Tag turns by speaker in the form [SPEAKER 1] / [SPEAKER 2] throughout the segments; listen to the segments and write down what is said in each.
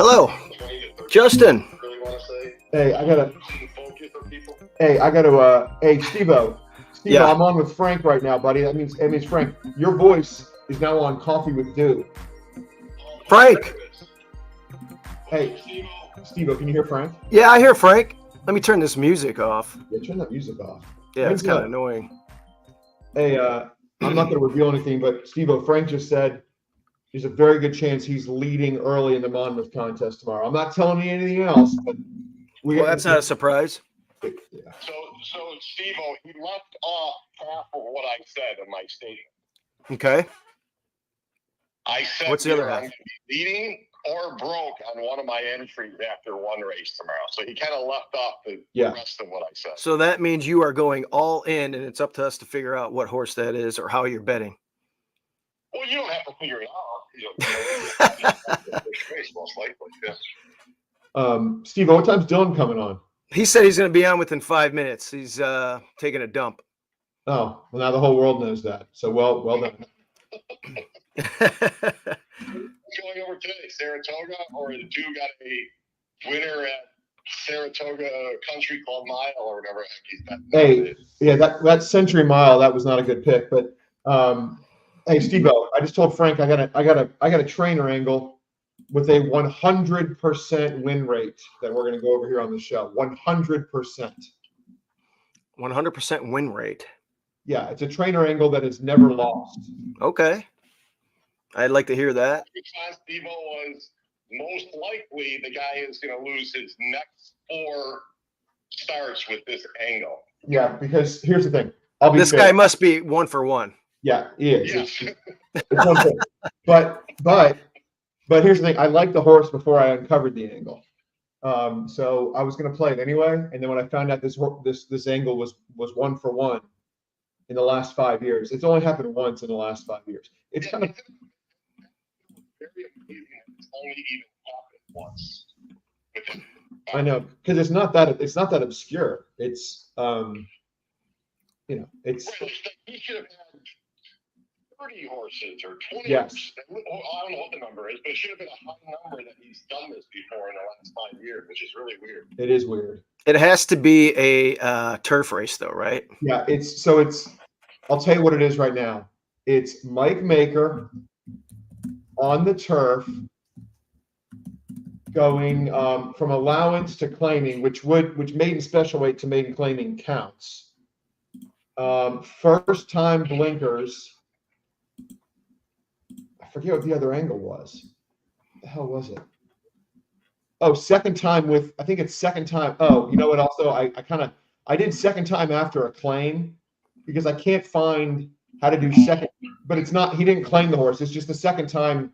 [SPEAKER 1] Hello, Justin.
[SPEAKER 2] Hey, I gotta. Hey, Steve-O.
[SPEAKER 1] Yeah.
[SPEAKER 2] I'm on with Frank right now, buddy. That means Frank, your voice is now on Coffee with Dew.
[SPEAKER 1] Frank.
[SPEAKER 2] Hey, Steve-O, can you hear Frank?
[SPEAKER 1] Yeah, I hear Frank. Let me turn this music off.
[SPEAKER 2] Yeah, turn that music off.
[SPEAKER 1] Yeah, it's kind of annoying.
[SPEAKER 2] Hey, I'm not going to reveal anything, but Steve-O, Frank just said there's a very good chance he's leading early in the Monmouth contest tomorrow. I'm not telling you anything else, but
[SPEAKER 1] that's not a surprise.
[SPEAKER 2] Yeah.
[SPEAKER 3] So Steve-O, he left off half of what I said in my statement.
[SPEAKER 1] Okay.
[SPEAKER 3] I said
[SPEAKER 1] what's the other half?
[SPEAKER 3] I'm going to be leading or broke on one of my entries after one race tomorrow. So he kind of left off the rest of what I said.
[SPEAKER 1] So that means you are going all in, and it's up to us to figure out what horse that is or how you're betting.
[SPEAKER 3] Well, you don't have to figure it out. Race, most likely. Yeah.
[SPEAKER 2] Steve, what time's Dylan coming on?
[SPEAKER 1] He said he's going to be on within 5 minutes. He's taking a dump.
[SPEAKER 2] Oh, well, now the whole world knows that. So well done.
[SPEAKER 3] Going over today, Saratoga, or the two got a winner at Saratoga Country Club Mile or whatever he's got.
[SPEAKER 2] Hey, yeah, that Century Mile, that was not a good pick. But hey, Steve-O, I just told Frank I got a trainer angle with a 100% win rate that we're going to go over here on the show. 100%.
[SPEAKER 1] 100% win rate.
[SPEAKER 2] Yeah, it's a trainer angle that has never lost.
[SPEAKER 1] Okay. I'd like to hear that.
[SPEAKER 3] Steve-O was most likely the guy is going to lose his next 4 starts with this angle.
[SPEAKER 2] Yeah, because here's the thing.
[SPEAKER 1] This guy must be 1 for 1.
[SPEAKER 2] Yeah, he is. Yeah. It's one thing. But here's the thing. I liked the horse before I uncovered the angle. So I was going to play it anyway. And then when I found out this angle was 1 for 1 in the last 5 years, it's only happened once in the last 5 years. It's kind of
[SPEAKER 3] very amazing. It's only even happened once.
[SPEAKER 2] I know, because it's not that obscure. It's it's.
[SPEAKER 3] He should have had 30 horses or 20.
[SPEAKER 2] Yes.
[SPEAKER 3] I don't know what the number is, but it should have been a high number that he's done this before in the last 5 years, which is really weird.
[SPEAKER 2] It is weird.
[SPEAKER 1] It has to be a turf race, though, right?
[SPEAKER 2] Yeah, it's. I'll tell you what it is right now. It's Mike Maker on the turf, going from allowance to claiming, which maiden special weight to maiden claiming counts. First time blinkers. I forget what the other angle was. What the hell was it? Oh, second time I think it's second time. Oh, you know what? Also, I did second time after a claim because I can't find how to do second, but it's not, he didn't claim the horse. It's just the second time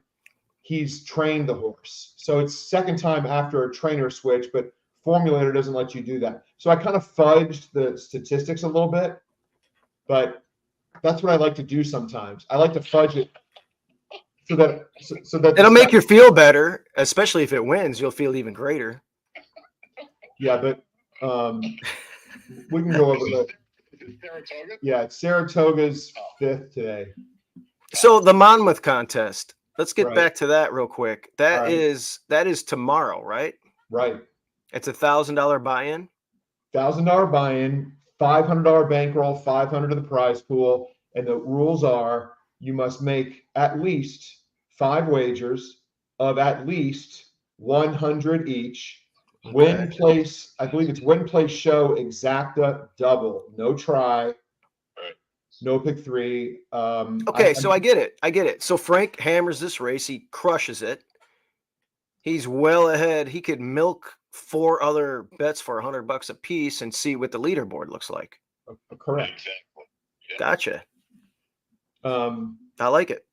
[SPEAKER 2] he's trained the horse. So it's second time after a trainer switch, but formulator doesn't let you do that. So I kind of fudged the statistics a little bit, but that's what I like to do sometimes. I like to fudge it so that
[SPEAKER 1] It'll make you feel better, especially if it wins. You'll feel even greater.
[SPEAKER 2] Yeah, but we can go over that.
[SPEAKER 3] Saratoga?
[SPEAKER 2] Yeah, it's Saratoga's 5th today.
[SPEAKER 1] So the Monmouth contest. Let's get
[SPEAKER 2] Right.
[SPEAKER 1] back to that real quick. That
[SPEAKER 2] All right.
[SPEAKER 1] is tomorrow, right?
[SPEAKER 2] Right.
[SPEAKER 1] It's $1,000 buy-in.
[SPEAKER 2] $1,000 buy-in, $500 bankroll, $500 to the prize pool, and the rules are you must make at least 5 wagers of at least 100 each.
[SPEAKER 1] Okay.
[SPEAKER 2] Win place, I believe it's win place show exacta double, no try, no pick 3.
[SPEAKER 1] Okay, so I get it. I get it. So Frank hammers this race. He crushes it. He's well ahead. He could milk 4 other bets for $100 a piece and see what the leaderboard looks like.
[SPEAKER 2] Correct.
[SPEAKER 3] Exactly. Yeah.
[SPEAKER 1] Gotcha.
[SPEAKER 2] I
[SPEAKER 1] like it.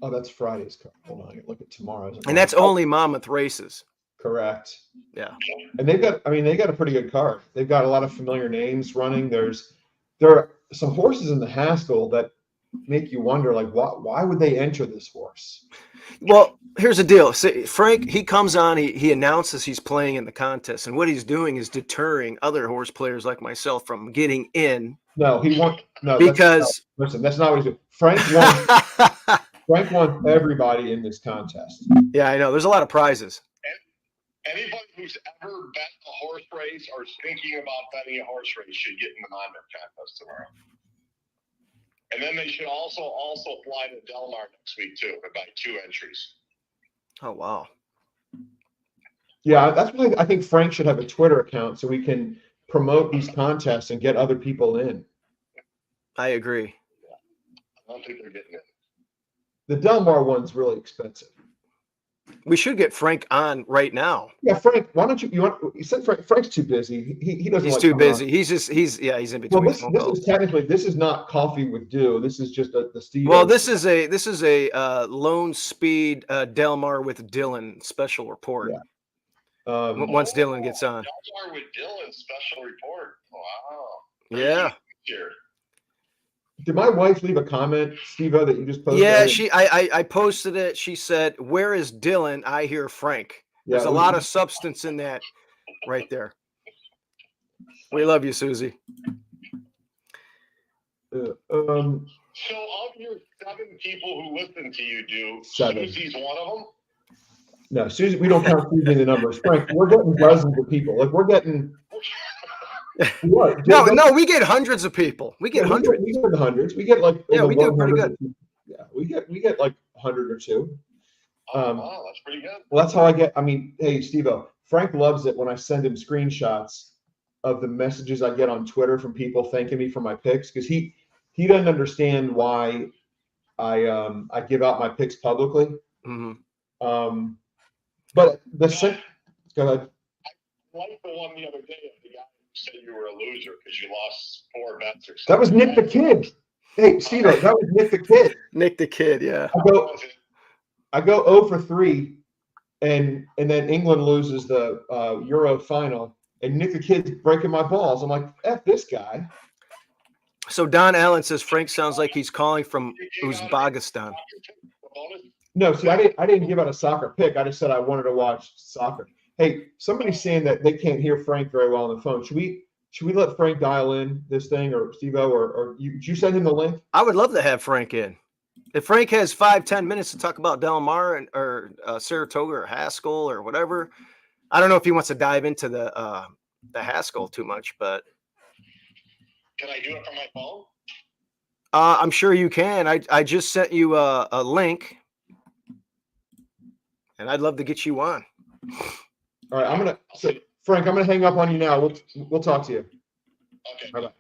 [SPEAKER 2] Oh, that's Friday's card. Hold on, I can look at tomorrow's.
[SPEAKER 1] And that's only Monmouth races.
[SPEAKER 2] Correct.
[SPEAKER 1] Yeah.
[SPEAKER 2] And they got a pretty good card. They've got a lot of familiar names running. There are some horses in the Haskell that make you wonder, like, why would they enter this horse?
[SPEAKER 1] Well, here's the deal. See, Frank, he comes on, he announces he's playing in the contest, and what he's doing is deterring other horse players like myself from getting in.
[SPEAKER 2] No, he won't. No,
[SPEAKER 1] because
[SPEAKER 2] listen, that's not what he's doing. Frank wants everybody in this contest.
[SPEAKER 1] Yeah, I know. There's a lot of prizes.
[SPEAKER 3] Anybody who's ever bet a horse race or is thinking about betting a horse race should get in the Monmouth contest tomorrow. And then they should also fly to Del Mar next week too, and buy 2 entries.
[SPEAKER 1] Oh wow.
[SPEAKER 2] Yeah, that's why I think Frank should have a Twitter account so we can promote these contests and get other people in.
[SPEAKER 1] I agree.
[SPEAKER 3] I don't think they're getting in.
[SPEAKER 2] The Del Mar one's really expensive.
[SPEAKER 1] We should get Frank on right now.
[SPEAKER 2] Yeah, Frank, why don't you said Frank's too busy. He doesn't.
[SPEAKER 1] He's
[SPEAKER 2] like
[SPEAKER 1] too busy.
[SPEAKER 2] on.
[SPEAKER 1] He's in between.
[SPEAKER 2] Well, this is not Coffee with Dew. This is just the Steve.
[SPEAKER 1] Well, this is a LoneSpeed Del Mar with Dylan special report.
[SPEAKER 2] Yeah.
[SPEAKER 1] Once Dylan gets on.
[SPEAKER 3] Del Mar with Dylan special report. Wow.
[SPEAKER 1] Yeah.
[SPEAKER 3] Here.
[SPEAKER 2] Did my wife leave a comment, Steve-O, that you just posted?
[SPEAKER 1] Yeah, I posted it. She said, "Where is Dylan? I hear Frank." There's a lot of substance in that right there. We love you, Susie.
[SPEAKER 3] So of your 7 people who listen to you,
[SPEAKER 2] 7.
[SPEAKER 3] Susie's one of them?
[SPEAKER 2] No, Susie, we don't count Susie in the numbers. Frank, we're getting dozens of people. Like we're getting what?
[SPEAKER 1] No, we get hundreds of people. We get hundreds.
[SPEAKER 2] We get hundreds. We get like
[SPEAKER 1] we do pretty good.
[SPEAKER 2] Yeah, we get like 100 or 2.
[SPEAKER 3] Wow, that's pretty good.
[SPEAKER 2] Well, that's how I get. I mean, hey, Steve-O, Frank loves it when I send him screenshots of the messages I get on Twitter from people thanking me for my picks because he doesn't understand why I give out my picks publicly.
[SPEAKER 1] Mm-hmm.
[SPEAKER 2] But go ahead.
[SPEAKER 3] I liked the one the other day of the guy who said you were a loser because you lost 4 bets or something.
[SPEAKER 2] That was Nick the Kid. Hey, Steve-O, that was Nick the Kid.
[SPEAKER 1] Nick the Kid, yeah.
[SPEAKER 2] I go 0 for 3, and then England loses the Euro final, and Nick the Kid's breaking my balls. I'm like, F this guy.
[SPEAKER 1] So Don Allen says Frank sounds like he's calling from Uzbekistan.
[SPEAKER 2] No, see, I didn't give out a soccer pick. I just said I wanted to watch soccer. Hey, somebody's saying that they can't hear Frank very well on the phone. Should we let Frank dial in this thing, or Steve-O, or did you send him the link?
[SPEAKER 1] I would love to have Frank in. If Frank has 5-10 minutes to talk about Del Mar or Saratoga or Haskell or whatever, I don't know if he wants to dive into the Haskell too much, but
[SPEAKER 3] can I do it from my phone?
[SPEAKER 1] I'm sure you can. I just sent you a link, and I'd love to get you on.
[SPEAKER 2] All right, Frank, I'm gonna hang up on you now. We'll talk to you.
[SPEAKER 3] Okay.
[SPEAKER 2] Bye-bye.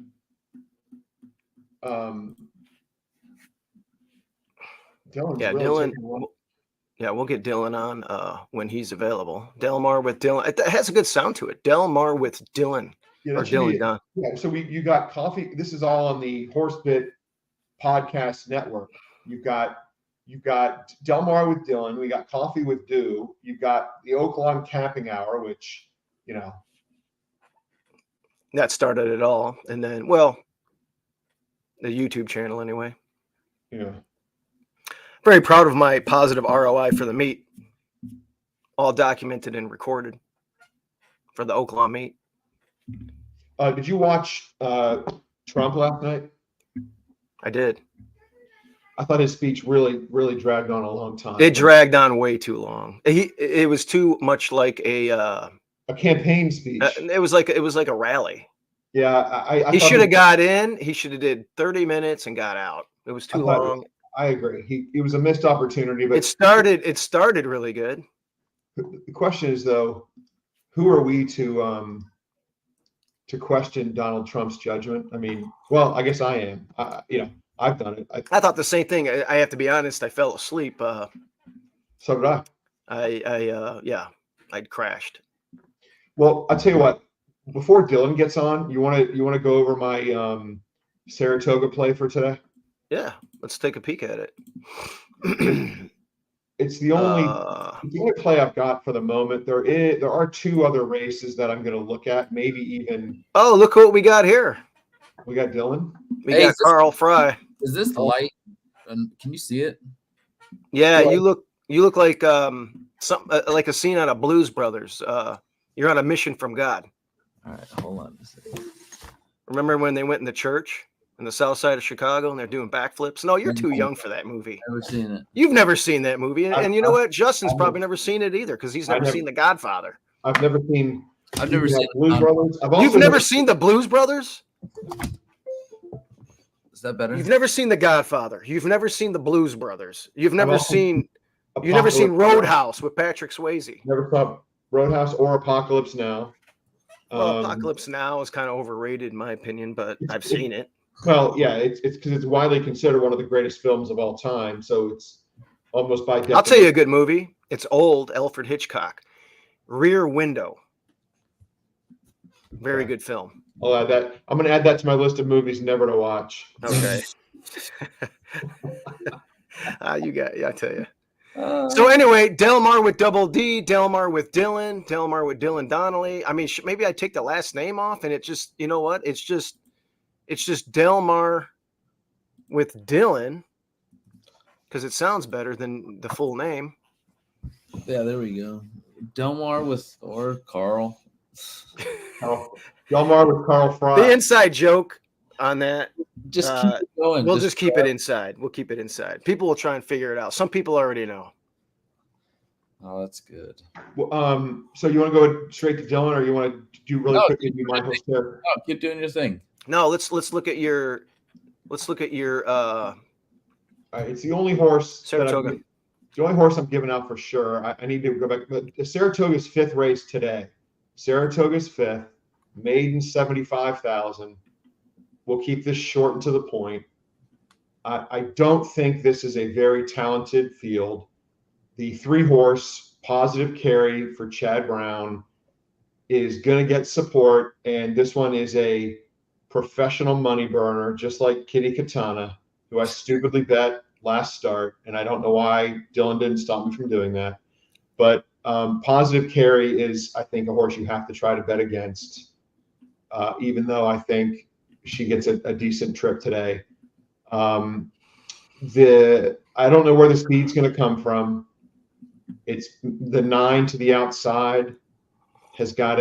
[SPEAKER 1] Dylan. Yeah, we'll get Dylan on when he's available. Del Mar with Dylan. It has a good sound to it. Del Mar with Dylan.
[SPEAKER 2] Yeah,
[SPEAKER 1] or Dylan Dunn.
[SPEAKER 2] Yeah, so you got Coffee. This is all on the Horsebit Podcast Network. You've got Del Mar with Dylan. We got Coffee with Dew. You've got the Oaklawn Camping Hour, which you know.
[SPEAKER 1] That started it all. And then, well, the YouTube channel anyway.
[SPEAKER 2] Yeah.
[SPEAKER 1] Very proud of my positive ROI for the meet. All documented and recorded for the Oklahoma meet.
[SPEAKER 2] Did you watch Trump last night?
[SPEAKER 1] I did.
[SPEAKER 2] I thought his speech really dragged on a long time.
[SPEAKER 1] It dragged on way too long. It was too much like a
[SPEAKER 2] campaign speech.
[SPEAKER 1] It was like a rally.
[SPEAKER 2] Yeah, I
[SPEAKER 1] he should have got in. He should have did 30 minutes and got out. It was too long.
[SPEAKER 2] I agree. It was a missed opportunity. But
[SPEAKER 1] it started really good.
[SPEAKER 2] The question is, though, who are we to question Donald Trump's judgment? I mean, well, I guess I am. I've done it.
[SPEAKER 1] I thought the same thing. I have to be honest. I fell asleep.
[SPEAKER 2] So did
[SPEAKER 1] I. I'd crashed.
[SPEAKER 2] Well, I'll tell you what. Before Dylan gets on, you want to go over my Saratoga play for today?
[SPEAKER 1] Yeah, let's take a peek at it.
[SPEAKER 2] It's the only play I've got for the moment. There are two other races that I'm going to look at. Maybe even.
[SPEAKER 1] Oh, look what we got here.
[SPEAKER 2] We got Dylan.
[SPEAKER 1] We got Carl Fry.
[SPEAKER 4] Is this light? Can you see it?
[SPEAKER 1] Yeah, you look like like a scene out of Blues Brothers. You're on a mission from God.
[SPEAKER 4] All right, hold on a second.
[SPEAKER 1] Remember when they went in the church in the south side of Chicago and they're doing backflips? No, you're too young for that movie.
[SPEAKER 4] Never seen it.
[SPEAKER 1] You've never seen that movie. And you know what? Justin's probably never seen it either because he's never seen The Godfather.
[SPEAKER 2] I've never seen
[SPEAKER 4] Blues
[SPEAKER 2] Brothers.
[SPEAKER 1] You've never seen the Blues Brothers?
[SPEAKER 4] Is that better?
[SPEAKER 1] You've never seen The Godfather. You've never seen the Blues Brothers. You've never seen Roadhouse with Patrick Swayze.
[SPEAKER 2] Never saw Roadhouse or Apocalypse Now.
[SPEAKER 1] Well, Apocalypse Now is kind of overrated in my opinion, but I've seen it.
[SPEAKER 2] Well, yeah, it's because it's widely considered one of the greatest films of all time. So it's almost by definition.
[SPEAKER 1] I'll tell you a good movie. It's old, Alfred Hitchcock. Rear Window. Very good film.
[SPEAKER 2] I'll add that. I'm going to add that to my list of movies never to watch.
[SPEAKER 1] Okay. I tell you. So anyway, Delmar with double D, Delmar with Dylan, Delmar with Dylan Donnelly. I mean, maybe I take the last name off and it just, you know what? It's just Delmar with Dylan because it sounds better than the full name.
[SPEAKER 4] Yeah, there we go. Delmar or Carl.
[SPEAKER 2] Delmar with Carl Fry.
[SPEAKER 1] The inside joke on that.
[SPEAKER 4] Just keep it going.
[SPEAKER 1] We'll just keep it inside. We'll keep it inside. People will try and figure it out. Some people already know.
[SPEAKER 4] Oh, that's good.
[SPEAKER 2] Well, so you want to go straight to Dylan, or you want to do really quickly? Do Michael's there?
[SPEAKER 4] No, keep doing your thing.
[SPEAKER 1] No, let's look at your. It's
[SPEAKER 2] the only horse.
[SPEAKER 1] Saratoga.
[SPEAKER 2] The only horse I'm giving out for sure. I need to go back. But Saratoga's fifth race today. Saratoga's fifth. Maiden 75,000. We'll keep this short and to the point. I don't think this is a very talented field. The 3-horse Positive Carry for Chad Brown is going to get support, and this one is a professional money burner, just like Kitty Katana, who I stupidly bet last start, and I don't know why Dylan didn't stop me from doing that. But Positive Carry is, I think, a horse you have to try to bet against, even though I think she gets a decent trip today. I don't know where the speed's going to come from. It's the 9 to the outside has got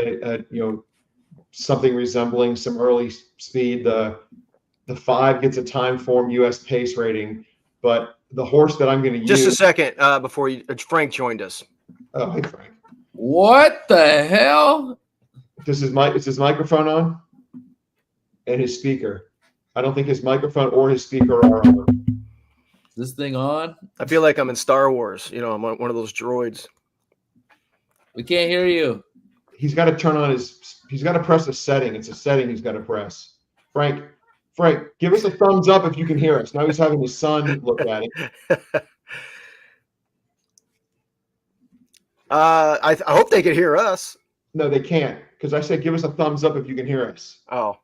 [SPEAKER 2] something resembling some early speed. The 5 gets a time form U.S. pace rating, but the horse that I'm going to use.
[SPEAKER 1] Just a second before Frank joined us.
[SPEAKER 2] Oh, hey Frank.
[SPEAKER 4] What the hell?
[SPEAKER 2] Is his microphone on? And his speaker. I don't think his microphone or his speaker are on.
[SPEAKER 4] Is this thing on?
[SPEAKER 1] I feel like I'm in Star Wars. You know, I'm one of those droids.
[SPEAKER 4] We can't hear you.
[SPEAKER 2] He's got to turn on he's got to press a setting. It's a setting he's got to press. Frank, give us a thumbs up if you can hear us. Now he's having his son look at it.
[SPEAKER 1] I hope they can hear us.
[SPEAKER 2] No, they can't, because I said give us a thumbs up if you can hear us.
[SPEAKER 1] Oh.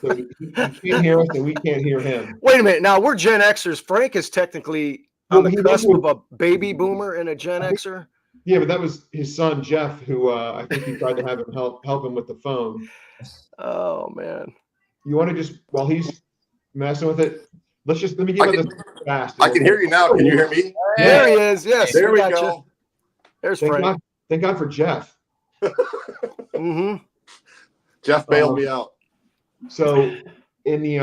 [SPEAKER 2] So he can't hear us and we can't hear him.
[SPEAKER 1] Wait a minute. Now we're Gen Xers. Frank is technically on the cusp of a baby boomer and a Gen Xer.
[SPEAKER 2] Yeah, but that was his son Jeff, who I think he tried to have him help him with the phone.
[SPEAKER 1] Oh man.
[SPEAKER 2] You want to just while he's messing with it, let me give
[SPEAKER 5] I
[SPEAKER 2] it
[SPEAKER 5] can-
[SPEAKER 2] this fast.
[SPEAKER 5] I can hear you now. Can you hear me?
[SPEAKER 1] There he is. Yes.
[SPEAKER 5] There we
[SPEAKER 1] got
[SPEAKER 5] go.
[SPEAKER 1] you. There's
[SPEAKER 2] Thank
[SPEAKER 1] Frank.
[SPEAKER 2] God, thank God for Jeff.
[SPEAKER 1] Mm-hmm.
[SPEAKER 5] Jeff bailed me out.
[SPEAKER 2] So in the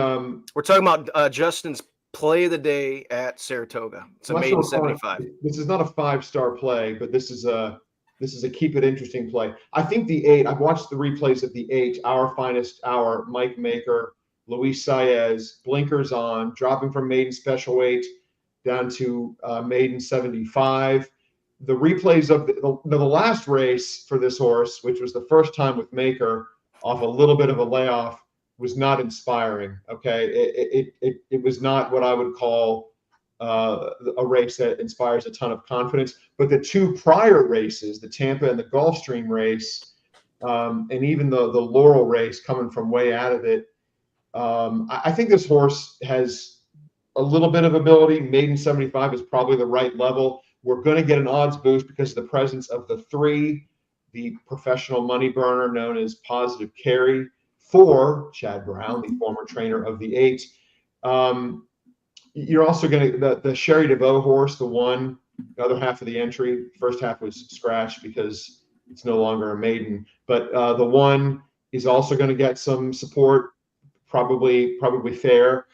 [SPEAKER 1] We're talking about Justin's play of the day at Saratoga. It's a
[SPEAKER 2] I'm not
[SPEAKER 1] maiden
[SPEAKER 2] sure if
[SPEAKER 1] 75.
[SPEAKER 2] this is not a 5-star play, but this is a keep it interesting play. I think the 8. I've watched the replays of the 8. Our finest hour. Mike Maker, Luis Saez, blinkers on, dropping from maiden special weight down to maiden 75. The replays of the last race for this horse, which was the first time with Maker off a little bit of a layoff, was not inspiring. Okay, it was not what I would call a race that inspires a ton of confidence. But the 2 prior races, the Tampa and the Gulfstream race, and even the Laurel race coming from way out of it, I think this horse has a little bit of ability. Maiden 75 is probably the right level. We're going to get an odds boost because of the presence of the 3, the professional money burner known as Positive Carry, 4, Chad Brown, the former trainer of the 8. You're also going to the Sherry DeVoe horse, the other half of the entry. First half was scratched because it's no longer a maiden, but the 1 is also going to get some support, probably fair.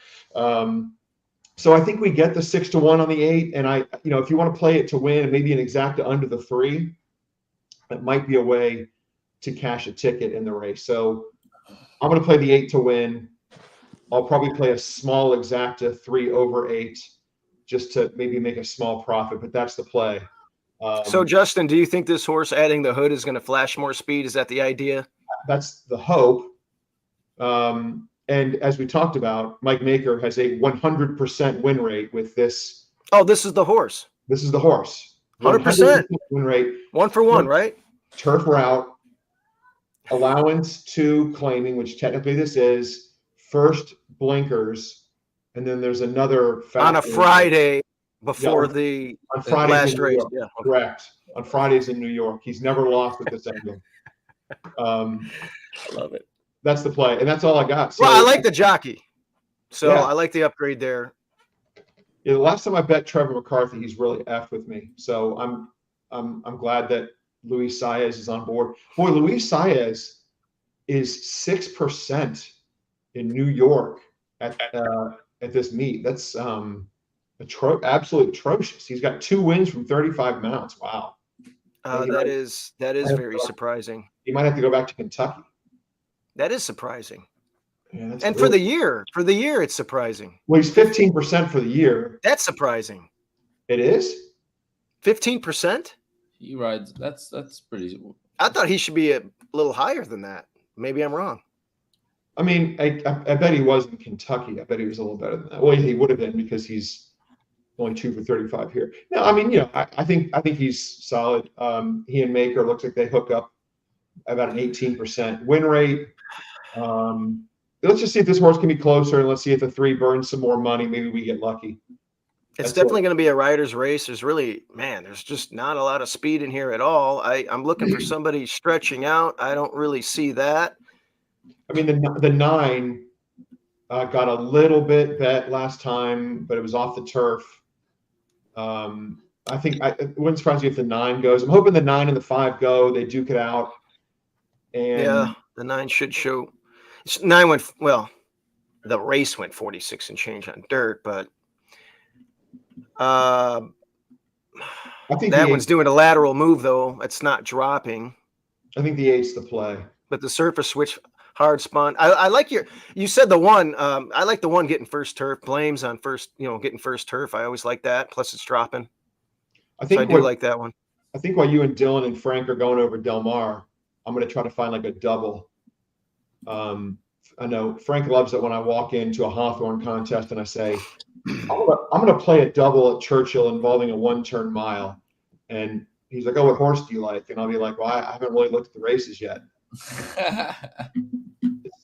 [SPEAKER 2] So I think we get the 6-1 on the 8, and if you want to play it to win, and maybe an exacta under the 3, that might be a way to cash a ticket in the race. So I'm going to play the 8 to win. I'll probably play a small exacta 3 over 8, just to maybe make a small profit. But that's the play.
[SPEAKER 1] So Justin, do you think this horse adding the hood is going to flash more speed? Is that the idea?
[SPEAKER 2] That's the hope. And as we talked about, Mike Maker has a 100% win rate with this.
[SPEAKER 1] Oh, this is the horse.
[SPEAKER 2] This is the horse.
[SPEAKER 1] 100%
[SPEAKER 2] win rate.
[SPEAKER 1] 1 for 1, right?
[SPEAKER 2] Turf route, allowance to claiming, which technically this is, first blinkers, and then there's another
[SPEAKER 1] On a Friday before
[SPEAKER 2] on
[SPEAKER 1] the
[SPEAKER 2] Fridays
[SPEAKER 1] last
[SPEAKER 2] in New
[SPEAKER 1] race.
[SPEAKER 2] York.
[SPEAKER 1] Yeah.
[SPEAKER 2] Correct. On Fridays in New York. He's never lost at this angle.
[SPEAKER 1] I love it.
[SPEAKER 2] That's the play, and that's all I got. So,
[SPEAKER 1] Well, I like the jockey. So
[SPEAKER 2] Yeah.
[SPEAKER 1] I like the upgrade there.
[SPEAKER 2] Yeah, the last time I bet Trevor McCarthy, he's really effed with me. So I'm glad that Luis Saez is on board. Boy, Luis Saez is 6% in New York at this meet. That's absolutely atrocious. He's got 2 wins from 35 mounts. Wow.
[SPEAKER 1] That is very surprising.
[SPEAKER 2] He might have to go back to Kentucky.
[SPEAKER 1] That is surprising.
[SPEAKER 2] Yeah,
[SPEAKER 1] And for the year, it's surprising.
[SPEAKER 2] Well, he's 15% for the year.
[SPEAKER 1] That's surprising.
[SPEAKER 2] It is
[SPEAKER 1] 15%.
[SPEAKER 4] He rides. That's pretty.
[SPEAKER 1] I thought he should be a little higher than that. Maybe I'm wrong.
[SPEAKER 2] I mean, I bet he was in Kentucky. I bet he was a little better than that. Well, he would have been because he's only 2 for 35 here. No, I mean, I think he's solid. He and Maker looks like they hook up about an 18% win rate. Let's just see if this horse can be closer, and let's see if the 3 burns some more money. Maybe we get lucky.
[SPEAKER 1] It's definitely going to be a rider's race. There's just not a lot of speed in here at all. I'm looking for somebody stretching out. I don't really see that.
[SPEAKER 2] I mean, the 9 got a little bit bet last time, but it was off the turf. I think it wouldn't surprise me if the 9 goes. I'm hoping the 9 and the 5 go. They duke it out. And
[SPEAKER 1] yeah, the 9 should show. 9 went well. The race went 46 and change on dirt, but
[SPEAKER 2] I think
[SPEAKER 1] that one's doing a lateral move though. It's not dropping.
[SPEAKER 2] I think the 8's the play.
[SPEAKER 1] But the surface switch hard spun. I like you said the 1. I like the 1 getting first turf. Blames on first, getting first turf. I always like that. Plus it's dropping.
[SPEAKER 2] I think
[SPEAKER 1] I do like that one.
[SPEAKER 2] I think while you and Dylan and Frank are going over Del Mar, I'm going to try to find like a double. I know Frank loves it when I walk into a Hawthorne contest and I say, I'm going to play a double at Churchill involving a 1-turn mile. And he's like, oh, what horse do you like? And I'll be like, well, I haven't really looked at the races yet.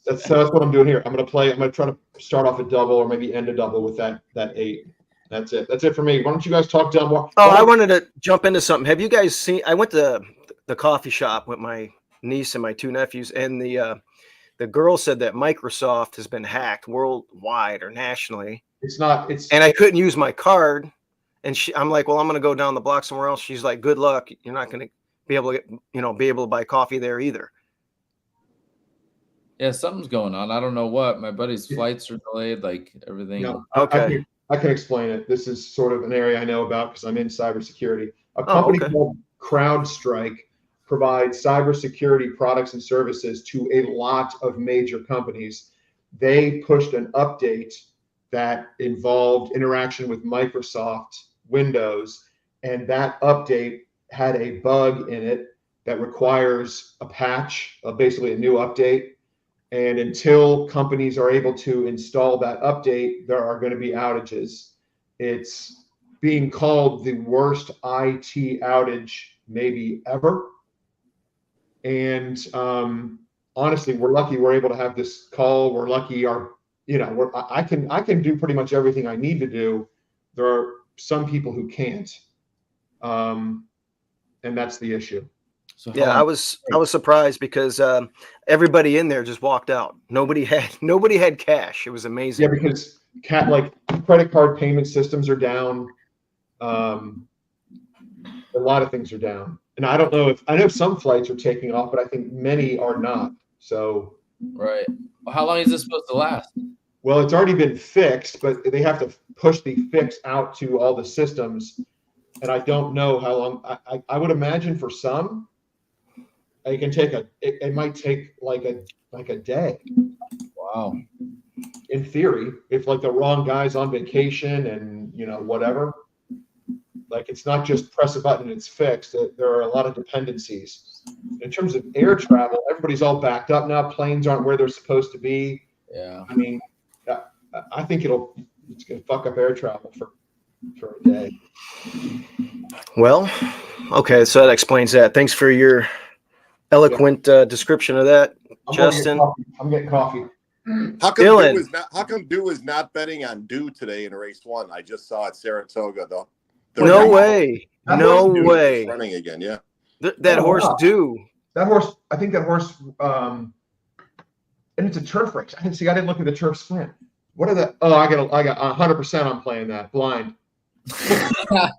[SPEAKER 2] That's what I'm doing here. I'm going to try to start off a double or maybe end a double with that 8. That's it. That's it for me. Why don't you guys talk down more?
[SPEAKER 1] Oh, I wanted to jump into something. Have you guys seen? I went to the coffee shop with my niece and my two nephews, and the girl said that Microsoft has been hacked worldwide or nationally,
[SPEAKER 2] It's not. It's
[SPEAKER 1] and I couldn't use my card. And I'm like, well, I'm going to go down the block somewhere else. She's like, good luck. You're not going to be able to be able to buy coffee there either.
[SPEAKER 4] Yeah, something's going on. I don't know what. My buddy's flights are delayed, like everything.
[SPEAKER 1] Okay.
[SPEAKER 2] I can explain it. This is sort of an area I know about because I'm in cybersecurity. A company called CrowdStrike provides cybersecurity products and services to a lot of major companies. They pushed an update that involved interaction with Microsoft Windows, and that update had a bug in it that requires a patch, basically a new update. And until companies are able to install that update, there are going to be outages. It's being called the worst IT outage maybe ever. And honestly, we're lucky we're able to have this call. We're lucky I can do pretty much everything I need to do. There are some people who can't. And that's the issue.
[SPEAKER 4] So
[SPEAKER 1] Yeah, I was surprised because everybody in there just walked out. Nobody had cash. It was amazing.
[SPEAKER 2] Yeah, because credit card payment systems are down. A lot of things are down, and I know some flights are taking off, but I think many are not. So
[SPEAKER 4] right. Well, how long is this supposed to last?
[SPEAKER 2] Well, it's already been fixed, but they have to push the fix out to all the systems, and I don't know how long. I would imagine for some. It can take it might take like a day.
[SPEAKER 4] Wow.
[SPEAKER 2] In theory, if like the wrong guy's on vacation and whatever, like it's not just press a button and it's fixed. There are a lot of dependencies. In terms of air travel, everybody's all backed up now. Planes aren't where they're supposed to be.
[SPEAKER 4] Yeah.
[SPEAKER 2] I mean, I think it's gonna fuck up air travel for a day.
[SPEAKER 1] Well, okay, so that explains that. Thanks for your eloquent description of that, Justin.
[SPEAKER 2] I'm getting coffee.
[SPEAKER 5] How come
[SPEAKER 1] Dylan.
[SPEAKER 5] Dew is not betting on Dew today in race 1? I just saw at Saratoga though.
[SPEAKER 1] No way. No way.
[SPEAKER 5] Running again, yeah.
[SPEAKER 1] That horse Dew.
[SPEAKER 2] That horse, I think that horse, and it's a turf race. I didn't look at the turf sprint. What are the? Oh, I got 100%. I'm playing that blind.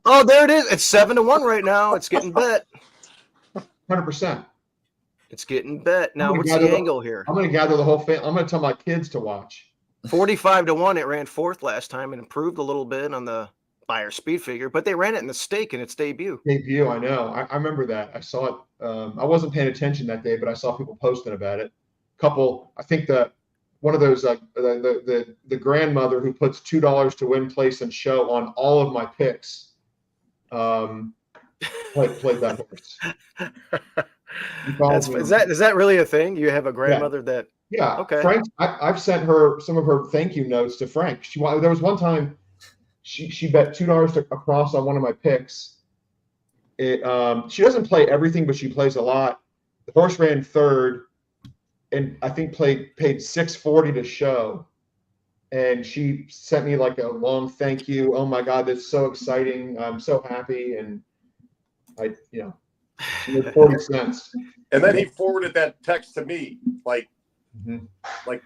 [SPEAKER 1] Oh, there it is. It's 7-1 right now. It's getting bet.
[SPEAKER 2] 100%.
[SPEAKER 1] It's getting bet. Now, what's the angle here?
[SPEAKER 2] I'm going to gather the whole family. I'm going to tell my kids to watch.
[SPEAKER 1] 45-1. It ran fourth last time and improved a little bit on the buyer speed figure, but they ran it in the stake in its debut.
[SPEAKER 2] I know. I remember that. I saw it. I wasn't paying attention that day, but I saw people posting about it. I think that one of those, the grandmother who puts $2 to win, place, and show on all of my picks, played that horse.
[SPEAKER 1] Is that really a thing? You have a grandmother that?
[SPEAKER 2] Yeah.
[SPEAKER 1] Okay.
[SPEAKER 2] Frank, I've sent her some of her thank you notes to Frank. There was one time she bet $2 across on one of my picks. She doesn't play everything, but she plays a lot. The horse ran third, and I think paid $640 to show. And she sent me like a long thank you. Oh my God, that's so exciting! I'm so happy, and I 40 cents.
[SPEAKER 5] And then he forwarded that text to me, like
[SPEAKER 2] this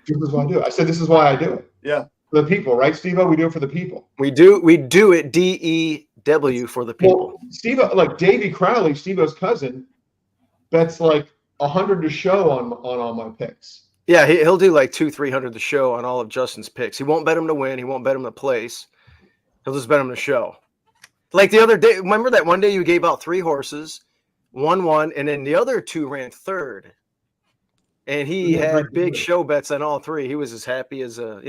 [SPEAKER 2] is why I do it. I said, this is why I do it.
[SPEAKER 5] Yeah.
[SPEAKER 2] For the people, right, Steve-O? We do it for the people.
[SPEAKER 1] We do it DEW for the people.
[SPEAKER 2] Well, Steve-O, like Davey Crowley, Steve-O's cousin, bets like 100 to show on all my picks.
[SPEAKER 1] Yeah, he'll do like 200-300 to show on all of Justin's picks. He won't bet him to win. He won't bet him to place. He'll just bet him to show. Like the other day, remember that one day you gave out 3 horses, 1 won, and then the other 2 ran third. And he had big show bets on all 3. He was as happy as it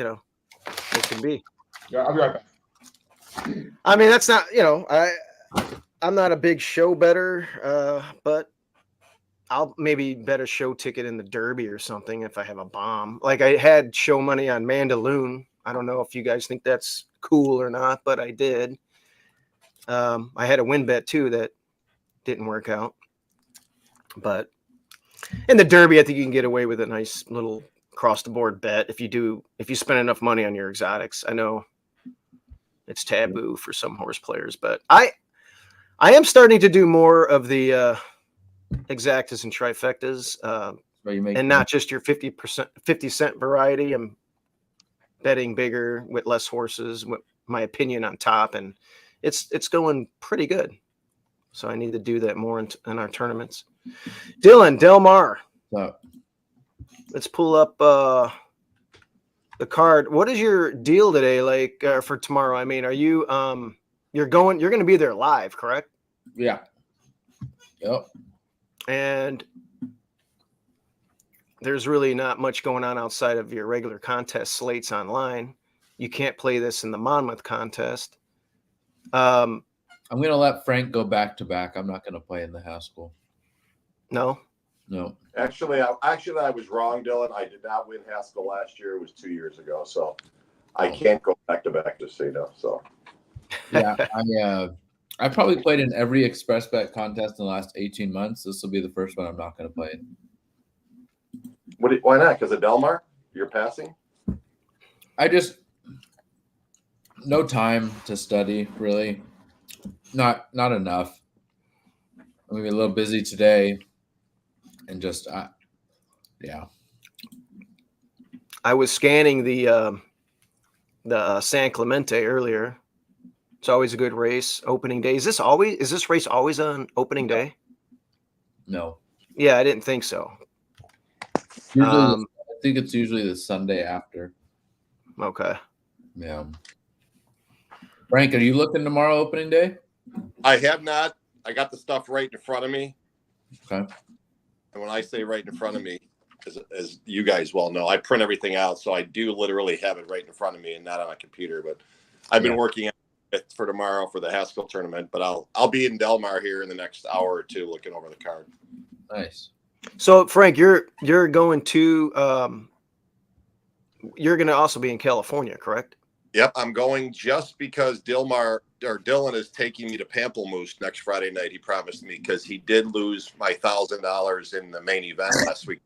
[SPEAKER 1] can be.
[SPEAKER 2] Yeah, I'll be right back.
[SPEAKER 1] I mean, that's not, I'm not a big show better, but I'll maybe bet a show ticket in the Derby or something if I have a bomb. Like I had show money on Mandaloon. I don't know if you guys think that's cool or not, but I did. I had a win bet too that didn't work out. But in the Derby, I think you can get away with a nice little across the board bet if you spend enough money on your exotics. I know It's taboo for some horse players, but I am starting to do more of the exactas and trifectas,
[SPEAKER 4] Where you make
[SPEAKER 1] and not just your 50-cent variety. I'm betting bigger with less horses, with my opinion on top, and it's going pretty good. So I need to do that more in our tournaments. Dylan, Del Mar,
[SPEAKER 4] So,
[SPEAKER 1] let's pull up the card. What is your deal today, like for tomorrow? I mean, are you you're going to be there live, correct?
[SPEAKER 4] yeah. Yep.
[SPEAKER 1] And there's really not much going on outside of your regular contest slates online. You can't play this in the Monmouth contest.
[SPEAKER 4] I'm gonna let Frank go back to back. I'm not gonna play in the Haskell.
[SPEAKER 1] No.
[SPEAKER 4] No.
[SPEAKER 5] Actually, I was wrong, Dylan. I did not win Haskell last year. It was 2 years ago, so I can't go back to back, just so you know. So
[SPEAKER 4] Yeah, I probably played in every Express Bet contest in the last 18 months. This will be the first one I'm not going to play in.
[SPEAKER 5] why not? Because of Delmar, you're passing.
[SPEAKER 4] I just no time to study, really. Not enough. I'm gonna be a little busy today, and just yeah.
[SPEAKER 1] I was scanning the San Clemente earlier. It's always a good race. Opening day. Is this race always on opening day?
[SPEAKER 4] No.
[SPEAKER 1] Yeah, I didn't think so.
[SPEAKER 4] Usually, I think it's usually the Sunday after.
[SPEAKER 1] Okay.
[SPEAKER 4] Yeah. Frank, are you looking tomorrow opening day?
[SPEAKER 5] I have not. I got the stuff right in front of me.
[SPEAKER 4] Okay.
[SPEAKER 5] And when I say right in front of me, as you guys well know, I print everything out, so I do literally have it right in front of me and not on a computer. But I've been working on it for tomorrow for the Haskell tournament. But I'll be in Delmar here in the next hour or two, looking over the card.
[SPEAKER 4] Nice.
[SPEAKER 1] So Frank, you're going to you're going to also be in California, correct?
[SPEAKER 5] Yep, I'm going just because Dylan is taking me to Pamplemousse next Friday night. He promised me because he did lose my $1,000 in the main event last week.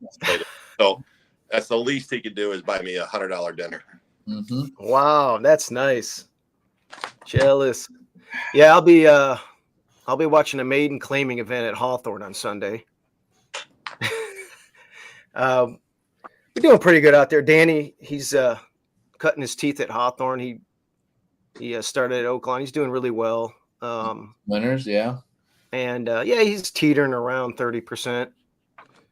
[SPEAKER 5] So that's the least he could do is buy me $100 dinner.
[SPEAKER 4] Mm-hmm.
[SPEAKER 1] Wow, that's nice. Jealous. Yeah, I'll be watching a maiden claiming event at Hawthorne on Sunday. We're doing pretty good out there. Danny, he's cutting his teeth at Hawthorne. He started at Oaklawn. He's doing really well.
[SPEAKER 4] Winners, yeah.
[SPEAKER 1] And yeah, he's teetering around 30%.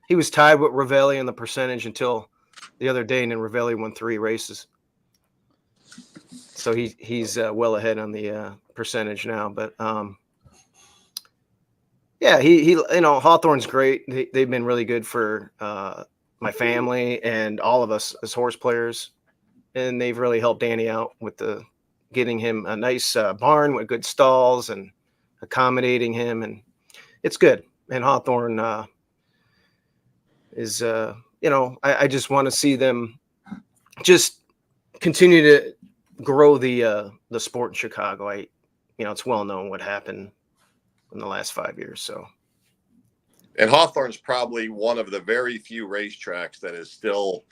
[SPEAKER 1] He was tied with Ravelli in the percentage until the other day, and then Ravelli won 3 races. So he's well ahead on the percentage now. But yeah, he Hawthorne's great. They've been really good for my family and all of us as horse players, and they've really helped Danny out with getting him a nice barn with good stalls and accommodating him, and it's good. And Hawthorne is I just want to see them just continue to grow the sport in Chicago. It's well known what happened in the last 5 years. So,
[SPEAKER 5] and Hawthorne's probably one of the very few racetracks that is still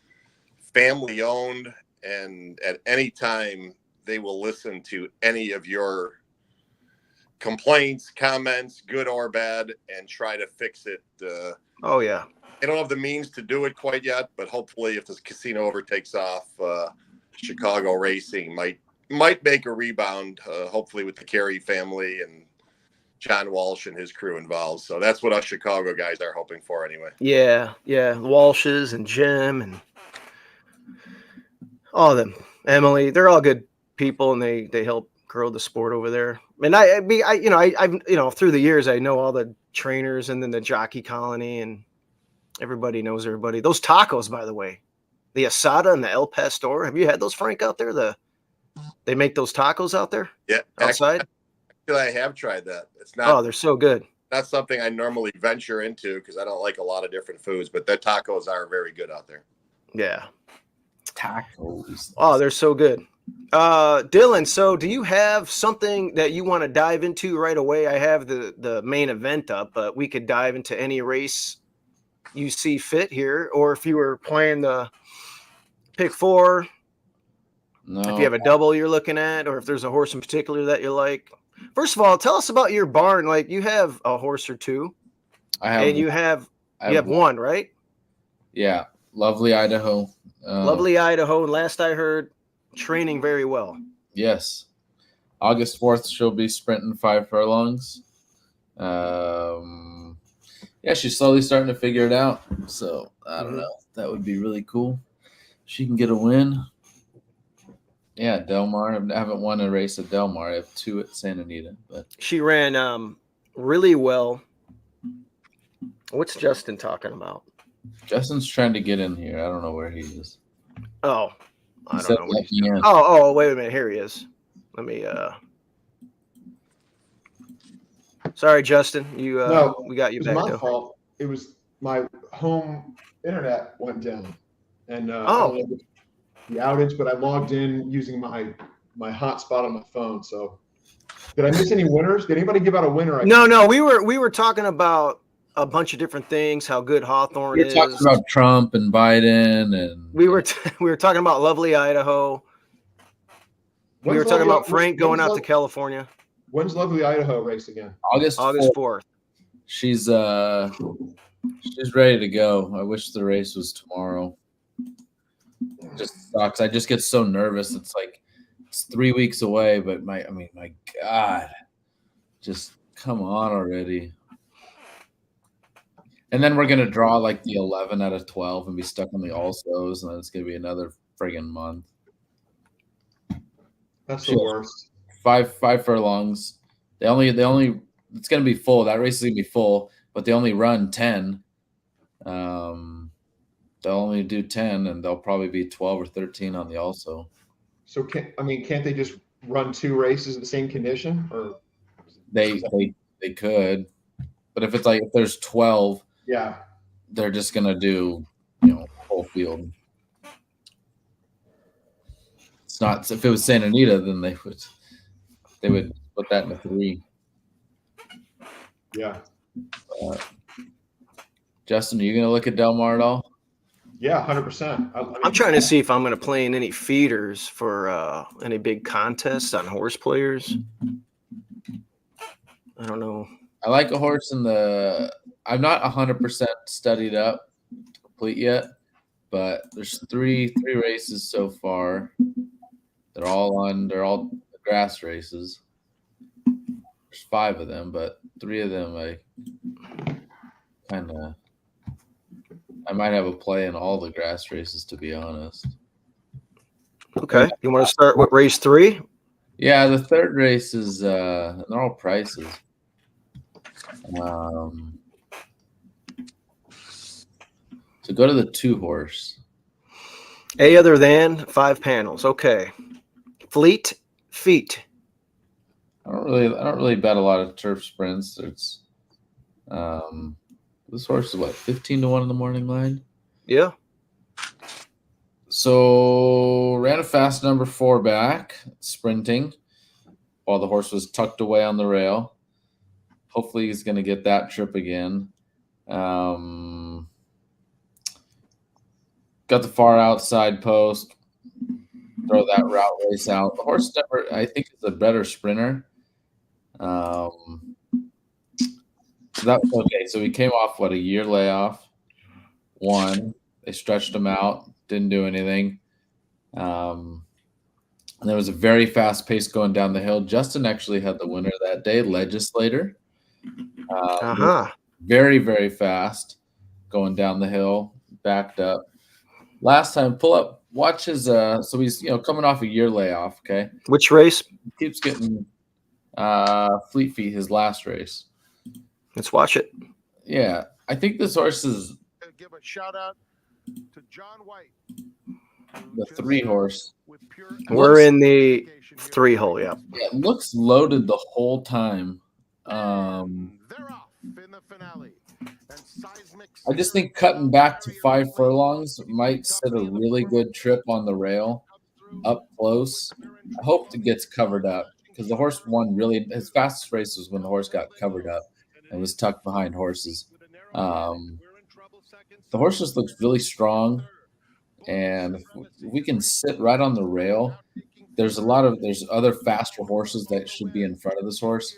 [SPEAKER 5] family owned, and at any time they will listen to any of your complaints, comments, good or bad, and try to fix it.
[SPEAKER 1] oh yeah,
[SPEAKER 5] I don't have the means to do it quite yet, but hopefully if this casino takes off, Chicago racing might make a rebound, hopefully with the Carey family and John Walsh and his crew involved. So that's what us Chicago guys are hoping for anyway.
[SPEAKER 1] yeah, Walsh's and Jim and all of them, Emily, they're all good people, and they help grow the sport over there. And I've through the years, I know all the trainers and then the jockey colony, and everybody knows everybody. Those tacos, by the way, the asada and the El Pastor. Have you had those, Frank, out there? They make those tacos out there?
[SPEAKER 5] Yeah.
[SPEAKER 1] Outside?
[SPEAKER 5] Actually, I have tried that. It's not.
[SPEAKER 1] Oh, they're so good.
[SPEAKER 5] Not something I normally venture into because I don't like a lot of different foods, but their tacos are very good out there.
[SPEAKER 1] Yeah.
[SPEAKER 4] Tacos.
[SPEAKER 1] Oh, they're so good. Dylan, so do you have something that you want to dive into right away? I have the main event up, but we could dive into any race you see fit here, or if you were playing the pick 4,
[SPEAKER 4] No.
[SPEAKER 1] If you have a double you're looking at, or if there's a horse in particular that you like. First of all, tell us about your barn. Like, you have a horse or two,
[SPEAKER 4] I have
[SPEAKER 1] and you have
[SPEAKER 4] one.
[SPEAKER 1] one, right?
[SPEAKER 4] Yeah, lovely Idaho.
[SPEAKER 1] Lovely Idaho. Last I heard, training very well.
[SPEAKER 4] Yes. August 4th, she'll be sprinting 5 furlongs. Yeah, she's slowly starting to figure it out. So, I don't know. That would be really cool. She can get a win. Yeah, Del Mar. I haven't won a race at Del Mar. I have 2 at Santa Anita. But
[SPEAKER 1] she ran really well. What's Justin talking about?
[SPEAKER 4] Justin's trying to get in here. I don't know where he is.
[SPEAKER 1] Oh, I
[SPEAKER 4] He said
[SPEAKER 1] don't know.
[SPEAKER 4] let me in.
[SPEAKER 1] Oh, wait a minute. Here he is. Let me. Sorry, Justin. You.
[SPEAKER 2] No,
[SPEAKER 1] we got you
[SPEAKER 2] It
[SPEAKER 1] back
[SPEAKER 2] was my
[SPEAKER 1] though.
[SPEAKER 2] fault. It was my home internet went down, and I
[SPEAKER 1] Oh.
[SPEAKER 2] don't know the outage, but I logged in using my hotspot on my phone. So, did I miss any winners? Did anybody give out a winner?
[SPEAKER 1] No. We were talking about a bunch of different things. How good Hawthorne
[SPEAKER 4] We were talking
[SPEAKER 1] is.
[SPEAKER 4] about Trump and Biden, and
[SPEAKER 1] We were talking about lovely Idaho. We were talking about Frank going out to California.
[SPEAKER 2] When's lovely Idaho race again?
[SPEAKER 4] August 4th. She's ready to go. I wish the race was tomorrow. Just sucks. I just get so nervous. It's like it's 3 weeks away, but my God, just come on already. And then we're gonna draw like the 11 out of 12 and be stuck on the Alsos, and then it's gonna be another friggin' month.
[SPEAKER 2] That's the worst.
[SPEAKER 4] Five furlongs. They only. It's gonna be full. That race is gonna be full, but they only run 10. They'll only do 10, and they'll probably be 12 or 13 on the also.
[SPEAKER 2] So can't they just run 2 races in the same condition? Or
[SPEAKER 4] they could, but if there's 12,
[SPEAKER 2] yeah,
[SPEAKER 4] they're just gonna do whole field. It's not. If it was Santa Anita, then they would put that in a 3.
[SPEAKER 2] Yeah.
[SPEAKER 4] Justin, are you gonna look at Del Mar at all?
[SPEAKER 2] Yeah, 100%.
[SPEAKER 1] I'm trying to see if I'm going to play in any feeders for any big contests on horse players. I don't know.
[SPEAKER 4] I like a horse in the. I'm not 100% studied up complete yet, but there's three races so far. They're all grass races. There's 5 of them, but 3 of them I might have a play in all the grass races, to be honest.
[SPEAKER 1] Okay. You want to start with race 3?
[SPEAKER 4] Yeah, the 3rd race is they're all prices. So go to the 2 horse.
[SPEAKER 1] A other than 5 panels. Okay. Fleet Feet.
[SPEAKER 4] I don't really bet a lot of turf sprints. It's this horse is what, 15-1 in the morning line?
[SPEAKER 1] Yeah.
[SPEAKER 4] So ran a fast number 4 back, sprinting, while the horse was tucked away on the rail. Hopefully he's going to get that trip again. Got the far outside post. Throw that route race out. The horse never, I think, is a better sprinter. So that was okay. So he came off a year layoff. 1. They stretched him out. Didn't do anything. And there was a very fast pace going down the hill. Justin actually had the winner that day, Legislator. Very, very fast going down the hill, backed up. Last time, pull up, watch his. So he's coming off a year layoff. Okay,
[SPEAKER 1] which race?
[SPEAKER 4] He keeps getting Fleet Feet his last race.
[SPEAKER 1] Let's watch it.
[SPEAKER 4] Yeah, I think this horse is.
[SPEAKER 6] Give a shout out to John White,
[SPEAKER 4] the 3 horse.
[SPEAKER 1] We're in the 3 hole. Yeah.
[SPEAKER 4] Yeah, it looks loaded the whole time.
[SPEAKER 6] They're off in the finale.
[SPEAKER 4] I just think cutting back to 5 furlongs might set a really good trip on the rail up close. I hope it gets covered up because the horse won his fastest race was when the horse got covered up and was tucked behind horses. The horse just looks really strong. and if we can sit right on the rail, there's other faster horses that should be in front of this horse,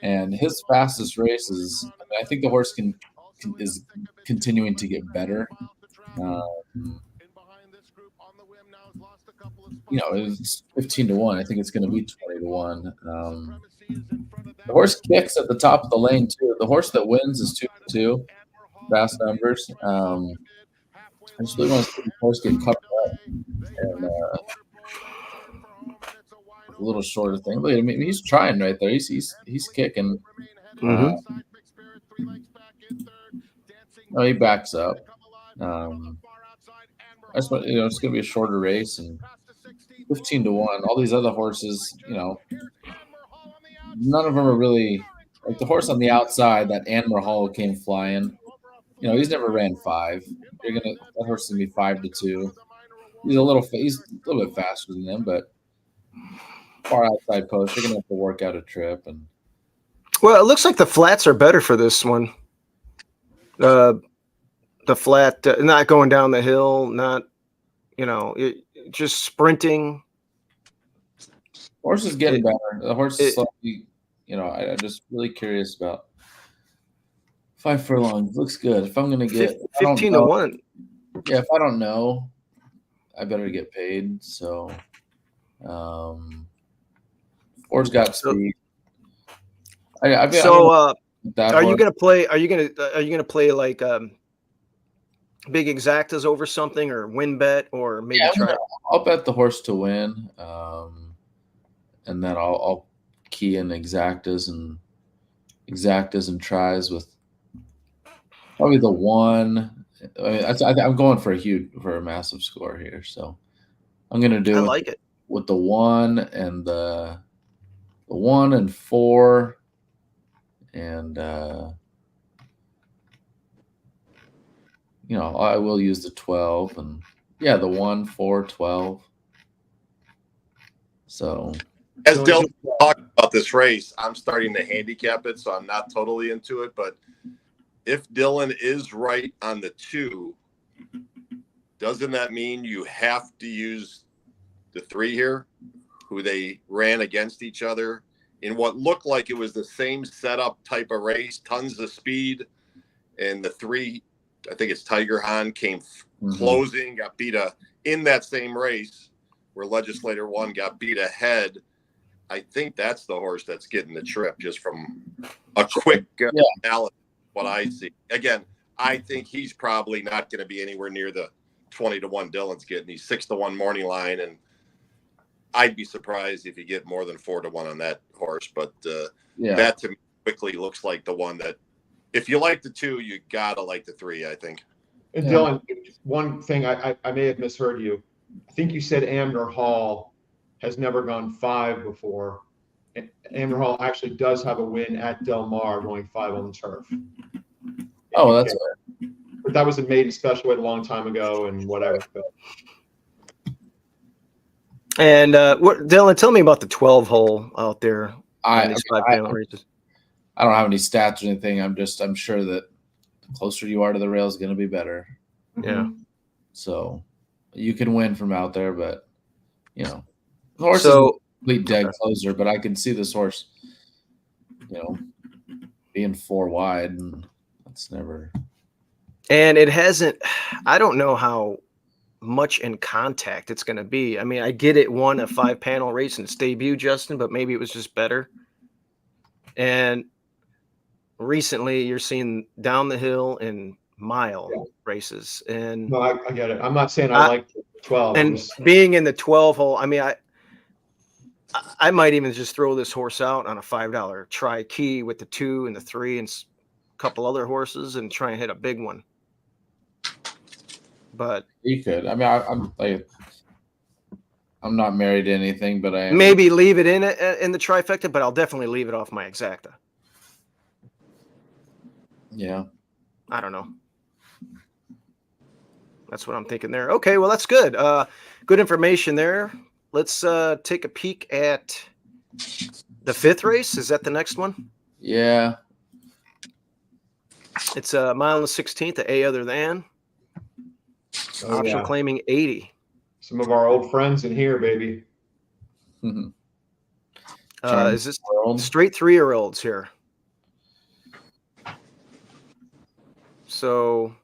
[SPEAKER 4] and his fastest races. I think the horse is continuing to get better. It's 15-1. I think it's going to be 20-1. The horse kicks at the top of the lane too. The horse that wins is 2-2. Fast numbers. I just really want to see the horse get covered up and a little shorter thing. But I mean, he's trying right there. He's kicking.
[SPEAKER 1] Mhm.
[SPEAKER 4] No, he backs up. That's what it's going to be a shorter race, and 15-1. All these other horses, none of them are really like the horse on the outside. That Anmer Hall came flying. He's never ran 5. That horse is gonna be 5-2. He's a little bit faster than them, but far outside post. You're gonna have to work out a trip. And
[SPEAKER 1] Well, it looks like the flats are better for this one. The flat, not going down the hill, not just sprinting.
[SPEAKER 4] Horse is getting better. The horse is slightly, I'm just really curious about 5 furlongs. Looks good. If I'm gonna get
[SPEAKER 1] 15-1.
[SPEAKER 4] Yeah, if I don't know, I better get paid. So, horse got speed.
[SPEAKER 1] Are you gonna play? Are you gonna play like big exactas over something, or win bet, or maybe try?
[SPEAKER 4] I'll bet the horse to win, and then I'll key in exactas and tries with probably the 1. I mean, I'm going for a massive score here, so I'm gonna do
[SPEAKER 1] it
[SPEAKER 4] with the 1 and the 1 and 4, and I will use the 12 and the 1, 4, 12. So
[SPEAKER 5] as Dylan talked about this race, I'm starting to handicap it, so I'm not totally into it. But if Dylan is right on the 2, doesn't that mean you have to use the 3 here, who they ran against each other in what looked like it was the same setup type of race, tons of speed, and the 3, I think it's Tiger Han, came closing, got beat in that same race where Legislator 1 got beat ahead. I think that's the horse that's getting the trip, just from a quick analysis. What I see, again, I think he's probably not going to be anywhere near the 20-1 Dylan's getting. He's 6-1 morning line, and I'd be surprised if you get more than 4-1 on that horse. But that to me quickly looks like the one that, if you like the 2, you gotta like the 3, I think.
[SPEAKER 2] And Dylan, one thing I may have misheard you. I think you said Amner Hall has never gone 5 before. Amner Hall actually does have a win at Del Mar going 5 on the turf.
[SPEAKER 4] Oh, that's right.
[SPEAKER 2] But that was a maiden special weight a long time ago and whatever.
[SPEAKER 1] And Dylan, tell me about the 12 hole out there.
[SPEAKER 4] I don't have any stats or anything. I'm sure that the closer you are to the rail is going to be better.
[SPEAKER 1] Yeah.
[SPEAKER 4] So you can win from out there, but the horse is a complete dead closer. But I can see this horse, being 4 wide, and that's never.
[SPEAKER 1] And it hasn't. I don't know how much in contact it's going to be. I mean, I get it won a 5-panel race in its debut, Justin, but maybe it was just better. And recently, you're seeing down the hill and mile races. And
[SPEAKER 2] no, I get it. I'm not saying I like 12.
[SPEAKER 1] And being in the 12 hole, I mean, I might even just throw this horse out on a $5 try key with the 2 and the 3 and a couple other horses and try and hit a big one. But
[SPEAKER 4] you could. I mean, I'm not married to anything, but I am.
[SPEAKER 1] Maybe leave it in the trifecta, but I'll definitely leave it off my exacta.
[SPEAKER 4] Yeah.
[SPEAKER 1] I don't know. That's what I'm thinking there. Okay, well, that's good. Good information there. Let's take a peek at the 5th race. Is that the next one?
[SPEAKER 4] Yeah.
[SPEAKER 1] It's a mile and 16th, A other than.
[SPEAKER 2] Oh,
[SPEAKER 1] Optional
[SPEAKER 2] yeah.
[SPEAKER 1] claiming 80.
[SPEAKER 2] Some of our old friends in here, baby.
[SPEAKER 4] Charm
[SPEAKER 1] Is this
[SPEAKER 4] World.
[SPEAKER 1] straight 3-year-olds here? So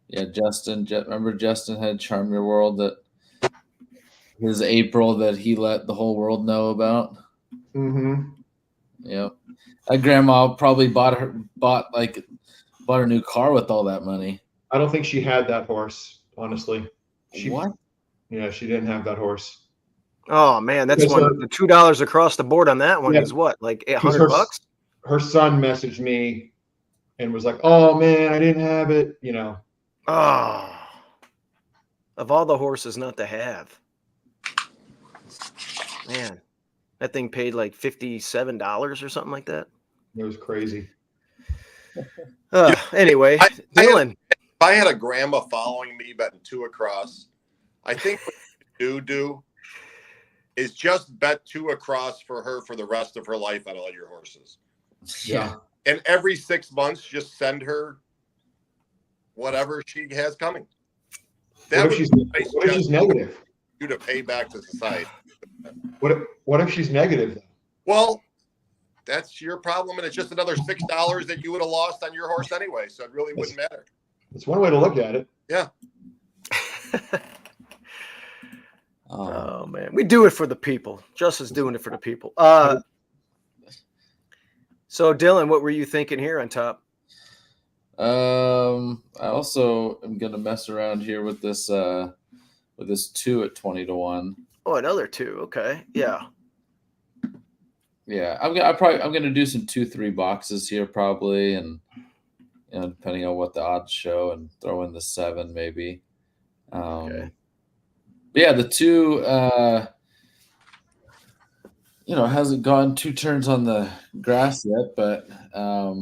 [SPEAKER 4] Yeah, Justin. Remember Justin had Charm Your World, that his April that he let the whole world know about.
[SPEAKER 2] Mm-hmm.
[SPEAKER 4] Yep. That grandma probably bought a new car with all that money.
[SPEAKER 2] I don't think she had that horse, honestly.
[SPEAKER 4] What?
[SPEAKER 2] Yeah, she didn't have that horse.
[SPEAKER 1] oh man, that's
[SPEAKER 2] Because
[SPEAKER 1] one. The $2 across the board on that one
[SPEAKER 2] Yeah.
[SPEAKER 1] is what, like
[SPEAKER 2] Because
[SPEAKER 1] $100?
[SPEAKER 2] her son messaged me and was like, "Oh man, I didn't have it."
[SPEAKER 1] Oh, of all the horses not to have, man, that thing paid like $57 or something like that.
[SPEAKER 2] It was crazy.
[SPEAKER 1] Anyway,
[SPEAKER 5] I
[SPEAKER 1] Dylan.
[SPEAKER 5] if I had a grandma following me betting 2 across, I think what you do is just bet 2 across for her for the rest of her life on all your horses.
[SPEAKER 2] Yeah.
[SPEAKER 5] And every 6 months, just send her whatever she has coming.
[SPEAKER 2] What if she's negative?
[SPEAKER 5] You to pay back to society.
[SPEAKER 2] What if she's negative though?
[SPEAKER 5] Well, that's your problem, and it's just another $6 that you would have lost on your horse anyway, so it really wouldn't matter.
[SPEAKER 2] It's one way to look at it.
[SPEAKER 5] Yeah.
[SPEAKER 1] Oh man, we do it for the people. Justin's doing it for the people. So Dylan, what were you thinking here on top?
[SPEAKER 4] I also am gonna mess around here with this 2 at 20-1.
[SPEAKER 1] Oh, another 2. Okay, yeah.
[SPEAKER 4] Yeah, I'm gonna do some 2-3 boxes here probably, and depending on what the odds show, and throw in the 7 maybe.
[SPEAKER 1] Okay.
[SPEAKER 4] But yeah, the 2 hasn't gone 2 turns on the grass yet, but I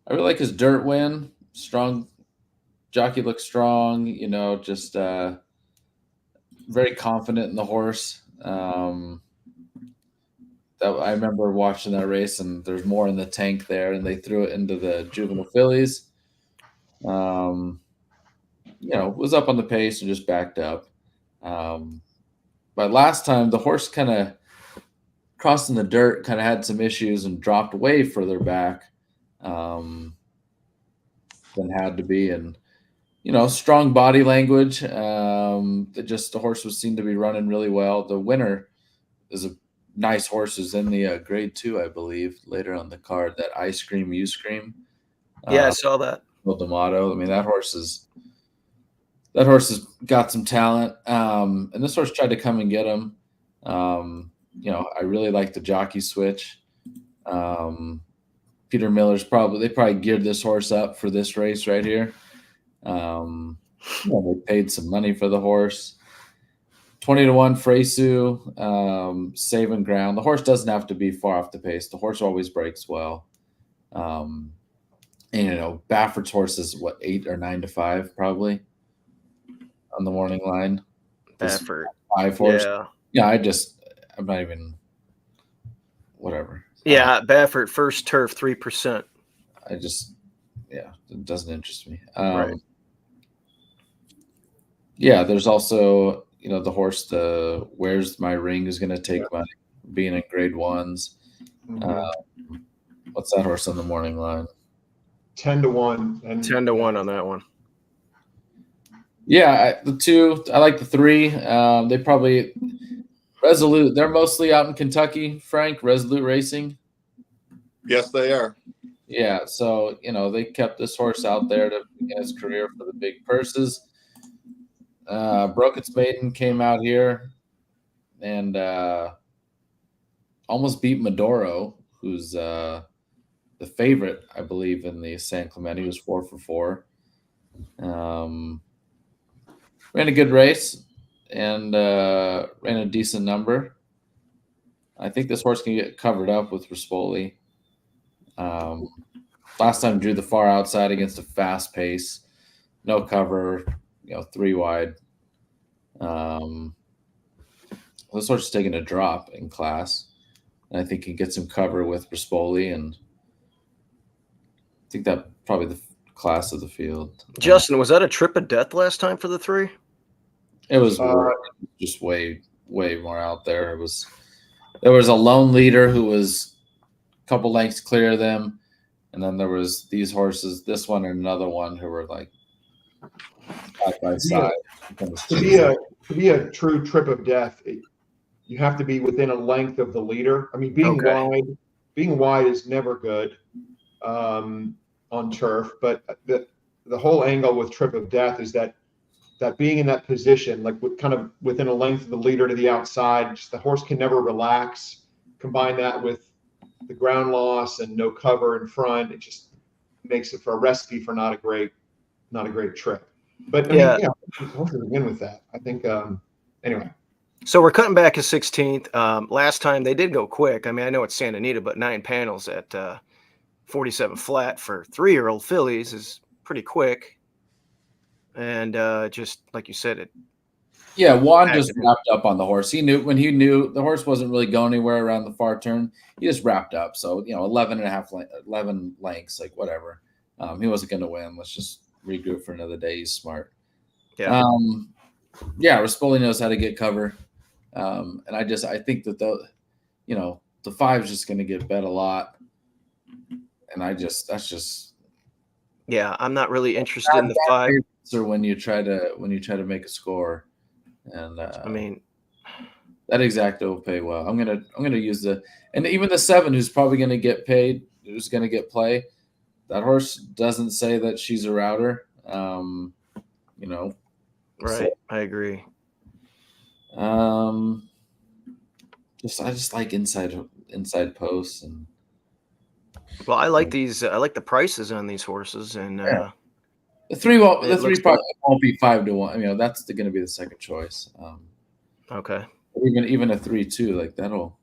[SPEAKER 4] really like his dirt win. Strong jockey, looks strong, just very confident in the horse. That I remember watching that race, and there's more in the tank there, and they threw it into the juvenile fillies. Was up on the pace and just backed up. But last time the horse kind of crossing the dirt kind of had some issues and dropped way further back than had to be, and strong body language. The horse was seen to be running really well. The winner is a nice horse, who's in the grade 2, I believe, later on the card. That Ice Cream You Scream.
[SPEAKER 1] Yeah, I saw that.
[SPEAKER 4] D'Amato. I mean, that horse has got some talent. And this horse tried to come and get him. I really like the jockey switch. Peter Miller's probably geared this horse up for this race right here. They paid some money for the horse. 20-1 Fresu, saving ground. The horse doesn't have to be far off the pace. The horse always breaks well. And Baffert's horse is 8 or 9-5 probably on the morning line.
[SPEAKER 1] Baffert.
[SPEAKER 4] 5 horse.
[SPEAKER 1] Yeah.
[SPEAKER 4] I'm not even whatever.
[SPEAKER 1] Yeah, Baffert first turf 3%.
[SPEAKER 4] It doesn't interest me.
[SPEAKER 1] Right.
[SPEAKER 4] Yeah, there's also the horse, the Where's My Ring, is going to take money, being in grade 1s.
[SPEAKER 2] Mm-hmm.
[SPEAKER 4] What's that horse on the morning line?
[SPEAKER 2] 10-1.
[SPEAKER 1] 10-1 on that one.
[SPEAKER 4] Yeah, the 2. I like the 3. They probably Resolute. They're mostly out in Kentucky. Frank, Resolute Racing.
[SPEAKER 5] Yes, they are.
[SPEAKER 4] Yeah, so they kept this horse out there to begin his career for the big purses. Broke its maiden, came out here, and almost beat Maduro, who's the favorite, I believe, in the San Clemente. He was 4 for 4. Ran a good race and ran a decent number. I think this horse can get covered up with Rispoli. Last time drew the far outside against a fast pace, no cover, 3 wide. This horse is taking a drop in class, and I think he gets some cover with Rispoli, and I think that probably the class of the field.
[SPEAKER 1] Justin, was that a trip of death last time for the 3?
[SPEAKER 4] It was just way more out there. There was a lone leader who was a couple lengths clear of them, and then there was these horses, this one and another one, who were like side by side.
[SPEAKER 2] To be a true trip of death, you have to be within a length of the leader. I mean, being wide is never good on turf, but the whole angle with trip of death is that being in that position, like kind of within a length of the leader to the outside, just the horse can never relax. Combine that with the ground loss and no cover in front, it just makes it for a recipe for not a great trip. But I mean, yeah, horses win with that. I think. Anyway.
[SPEAKER 1] So we're cutting back to 16th. Last time they did go quick. I mean, I know it's Santa Anita, but 9 panels at 47 flat for 3-year-old fillies is pretty quick. And just like you said,
[SPEAKER 4] Juan just wrapped up on the horse. He knew when he knew the horse wasn't really going anywhere around the far turn. He just wrapped up. So 11 lengths, like whatever. He wasn't going to win. Let's just regroup for another day. He's smart.
[SPEAKER 1] Yeah.
[SPEAKER 4] Rispoli knows how to get cover. And I think that the 5 is just going to get bet a lot. And
[SPEAKER 1] I'm not really interested in the 5.
[SPEAKER 4] Or when you try to make a score, and
[SPEAKER 1] I mean
[SPEAKER 4] that exacta will pay well. I'm gonna use and even the 7 who's probably going to get paid, who's going to get play. That horse doesn't say that she's a router.
[SPEAKER 1] Right.
[SPEAKER 4] So,
[SPEAKER 1] I agree.
[SPEAKER 4] I just like inside posts and.
[SPEAKER 1] Well, I like these. I like the prices on these horses, and
[SPEAKER 4] the 3 probably won't be 5 to 1. That's going to be the second choice.
[SPEAKER 1] Okay.
[SPEAKER 4] Even a 3-2, like that'll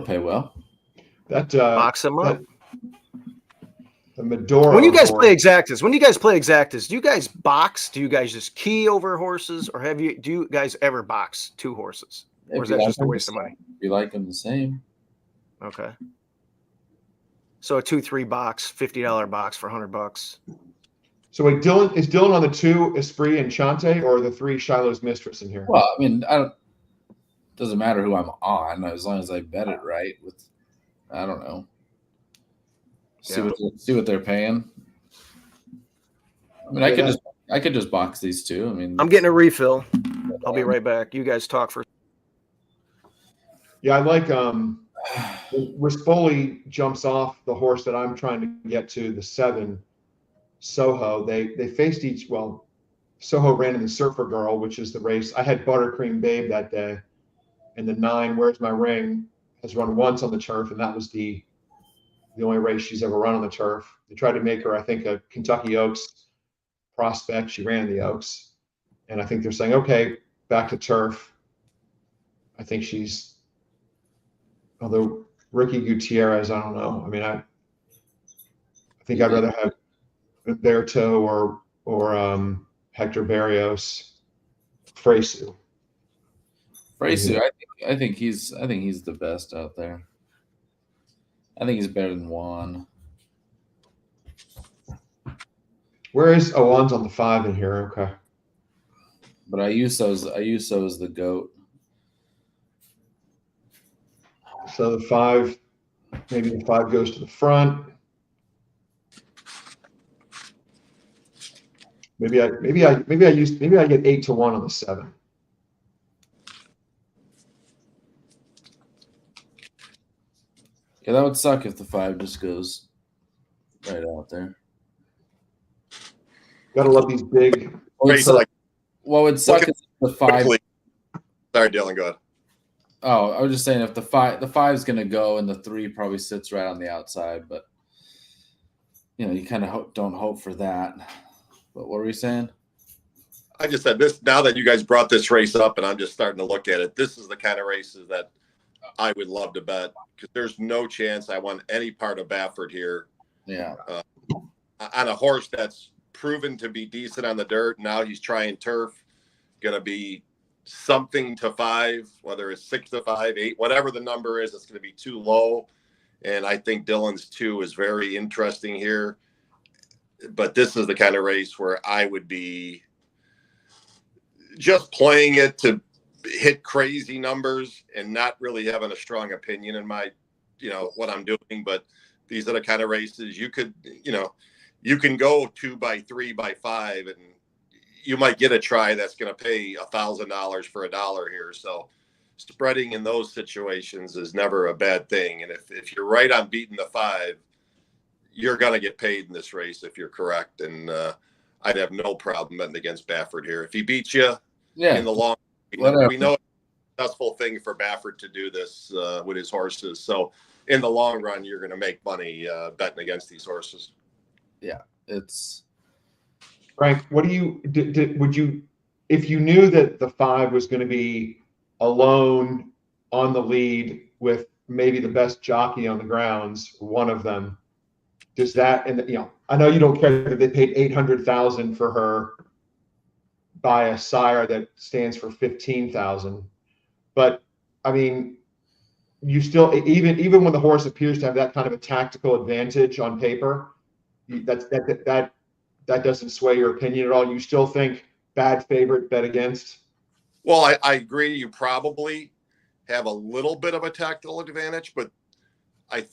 [SPEAKER 4] pay well.
[SPEAKER 2] That
[SPEAKER 1] box them up.
[SPEAKER 2] The Medora.
[SPEAKER 1] When you guys play exactas, do you guys box? Do you guys just key over horses, or do you guys ever box 2 horses, or is that just a waste of money?
[SPEAKER 4] You like them the same.
[SPEAKER 1] Okay. So a 2-3 box, $50 box for $100.
[SPEAKER 2] So wait, is Dylan on the 2 Esprit and Chante, or the 3 Shiloh's Mistress in here?
[SPEAKER 4] Well, doesn't matter who I'm on as long as I bet it right. I don't know. See what they're paying. I could just box these 2.
[SPEAKER 1] I'm getting a refill. I'll be right back. You guys talk first.
[SPEAKER 2] Yeah, I like Rispoli jumps off the horse that I'm trying to get to, the 7 Soho. They faced each. Well, Soho ran in the Surfer Girl, which is the race. I had Buttercream Babe that day, and the 9 Where's My Ring has run once on the turf, and that was the only race she's ever run on the turf. They tried to make her, I think, a Kentucky Oaks prospect. She ran the Oaks, and I think they're saying, okay, back to turf. I think she's, although Ricky Gutierrez, I don't know. I think I'd rather have Berto or Hector Barrios, Fresu.
[SPEAKER 4] I think he's the best out there. I think he's better than Juan.
[SPEAKER 2] Where is Juan's on the 5 in here? Okay.
[SPEAKER 4] But Ayuso is the GOAT.
[SPEAKER 2] So the 5, maybe the 5 goes to the front. Maybe I get 8 to 1 on the 7.
[SPEAKER 4] Yeah, that would suck if the 5 just goes right out there.
[SPEAKER 2] Gotta love these big.
[SPEAKER 4] What would suck is the 5.
[SPEAKER 5] Sorry, Dylan, go ahead.
[SPEAKER 4] Oh, I was just saying if the 5 is going to go and the 3 probably sits right on the outside, but you kind of don't hope for that. But what were you saying?
[SPEAKER 5] I just said this now that you guys brought this race up, and I'm just starting to look at it. This is the kind of races that I would love to bet, because there's no chance I want any part of Baffert here.
[SPEAKER 4] Yeah.
[SPEAKER 5] On a horse that's proven to be decent on the dirt. Now he's trying turf. Going to be something to 5, whether it's 6 to 5, 8, whatever the number is, it's going to be too low. And I think Dylan's 2 is very interesting here. But this is the kind of race where I would be just playing it to hit crazy numbers and not really having a strong opinion in my, what I'm doing. But these are the kind of races you could, you can go 2 by 3 by 5 and you might get a try that's going to pay $1,000 for $1 here. So spreading in those situations is never a bad thing. And if you're right on beating the 5, you're going to get paid in this race if you're correct. And I'd have no problem betting against Baffert here. If he beats you in the long run, we know it's a successful thing for Baffert to do this with his horses. So in the long run, you're going to make money betting against these horses.
[SPEAKER 4] Yeah, it's
[SPEAKER 2] Frank, what do you would you, if you knew that the 5 was going to be alone on the lead with maybe the best jockey on the grounds, one of them, does that, and I know you don't care that they paid $800,000 for her by a sire that stands for $15,000, but I mean, you still, even when the horse appears to have that kind of a tactical advantage on paper, that doesn't sway your opinion at all. You still think bad favorite, bet against?
[SPEAKER 5] Well, I agree. You probably have a little bit of a tactical advantage, but I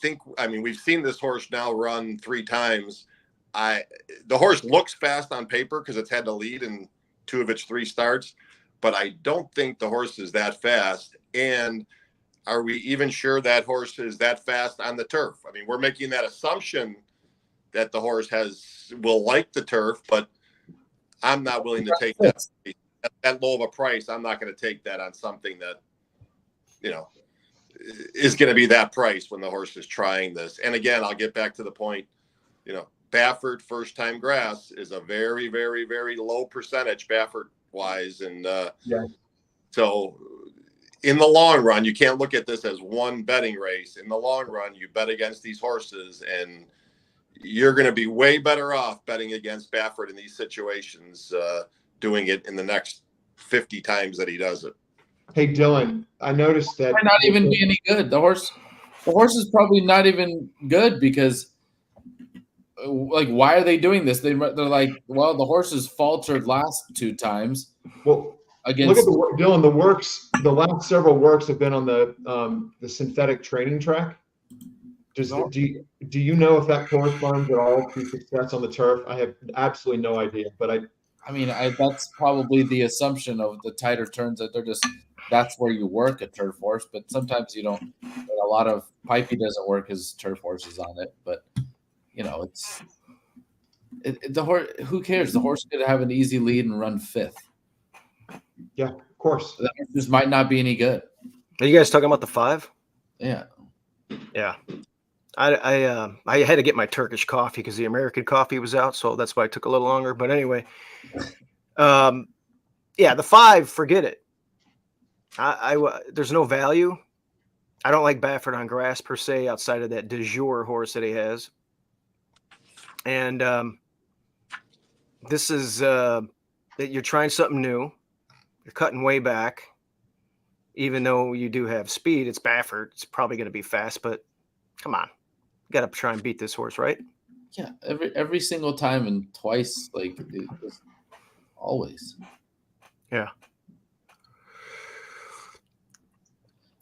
[SPEAKER 5] mean, we've seen this horse now run 3 times. The horse looks fast on paper because it's had the lead in 2 of its 3 starts, but I don't think the horse is that fast. And are we even sure that horse is that fast on the turf? I mean, we're making that assumption that the horse will like the turf, but I'm not willing to take that low of a price. I'm not going to take that on something that, is going to be that price when the horse is trying this. And again, I'll get back to the point, Baffert first time grass is a very, very, very low percentage Baffert wise. And so in the long run, you can't look at this as one betting race. In the long run, you bet against these horses and you're going to be way better off betting against Baffert in these situations, doing it in the next 50 times that he does it.
[SPEAKER 2] Hey, Dylan, I noticed that
[SPEAKER 4] might not even be any good. The horse is probably not even good because, like, why are they doing this? They're like, well, the horses faltered last 2 times.
[SPEAKER 2] Well,
[SPEAKER 4] against
[SPEAKER 2] look at Dylan. The last several works have been on the synthetic training track. Do you know if that corresponds at all to success on the turf? I have absolutely no idea, but I
[SPEAKER 4] mean, that's probably the assumption of the tighter turns that that's where you work a turf horse, but sometimes you don't. A lot of Pipey doesn't work his turf horses on it, but the horse. Who cares? The horse could have an easy lead and run 5th.
[SPEAKER 2] Yeah, of course.
[SPEAKER 4] That just might not be any good.
[SPEAKER 1] Are you guys talking about the 5?
[SPEAKER 4] Yeah.
[SPEAKER 1] Yeah. I had to get my Turkish coffee because the American coffee was out, so that's why it took a little longer. But anyway, the 5, forget it. There's no value. I don't like Baffert on grass per se, outside of that de jour horse that he has. And this is that you're trying something new. You're cutting way back. Even though you do have speed, it's Baffert. It's probably going to be fast, but come on. You got to try and beat this horse, right?
[SPEAKER 4] Yeah, every single time and twice, like always.
[SPEAKER 1] Yeah.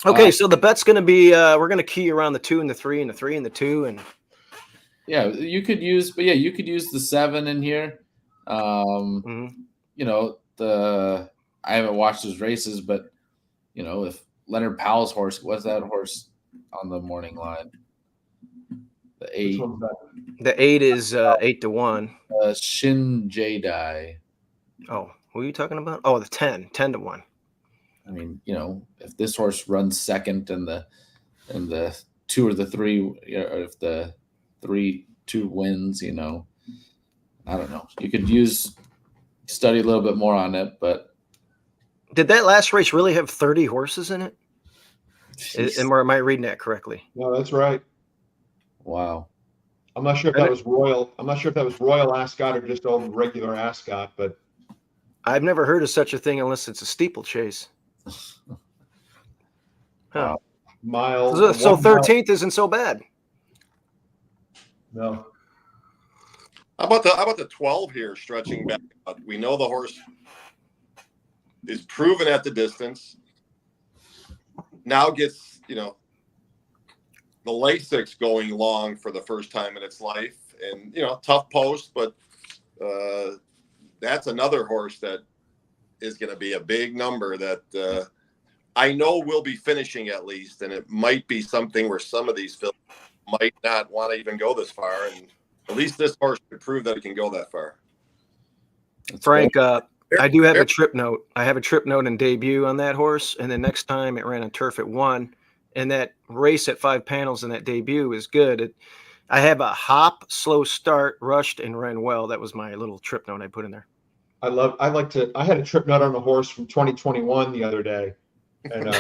[SPEAKER 1] Okay, so the bet's going to be we're going to key around the 2 and the 3 and the 3 and the 2 and
[SPEAKER 4] you could use the 7 in here. I haven't watched his races, but if Leonard Powell's horse, what's that horse on the morning line? The 8.
[SPEAKER 1] The 8 is 8-1.
[SPEAKER 4] Shin Jadai.
[SPEAKER 1] Oh, who are you talking about? Oh, the 10-1.
[SPEAKER 4] I mean, if this horse runs second and the 2 or the 3, or if the 3-2 wins, I don't know. You could study a little bit more on it, but
[SPEAKER 1] did that last race really have 30 horses in it? Am I reading that correctly?
[SPEAKER 2] No, that's right.
[SPEAKER 4] Wow.
[SPEAKER 2] I'm not sure if that was Royal. I'm not sure if that was Royal Ascot or just old regular Ascot, but
[SPEAKER 1] I've never heard of such a thing unless it's a steeplechase. Huh.
[SPEAKER 2] Miles.
[SPEAKER 1] So 13th isn't so bad.
[SPEAKER 2] No.
[SPEAKER 5] How about the 12 here stretching back? We know the horse is proven at the distance. Now gets, the Lasix going long for the first time in its life, and tough post, but that's another horse that is going to be a big number that I know will be finishing at least, and it might be something where some of these fillies might not want to even go this far, and at least this horse could prove that it can go that far.
[SPEAKER 1] Frank, I do have a trip note. I have a trip note and debut on that horse, and the next time it ran on turf at 1, and that race at 5 panels in that debut is good. I have a hop, slow start, rushed, and ran well. That was my little trip note I put in there.
[SPEAKER 2] I had a trip note on a horse from 2021 the other day. And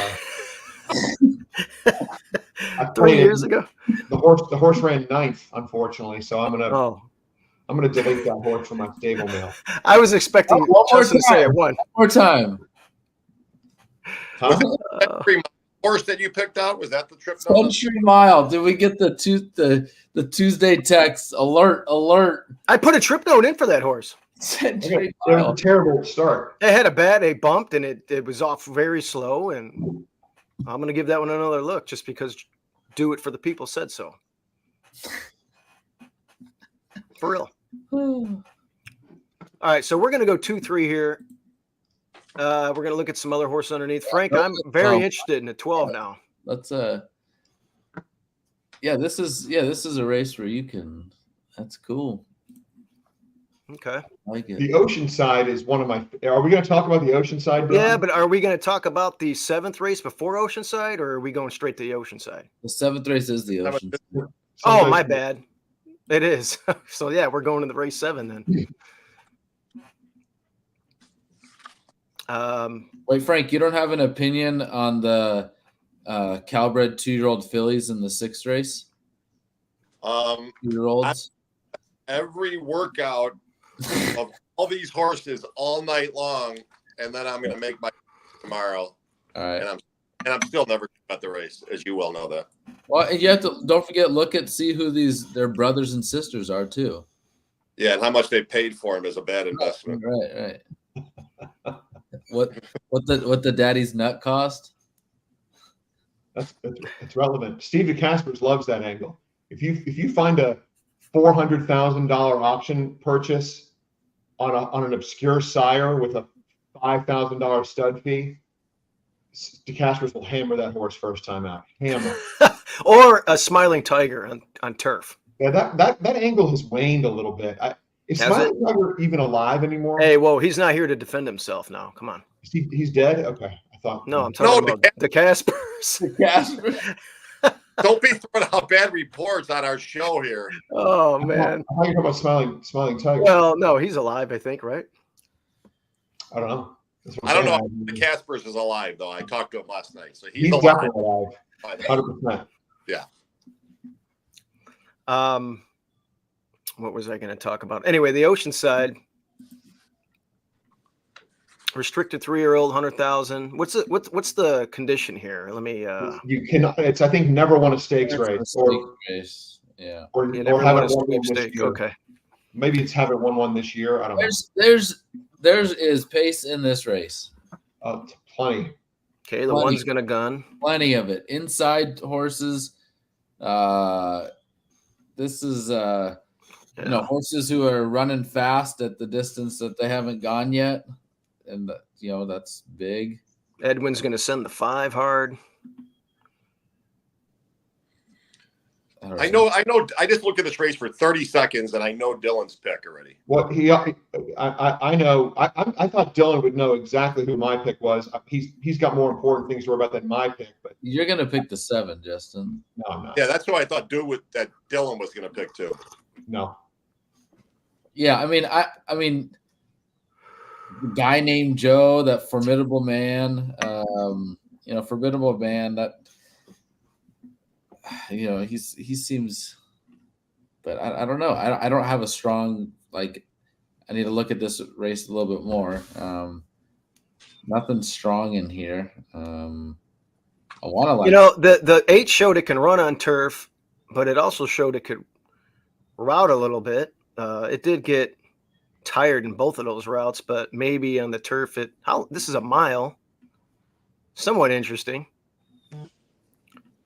[SPEAKER 1] 3 years ago.
[SPEAKER 2] The horse ran 9th, unfortunately. So I'm gonna delete that horse from my stable mail.
[SPEAKER 1] I was expecting Justin to say it 1.
[SPEAKER 4] One more time.
[SPEAKER 5] Was it the horse that you picked out? Was that the trip note?
[SPEAKER 4] Century Mile. Did we get the Tuesday text? Alert!
[SPEAKER 1] I put a trip note in for that horse.
[SPEAKER 4] Century
[SPEAKER 2] It was
[SPEAKER 4] Mile.
[SPEAKER 2] a terrible start.
[SPEAKER 1] It had it bumped, and it was off very slow, and I'm going to give that one another look just because Do It for the People said so. For real. All right, so we're going to go 2-3 here. We're going to look at some other horses underneath. Frank, I'm very interested in the 12 now.
[SPEAKER 4] Let's this is a race where you can. That's cool.
[SPEAKER 1] Okay.
[SPEAKER 4] I like it.
[SPEAKER 2] The Oceanside is one of my. Are we going to talk about the Oceanside? Bill?
[SPEAKER 1] Yeah, but are we going to talk about the 7th race before Oceanside, or are we going straight to the Oceanside?
[SPEAKER 4] The 7th race is the Ocean.
[SPEAKER 1] Oh, my bad. It is. So, yeah, we're going to the race 7 then.
[SPEAKER 4] Wait, Frank, you don't have an opinion on the Calbred 2-year-old fillies in the 6th race? 2-year-olds?
[SPEAKER 5] Every workout of all these horses all night long, and then I'm going to make my tomorrow.
[SPEAKER 4] All right.
[SPEAKER 5] And I'm still never at the race, as you well know that.
[SPEAKER 4] Well, and you have to don't forget see who their brothers and sisters are too.
[SPEAKER 5] Yeah, and how much they paid for him is a bad investment.
[SPEAKER 4] Right. What the daddy's nut cost?
[SPEAKER 2] That's relevant. Steve DeCaspers loves that angle. If you find a $400,000 auction purchase on an obscure sire with a $5,000 stud fee, DeCaspers will hammer that horse first time out. Hammer.
[SPEAKER 1] Or a Smiling Tiger on turf.
[SPEAKER 2] Yeah, that angle has waned a little bit. Is Smiling Tiger even alive anymore?
[SPEAKER 1] Hey, whoa, he's not here to defend himself now. Come on.
[SPEAKER 2] He's dead? Okay. I thought.
[SPEAKER 1] No, I'm talking about the Caspers.
[SPEAKER 5] Don't be throwing out bad reports on our show here.
[SPEAKER 1] Oh, man.
[SPEAKER 2] I thought you were talking about Smiling Tiger.
[SPEAKER 1] Well, no, he's alive, I think, right?
[SPEAKER 2] I don't know.
[SPEAKER 5] I don't know if the Caspers is alive, though. I talked to him last night. So he's alive.
[SPEAKER 2] Definitely alive. 100%.
[SPEAKER 5] Yeah.
[SPEAKER 1] What was I going to talk about? Anyway, the Oceanside. Restricted 3-year-old, 100,000. What's the condition here? Let me.
[SPEAKER 2] You cannot. It's I think never won a stakes race
[SPEAKER 4] Yeah.
[SPEAKER 2] or
[SPEAKER 1] never
[SPEAKER 2] haven't
[SPEAKER 1] won a
[SPEAKER 2] won one
[SPEAKER 1] sweepstake.
[SPEAKER 2] this year.
[SPEAKER 1] Okay.
[SPEAKER 2] Maybe it's haven't won one this year. I don't know.
[SPEAKER 4] There's is pace in this race.
[SPEAKER 2] Plenty.
[SPEAKER 1] Okay, the one's going to gun.
[SPEAKER 4] Plenty of it. Inside horses. This is horses who are running fast at the distance that they haven't gone yet. And that's big.
[SPEAKER 1] Edwin's going to send the 5 hard.
[SPEAKER 5] I know. I just looked at this race for 30 seconds, and I know Dylan's pick already.
[SPEAKER 2] What I know. I thought Dylan would know exactly who my pick was. He's got more important things to worry about than my pick. But
[SPEAKER 4] you're gonna pick the 7, Justin.
[SPEAKER 2] No, I'm not.
[SPEAKER 5] Yeah, that's who I thought that Dylan was going to pick too.
[SPEAKER 2] No.
[SPEAKER 4] Yeah, I mean, the guy named Joe, that formidable man. Formidable man. That. He seems, but I don't know. I don't have a strong, I need to look at this race a little bit more. Nothing strong in here. I want to
[SPEAKER 1] the 8 showed it can run on turf, but it also showed it could route a little bit. It did get tired in both of those routes, but maybe on the turf, this is a mile. Somewhat interesting.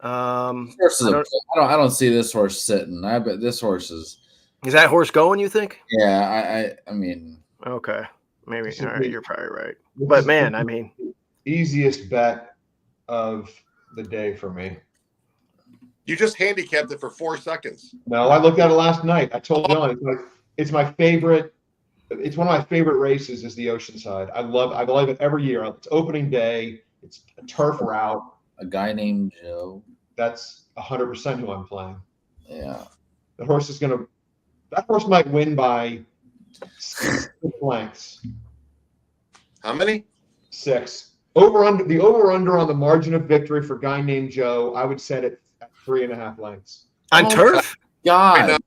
[SPEAKER 4] Horse is I don't see this horse sitting. I bet this horse is
[SPEAKER 1] that horse going, you think?
[SPEAKER 4] Yeah, I mean,
[SPEAKER 1] okay, maybe. All right, you're probably right.
[SPEAKER 2] This
[SPEAKER 1] But
[SPEAKER 2] is
[SPEAKER 1] man, I mean,
[SPEAKER 2] easiest bet of the day for me.
[SPEAKER 5] You just handicapped it for 4 seconds.
[SPEAKER 2] No, I looked at it last night. I told Dylan it's my favorite. It's one of my favorite races is the Oceanside. I love it every year. It's opening day. It's a turf route.
[SPEAKER 4] a guy named Joe.
[SPEAKER 2] That's 100% who I'm playing.
[SPEAKER 4] Yeah.
[SPEAKER 2] That horse might win by 6 lengths.
[SPEAKER 5] How many?
[SPEAKER 2] 6. The over under on the margin of victory for guy named Joe, I would set it at 3.5 lengths.
[SPEAKER 1] on turf.
[SPEAKER 4] God.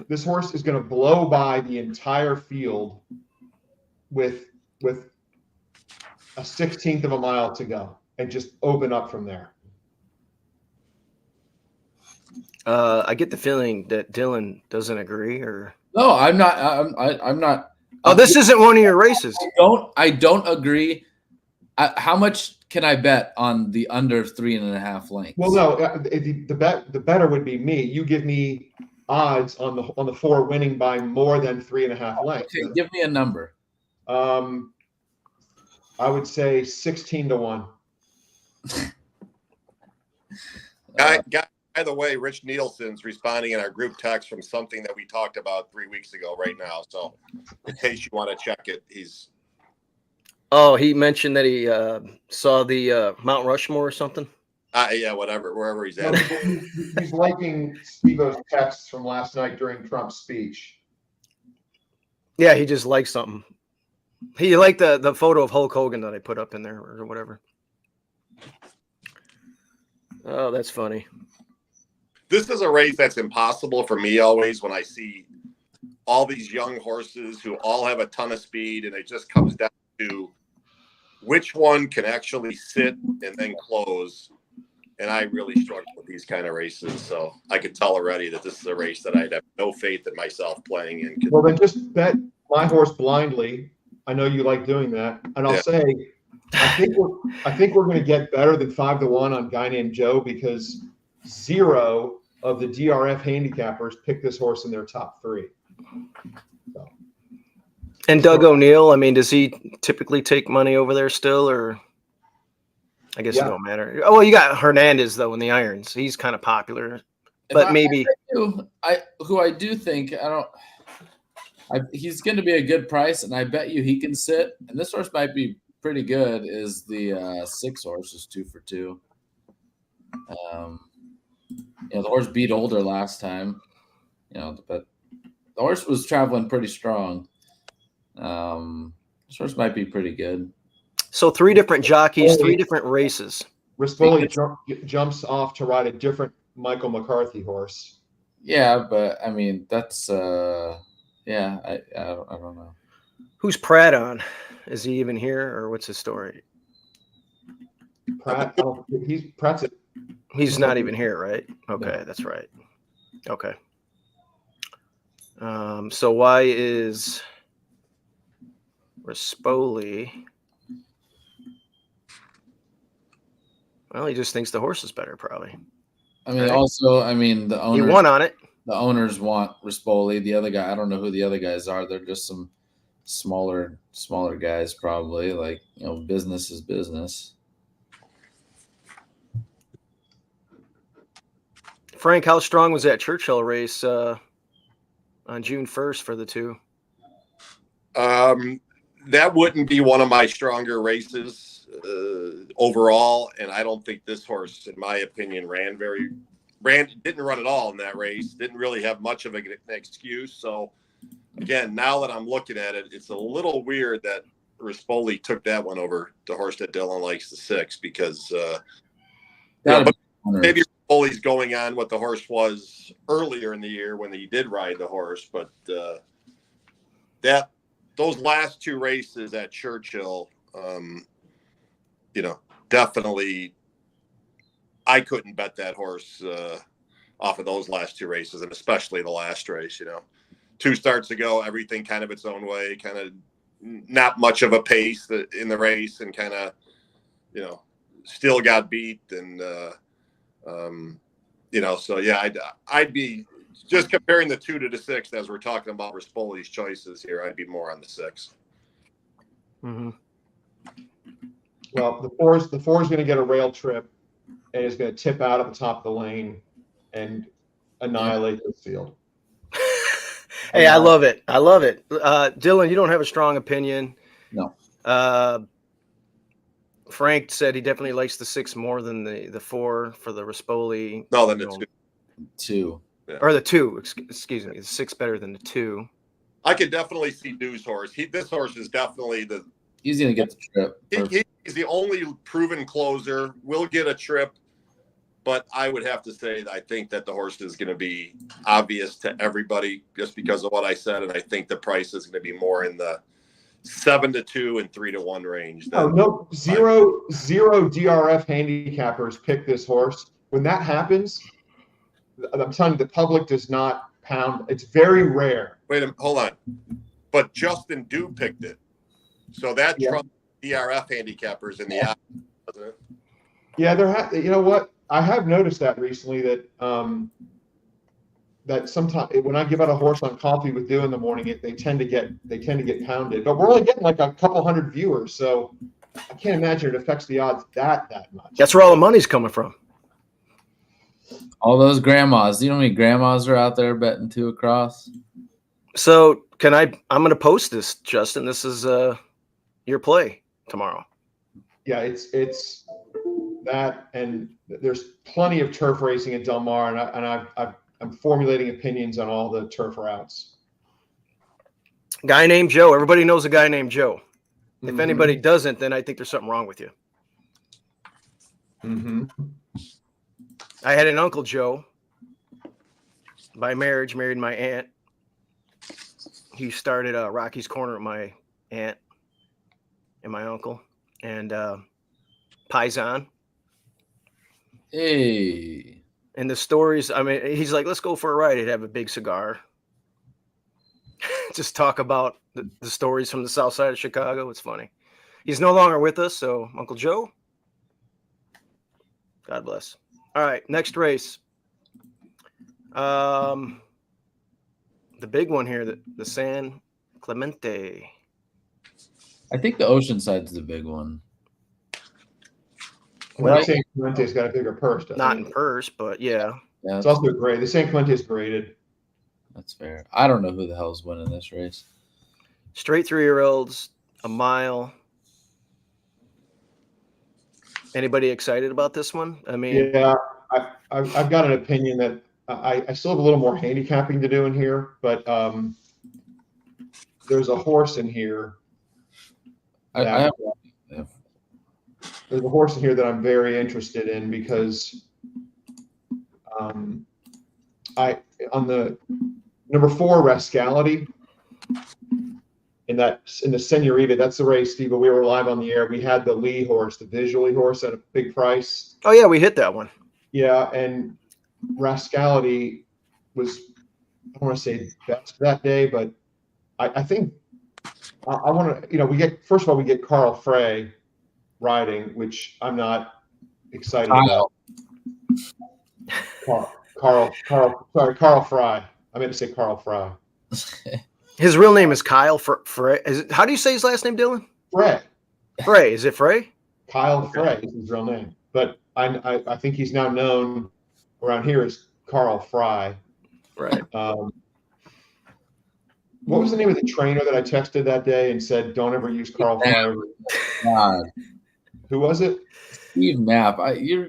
[SPEAKER 2] This horse is going to blow by the entire field with a 16th of a mile to go and just open up from there.
[SPEAKER 1] I get the feeling that Dylan doesn't agree, or
[SPEAKER 4] No, I'm not. I'm not.
[SPEAKER 1] oh, this isn't one of your races.
[SPEAKER 4] I don't agree. How much can I bet on the under 3.5 lengths?
[SPEAKER 2] Well, no, the better would be me. You give me odds on the 4 winning by more than 3.5 lengths.
[SPEAKER 4] Okay, give me a number.
[SPEAKER 2] I would say 16 to 1.
[SPEAKER 5] By the way, Rich Nielsen's responding in our group text from something that we talked about 3 weeks ago right now. So in case you want to check it,
[SPEAKER 1] He mentioned that he saw the Mount Rushmore or something.
[SPEAKER 5] Yeah, whatever, wherever he's at.
[SPEAKER 2] He's liking Steve-O's texts from last night during Trump's speech.
[SPEAKER 1] Yeah, he just liked something. He liked the photo of Hulk Hogan that I put up in there or whatever. Oh, that's funny.
[SPEAKER 5] This is a race that's impossible for me always when I see all these young horses who all have a ton of speed, and it just comes down to which one can actually sit and then close. And I really struggle with these kind of races. So I could tell already that this is a race that I'd have no faith in myself playing in.
[SPEAKER 2] Well, then just bet my horse blindly. I know you like doing that. And I'll say, I think we're going to get better than 5 to 1 on guy named Joe because 0 of the DRF handicappers picked this horse in their top 3. So.
[SPEAKER 1] And Doug O'Neill, I mean, does he typically take money over there still, or I guess it don't matter? Oh, well, you got Hernandez though in the irons. He's kind of popular, but maybe
[SPEAKER 4] who I do think he's going to be a good price, and I bet you he can sit. And this horse might be pretty good. Is the 6 horses 2 for 2? The horse beat Older last time. But the horse was traveling pretty strong. This horse might be pretty good.
[SPEAKER 1] So 3 different jockeys, 3 different races.
[SPEAKER 2] Rispoli jumps off to ride a different Michael McCarthy horse.
[SPEAKER 4] Yeah, but I mean that's I don't know.
[SPEAKER 1] Who's Pratt on? Is he even here, or what's his story?
[SPEAKER 2] Pratt, Pratt's
[SPEAKER 1] He's not even here, right? Okay, no. That's right. Okay. So why is Rispoli? Well, he just thinks the horse is better, probably.
[SPEAKER 4] I mean, the owners.
[SPEAKER 1] He won on it.
[SPEAKER 4] The owners want Rispoli. The other guy, I don't know who the other guys are. They're just some smaller guys, probably. Like, business is business.
[SPEAKER 1] Frank, how strong was that Churchill race on June 1st for the 2?
[SPEAKER 5] That wouldn't be one of my stronger races overall, and I don't think this horse, in my opinion, didn't run at all in that race. Didn't really have much of an excuse. So again, now that I'm looking at it, it's a little weird that Rispoli took that one over the horse that Dylan likes, the 6, because maybe Rispoli's going on what the horse was earlier in the year when he did ride the horse, but those last 2 races at Churchill, definitely I couldn't bet that horse off of those last 2 races, and especially the last race. 2 starts ago, everything kind of its own way, kind of not much of a pace in the race, and kind of, still got beat. And, so yeah, I'd be just comparing the 2 to the 6 as we're talking about Rispoli's choices here. I'd be more on the 6.
[SPEAKER 1] Mm-hmm.
[SPEAKER 2] Well, the four is going to get a rail trip and is going to tip out at the top of the lane and annihilate the field.
[SPEAKER 1] Hey, I love it. I love it. Dylan, you don't have a strong opinion.
[SPEAKER 4] No.
[SPEAKER 1] Frank said he definitely likes the 6 more than the 4 for the Rispoli.
[SPEAKER 5] No, then it's
[SPEAKER 4] 2.
[SPEAKER 5] Yeah.
[SPEAKER 1] Or the 2, excuse me. The 6 better than the 2.
[SPEAKER 5] I could definitely see Dew's horse. This horse is definitely
[SPEAKER 4] He's going to get the trip.
[SPEAKER 5] He's the only proven closer. Will get a trip, but I would have to say that I think that the horse is going to be obvious to everybody just because of what I said, and I think the price is going to be more in the 7-2 and 3-1 range.
[SPEAKER 2] No, zero DRF handicappers pick this horse. When that happens, I'm telling you, the public does not pound. It's very rare.
[SPEAKER 5] Wait a minute, hold on. But Justin Dew picked it, so that trumps DRF handicappers in the app, doesn't it?
[SPEAKER 2] Yeah, you know what? I have noticed that recently that that sometimes when I give out a horse on coffee with Dew in the morning, they tend to get pounded. But we're only getting like a couple hundred viewers, so I can't imagine it affects the odds that much.
[SPEAKER 1] That's where all the money's coming from.
[SPEAKER 4] All those grandmas. You know how many grandmas are out there betting 2 across?
[SPEAKER 1] So I'm going to post this, Justin. This is your play tomorrow.
[SPEAKER 2] Yeah, it's that, and there's plenty of turf racing at Del Mar, and I'm formulating opinions on all the turf routes.
[SPEAKER 1] Guy named Joe. Everybody knows a guy named Joe. If anybody doesn't, then I think there's something wrong with you.
[SPEAKER 2] Mm-hmm.
[SPEAKER 1] I had an Uncle Joe. By marriage, married my aunt. He started Rocky's Corner with my aunt and my uncle. And Paisan.
[SPEAKER 4] Hey.
[SPEAKER 1] And the stories, I mean, he's like, let's go for a ride. He'd have a big cigar. Just talk about the stories from the south side of Chicago. It's funny. He's no longer with us, so Uncle Joe, God bless. All right, next race. The big one here, the San Clemente.
[SPEAKER 2] I
[SPEAKER 4] think the Oceanside's the big one.
[SPEAKER 2] Well, the San Clemente's got a bigger purse.
[SPEAKER 1] Not in purse, but yeah.
[SPEAKER 2] It's also great. The San Clemente is graded.
[SPEAKER 4] That's fair. I don't know who the hell's winning this race.
[SPEAKER 1] Straight 3-year-olds, a mile. Anybody excited about this one? I mean,
[SPEAKER 2] yeah, I've got an opinion that I still have a little more handicapping to do in here, but there's a horse in here. There's a horse in here that I'm very interested in because on the number 4 Rascality in the Senorita, that's the race, Steve. We were live on the air. We had the Lee horse, the Visual Lee horse, at a big price.
[SPEAKER 1] Oh yeah, we hit that one.
[SPEAKER 2] Yeah, and Rascality was, I don't want to say best that day, but I think I want to, we get Carl Frey riding, which I'm not excited about. Carl Fry. I meant to say Carl Fry.
[SPEAKER 1] His real name is Kyle Frey. How do you say his last name, Dylan?
[SPEAKER 2] Frey.
[SPEAKER 1] Frey. Is it Frey?
[SPEAKER 2] Kyle Frey is his real name, but I think he's now known around here as Carl Fry.
[SPEAKER 1] Right.
[SPEAKER 2] What was the name of the trainer that I texted that day and said, "Don't ever use Carl Fry"?
[SPEAKER 4] God.
[SPEAKER 2] Who was it?
[SPEAKER 4] Steve Knapp. You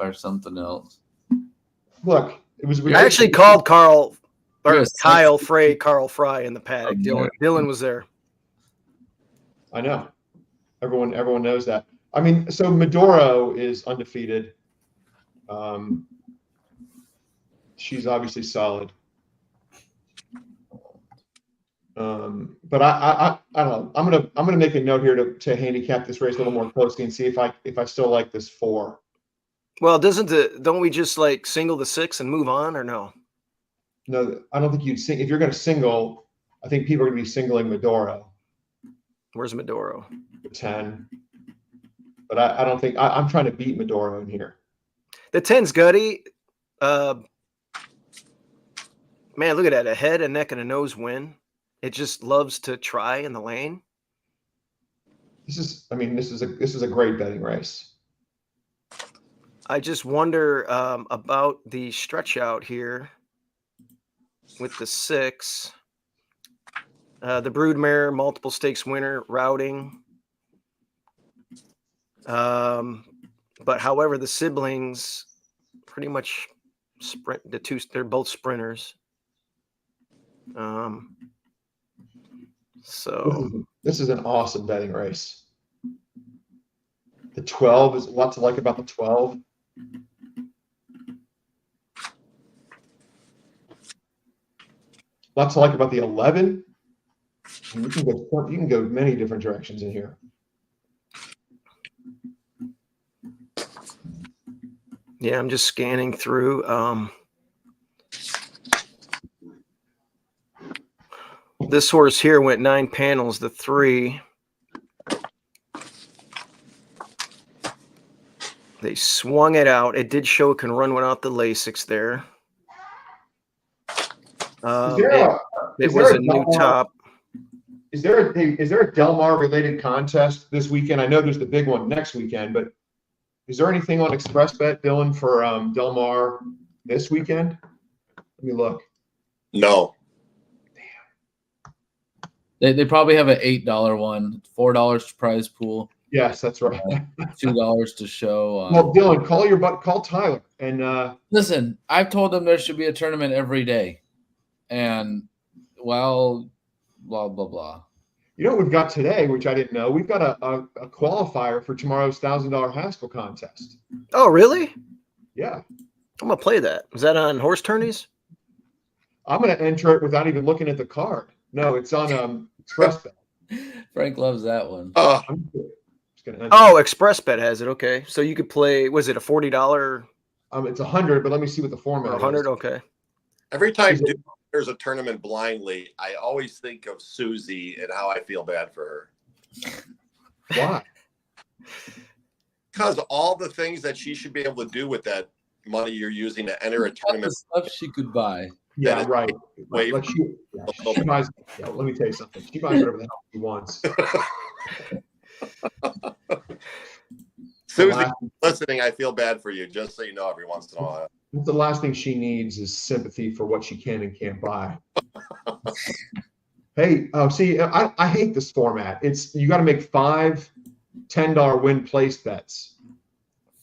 [SPEAKER 4] are something else.
[SPEAKER 2] Look, it was.
[SPEAKER 1] I actually called Kyle Frey Carl Fry in the paddock. Dylan was there.
[SPEAKER 2] I know. Everyone knows that. I mean, so Maduro is undefeated. She's obviously solid. But I don't know. I'm gonna make a note here to handicap this race a little more closely and see if I still like this 4.
[SPEAKER 1] Well, don't we just like single the 6 and move on, or no?
[SPEAKER 2] No, I don't think you'd sing. If you're going to single, I think people are going to be singling Medoro,
[SPEAKER 1] Where's Medoro?
[SPEAKER 2] the 10. But I don't think I'm trying to beat Medoro in here.
[SPEAKER 1] The 10's gutty. Man, look at that. A head, a neck, and a nose win. It just loves to try in the lane.
[SPEAKER 2] This is a great betting race.
[SPEAKER 1] I just wonder about the stretch out here with the 6. The broodmare, multiple stakes winner, routing. But however, the siblings pretty much sprint. They're both sprinters. So
[SPEAKER 2] this is an awesome betting race. The 12 is lots to like about the 12. Lots to like about the 11. And you can go many different directions in here.
[SPEAKER 1] yeah, I'm just scanning through. This horse here went 9 panels, the 3. They swung it out. It did show it can run without the Lasix there. It was a new top.
[SPEAKER 2] Is there a Del Mar related contest this weekend? I know there's the big one next weekend, but is there anything on Express Bet, Dylan, for Del Mar this weekend? Let me look.
[SPEAKER 5] No.
[SPEAKER 4] They probably have an $8 one, $4 to prize pool.
[SPEAKER 2] Yes, that's right.
[SPEAKER 4] $2 to show.
[SPEAKER 2] Well, Dylan, call Tyler and
[SPEAKER 4] listen. I've told them there should be a tournament every day, and blah blah blah.
[SPEAKER 2] You know what we've got today, which I didn't know? We've got a qualifier for tomorrow's $1,000 Haskell contest.
[SPEAKER 1] Oh, really?
[SPEAKER 2] Yeah.
[SPEAKER 1] I'm gonna play that. Is that on horse tourneys?
[SPEAKER 2] I'm gonna enter it without even looking at the card. No, it's on Express Bet.
[SPEAKER 4] Frank loves that one.
[SPEAKER 2] I'm just gonna enter
[SPEAKER 1] Oh, Express Bet has it. Okay, so you could play. Was it a $40
[SPEAKER 2] it's 100, but let me see what the format
[SPEAKER 1] or
[SPEAKER 2] is.
[SPEAKER 1] 100? Okay.
[SPEAKER 5] Every time there's a tournament blindly, I always think of Susie and how I feel bad for her.
[SPEAKER 2] Why?
[SPEAKER 5] Because all the things that she should be able to do with that money you're using to enter a tournament.
[SPEAKER 4] The stuff she could buy.
[SPEAKER 2] Yeah, right.
[SPEAKER 5] Wait.
[SPEAKER 2] Like she buys. Yeah, let me tell you something. She buys whatever the hell she wants.
[SPEAKER 5] Susie, listening, I feel bad for you, just so you know, every once in a while.
[SPEAKER 2] The last thing she needs is sympathy for what she can and can't buy. Hey, see, I hate this format. It's you got to make 5 $10 win place bets.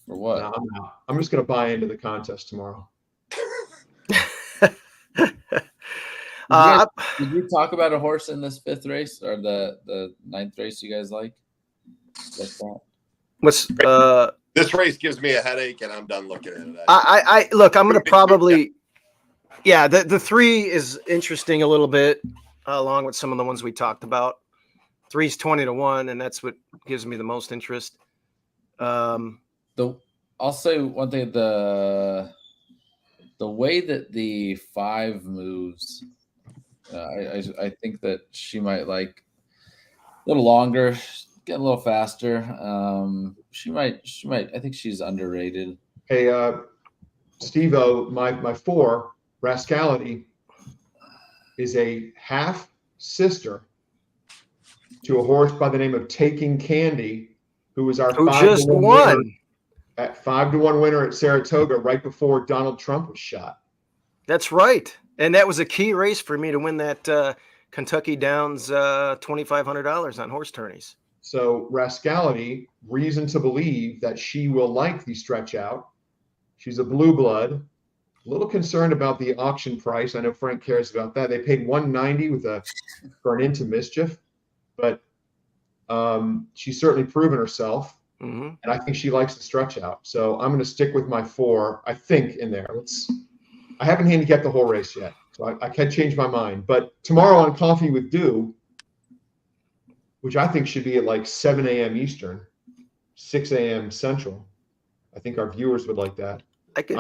[SPEAKER 4] For what?
[SPEAKER 2] No, I'm not. I'm just going to buy into the contest tomorrow.
[SPEAKER 4] Did you talk about a horse in this 5th race or the 9th race you guys like? What's that?
[SPEAKER 1] What's
[SPEAKER 5] This race gives me a headache, and I'm done looking at it.
[SPEAKER 1] I look. I'm gonna probably. Yeah, the 3 is interesting a little bit, along with some of the ones we talked about. 3's 20-1, and that's what gives me the most interest.
[SPEAKER 4] I'll say one thing: the way that the 5 moves, I think that she might like a little longer, get a little faster. She might. I think she's underrated.
[SPEAKER 2] Hey, Steve-O, my 4, Rascality, is a half sister to a horse by the name of Taking Candy, who was our 5-to-1 winner at Saratoga right before Donald Trump was shot.
[SPEAKER 1] That's right, and that was a key race for me to win that Kentucky Downs $2,500 on horse tourneys.
[SPEAKER 2] So Rascality, reason to believe that she will like the stretch out. She's a blue blood. A little concerned about the auction price. I know Frank cares about that. They paid $190 for an Into Mischief, but she's certainly proven herself, and I think she likes the stretch out. So I'm going to stick with my 4. I think in there. I haven't handicapped the whole race yet, so I can change my mind. But tomorrow on Coffee with Dew, which I think should be at like 7 a.m. Eastern, 6 a.m. Central, I think our viewers would like that.
[SPEAKER 1] I could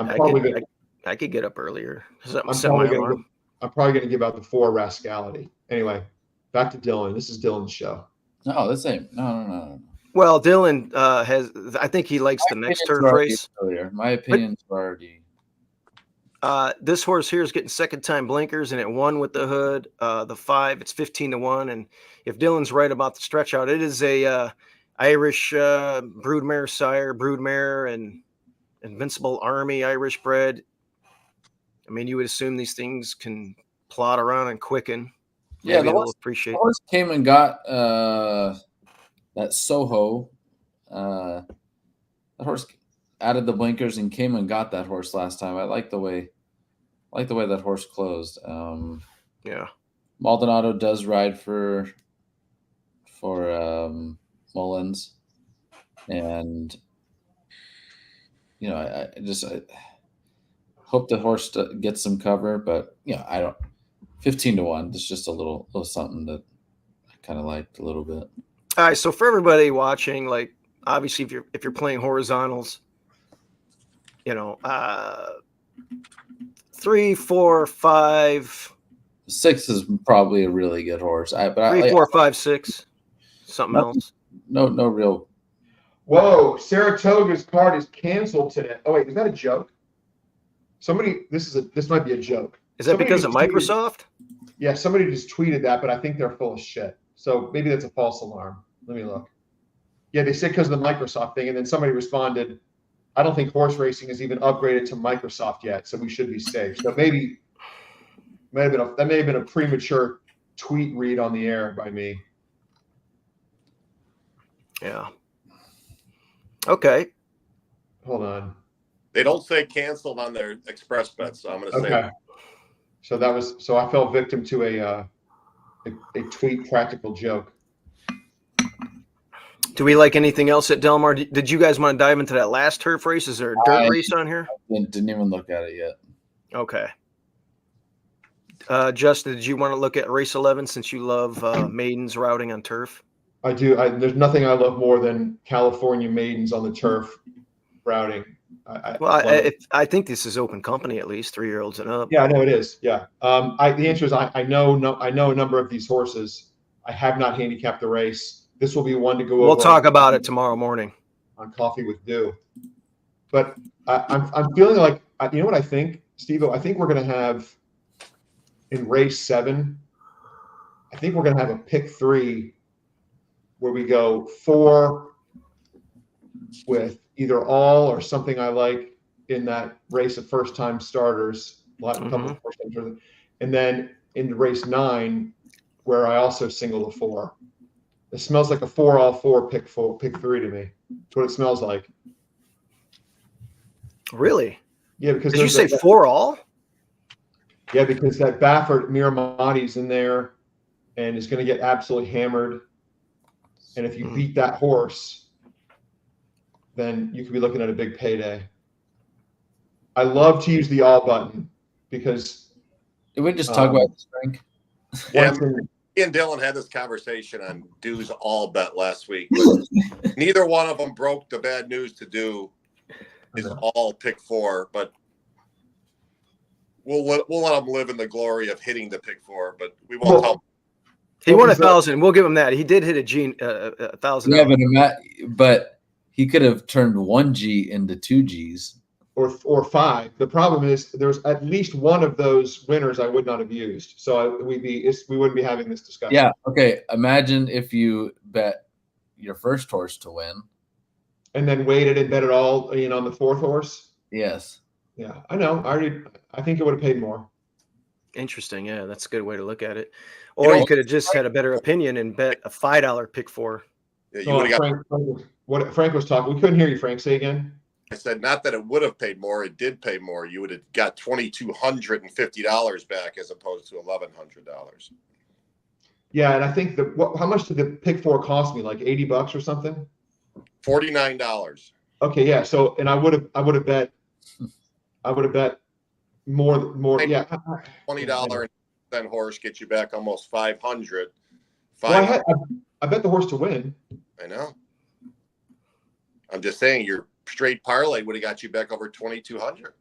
[SPEAKER 1] get up earlier.
[SPEAKER 2] I'm
[SPEAKER 1] Set my
[SPEAKER 2] probably
[SPEAKER 1] alarm.
[SPEAKER 2] going to give out the 4 rascality. Anyway, back to Dylan. This is Dylan's show.
[SPEAKER 4] No, this ain't. No.
[SPEAKER 1] Well, Dylan has. I think he likes the next turf race.
[SPEAKER 4] Earlier. My opinions were already.
[SPEAKER 1] This horse here is getting second time blinkers, and it won with the hood. The 5, it's 15-1. And if Dylan's right about the stretch out, it is a Irish broodmare sire, broodmare, and Invincible Army Irish bred. I mean, you would assume these things can plod around and quicken.
[SPEAKER 4] Yeah,
[SPEAKER 1] Maybe they'll appreciate.
[SPEAKER 4] The horse came and got that Soho. That horse added the blinkers and came and got that horse last time. I like the way that horse closed.
[SPEAKER 1] Yeah,
[SPEAKER 4] Maldonado does ride for Mullins, and I hope the horse gets some cover, but I don't. 15-1. That's just a little something that I kind of liked a little bit.
[SPEAKER 1] All right, so for everybody watching, like obviously if you're playing horizontals, 3, 4, 5,
[SPEAKER 4] 6 is probably a really good horse.
[SPEAKER 1] 3, 4, 5, 6, something else.
[SPEAKER 4] No real.
[SPEAKER 2] Whoa! Saratoga's card is canceled today. Oh wait, is that a joke? This might be a joke.
[SPEAKER 1] Is that because of Microsoft?
[SPEAKER 2] Yeah, somebody just tweeted that, but I think they're full of shit. So maybe that's a false alarm. Let me look. Yeah, they said because of the Microsoft thing, and then somebody responded, I don't think horse racing is even upgraded to Microsoft yet, so we should be safe. So that may have been a premature tweet read on the air by me.
[SPEAKER 1] Yeah. Okay.
[SPEAKER 2] Hold on.
[SPEAKER 5] They don't say canceled on their express bets, so I'm going to say.
[SPEAKER 2] Okay. So I fell victim to a tweet practical joke.
[SPEAKER 1] Do we like anything else at Del Mar? Did you guys want to dive into that last turf race? Is there a dirt race on here?
[SPEAKER 4] I didn't even look at it yet.
[SPEAKER 1] Okay. Justin, did you want to look at race 11 since you love maidens routing on turf?
[SPEAKER 2] I do. There's nothing I love more than California maidens on the turf routing.
[SPEAKER 1] I think this is open company, at least 3-year-olds and up.
[SPEAKER 2] Yeah, I know it is. Yeah. The answer is I know a number of these horses. I have not handicapped the race. This will be one to go over.
[SPEAKER 1] We'll talk about it tomorrow morning
[SPEAKER 2] on Coffee with Dew. But I'm feeling like, you know what I think, Steve-O? I think we're going to have in race 7. I think we're going to have a pick 3 where we go 4 with either all or something I like in that race of first-time starters. A couple of first-time starters. And then in race 9, where I also single the 4. It smells like a 4-all-4 pick 3 to me. That's what it smells like.
[SPEAKER 1] Really?
[SPEAKER 2] Yeah, because
[SPEAKER 1] did you say 4-all?
[SPEAKER 2] Yeah, because that Baffert Miramati's in there and is going to get absolutely hammered. And if you beat that horse, then you could be looking at a big payday. I love to use the all button because.
[SPEAKER 4] Did we just talk about this, Frank?
[SPEAKER 5] Yeah, me and Dylan had this conversation on Dew's all bet last week. But neither one of them broke the bad news to do is all pick 4, but we'll let him live in the glory of hitting the pick 4, but we won't tell him.
[SPEAKER 1] He won 1,000. We'll give him that. He did hit a 1,000.
[SPEAKER 4] Yeah, but he could have turned 1 G into 2 Gs.
[SPEAKER 2] Or 5. The problem is there's at least one of those winners I would not have used. So we wouldn't be having this discussion.
[SPEAKER 4] Yeah. Okay. Imagine if you bet your first horse to win.
[SPEAKER 2] And then waited and bet it all on the 4th horse.
[SPEAKER 4] Yes.
[SPEAKER 2] Yeah, I know. I think it would have paid more.
[SPEAKER 1] Interesting. Yeah, that's a good way to look at it. Or you could have just had a better opinion and bet a $5 pick 4.
[SPEAKER 5] Yeah, you would have got.
[SPEAKER 2] What Frank was talking. We couldn't hear you, Frank. Say again.
[SPEAKER 5] I said not that it would have paid more; it did pay more. You would have got $2,250 back as opposed to $1,100.
[SPEAKER 2] Yeah, and I think how much did the pick 4 cost me? Like $80 or something.
[SPEAKER 5] $49.
[SPEAKER 2] Okay, yeah. So, and I would have bet more. Yeah.
[SPEAKER 5] $20 horse gets you back almost $500.
[SPEAKER 2] Well, I bet the horse to win.
[SPEAKER 5] I know. I'm just saying straight parlay would have got you back over 2,200.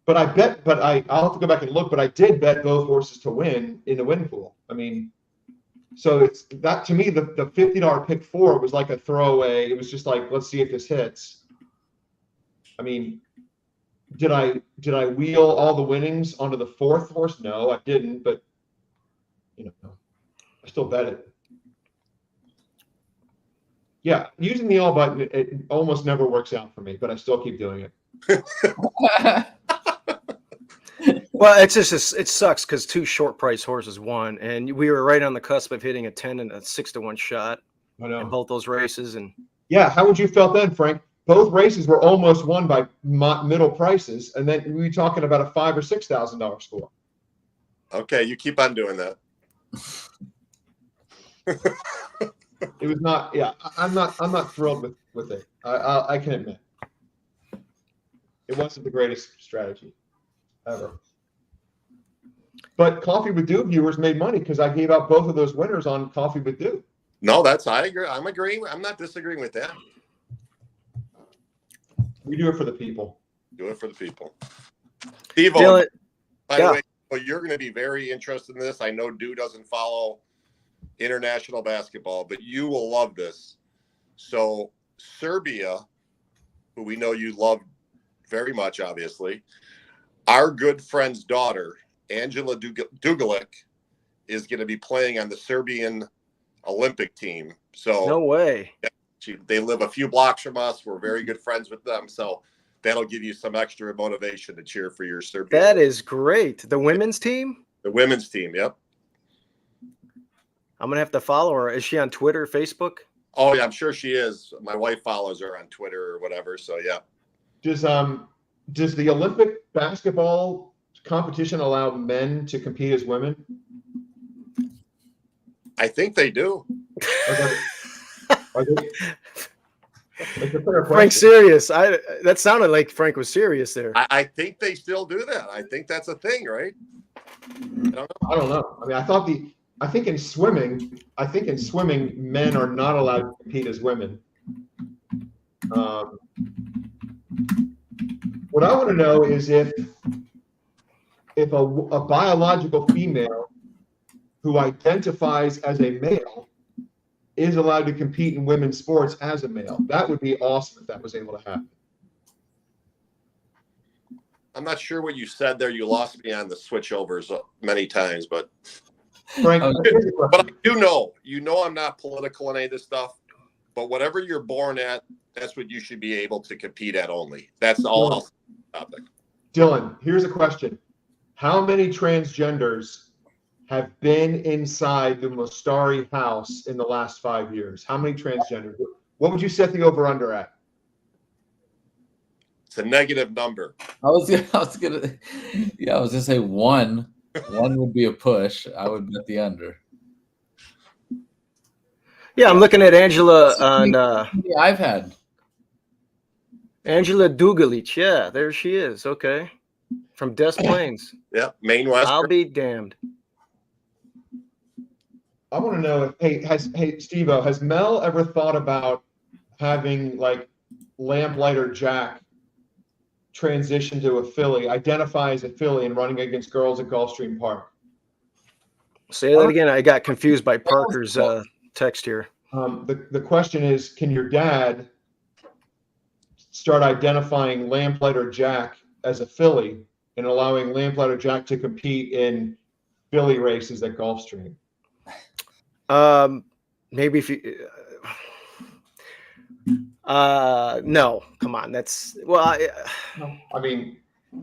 [SPEAKER 2] But I'll have to go back and look, but I did bet both horses to win in the win pool. I mean, so it's that to me, the $50 pick 4 was like a throwaway. It was just like, let's see if this hits. I mean, did I wheel all the winnings onto the 4th horse? No, I didn't, but I still bet it. Yeah, using the all button, it almost never works out for me, but I still keep doing it.
[SPEAKER 1] Well, it sucks because 2 short price horses won, and we were right on the cusp of hitting a 10 and a 6-1 shot in both those races. And
[SPEAKER 2] yeah, how would you felt then, Frank? Both races were almost won by middle prices, and then we were talking about a $5,000 or $6,000 score.
[SPEAKER 5] Okay, you keep on doing that.
[SPEAKER 2] It was not. Yeah, I'm not thrilled with it. I can admit it wasn't the greatest strategy ever. But Coffee with Dew viewers made money because I gave out both of those winners on Coffee with Dew.
[SPEAKER 5] No, I agree. I'm agreeing. I'm not disagreeing with that.
[SPEAKER 2] We do it for the people.
[SPEAKER 5] Do it for the people. Steve,
[SPEAKER 1] Dylan,
[SPEAKER 5] by the way, well, you're going to be very interested in this. I know Dew doesn't follow international basketball, but you will love this. So Serbia, who we know you love very much, obviously, our good friend's daughter, Angela Dugalic, is going to be playing on the Serbian Olympic team. So
[SPEAKER 1] no way.
[SPEAKER 5] They live a few blocks from us. We're very good friends with them. So that'll give you some extra motivation to cheer for your Serbia.
[SPEAKER 1] That is great. The women's team?
[SPEAKER 5] The women's team, yep.
[SPEAKER 1] I'm going to have to follow her. Is she on Twitter, Facebook?
[SPEAKER 5] Oh, yeah, I'm sure she is. My wife follows her on Twitter or whatever. So, yeah.
[SPEAKER 2] Does the Olympic basketball competition allow men to compete as women?
[SPEAKER 5] I think they do.
[SPEAKER 2] Are they?
[SPEAKER 1] Frank's serious. That sounded like Frank was serious there.
[SPEAKER 5] I think they still do that. I think that's a thing, right?
[SPEAKER 2] I don't know. I mean, I think in swimming, men are not allowed to compete as women. What I want to know is if a biological female who identifies as a male is allowed to compete in women's sports as a male. That would be awesome if that was able to happen.
[SPEAKER 5] I'm not sure what you said there. You lost me on the switchovers many times, but
[SPEAKER 2] Frank,
[SPEAKER 5] but I do know. I'm not political in any of this stuff, but whatever you're born at, that's what you should be able to compete at only. That's all I'll say about that.
[SPEAKER 2] Dylan, here's a question. How many transgenders have been inside the Mostari house in the last 5 years? How many transgenders? What would you set the over-under at?
[SPEAKER 5] It's a negative number.
[SPEAKER 4] I was gonna say one. One would be a push. I would bet the under.
[SPEAKER 1] Yeah, I'm looking at Angela on
[SPEAKER 4] I've had
[SPEAKER 1] Angela Dugalic. Yeah, there she is. Okay. From Des Plaines.
[SPEAKER 5] Yeah, Maine West.
[SPEAKER 1] I'll be damned.
[SPEAKER 2] I want to know if Steve-O, has Mel ever thought about having like Lamplighter Jack transition to a filly, identify as a filly, and running against girls at Gulfstream Park?
[SPEAKER 1] Say that again. I got confused by Parker's text here.
[SPEAKER 2] The question is, can your dad start identifying Lamplighter Jack as a filly and allowing Lamplighter Jack to compete in filly races at Gulfstream?
[SPEAKER 1] Maybe if you no, come on. That's
[SPEAKER 2] I mean,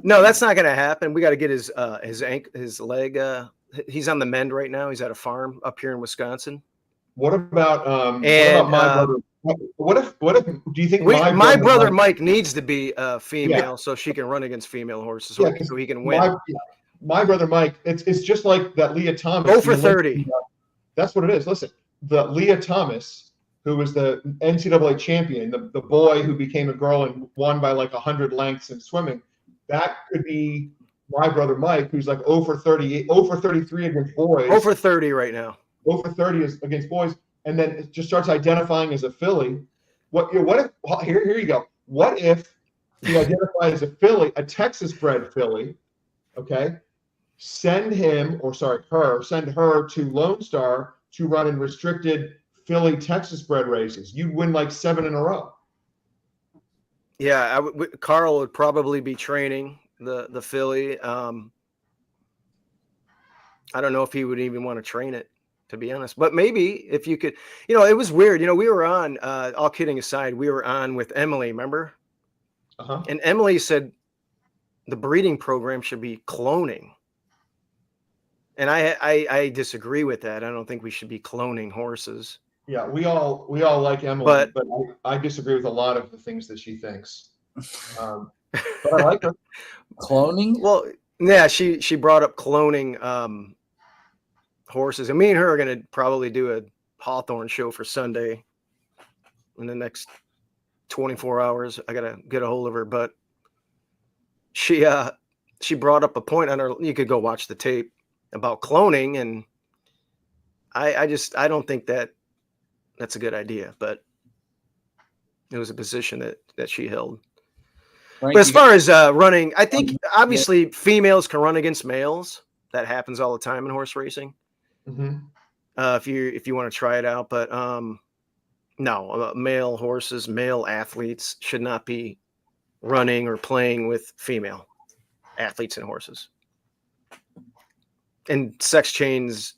[SPEAKER 1] no, that's not going to happen. We got to get his leg. He's on the mend right now. He's at a farm up here in Wisconsin.
[SPEAKER 2] What about my brother? What if do you think
[SPEAKER 1] my brother Mike needs to be female so she can run against female horses so he can win?
[SPEAKER 2] My brother Mike, it's just like that Leah Thomas.
[SPEAKER 1] Go for 30.
[SPEAKER 2] That's what it is. Listen, the Leah Thomas, who was the NCAA champion, the boy who became a girl and won by like 100 lengths in swimming, that could be my brother Mike, who's like 0 for 30, 0 for 33 against boys.
[SPEAKER 1] 0 for 30 right now.
[SPEAKER 2] 0 for 30 is against boys, and then it just starts identifying as a filly. What if here you go. What if he identifies a filly, a Texas-bred filly? Okay, send her to Lone Star to run in restricted filly Texas-bred races. You'd win like 7 in a row.
[SPEAKER 1] Yeah, Carl would probably be training the filly. I don't know if he would even want to train it, to be honest. But maybe if you could, it was weird. We were on, all kidding aside, we were on with Emily, remember?
[SPEAKER 2] Uh-huh.
[SPEAKER 1] And Emily said the breeding program should be cloning. And I disagree with that. I don't think we should be cloning horses.
[SPEAKER 2] Yeah, we all like Emily, but I disagree with a lot of the things that she thinks. But I like her.
[SPEAKER 4] Cloning?
[SPEAKER 1] Well, yeah, she brought up cloning horses, and me and her are going to probably do a Hawthorne show for Sunday in the next 24 hours. I got to get a hold of her, but she brought up a point on her. You could go watch the tape about cloning, and I don't think that's a good idea, but it was a position that she held.
[SPEAKER 4] Frank,
[SPEAKER 1] But as far as running, I think obviously females can run against males. That happens all the time in horse racing.
[SPEAKER 2] Mm-hmm.
[SPEAKER 1] If you want to try it out, but no, male athletes should not be running or playing with female athletes and horses. And sex changes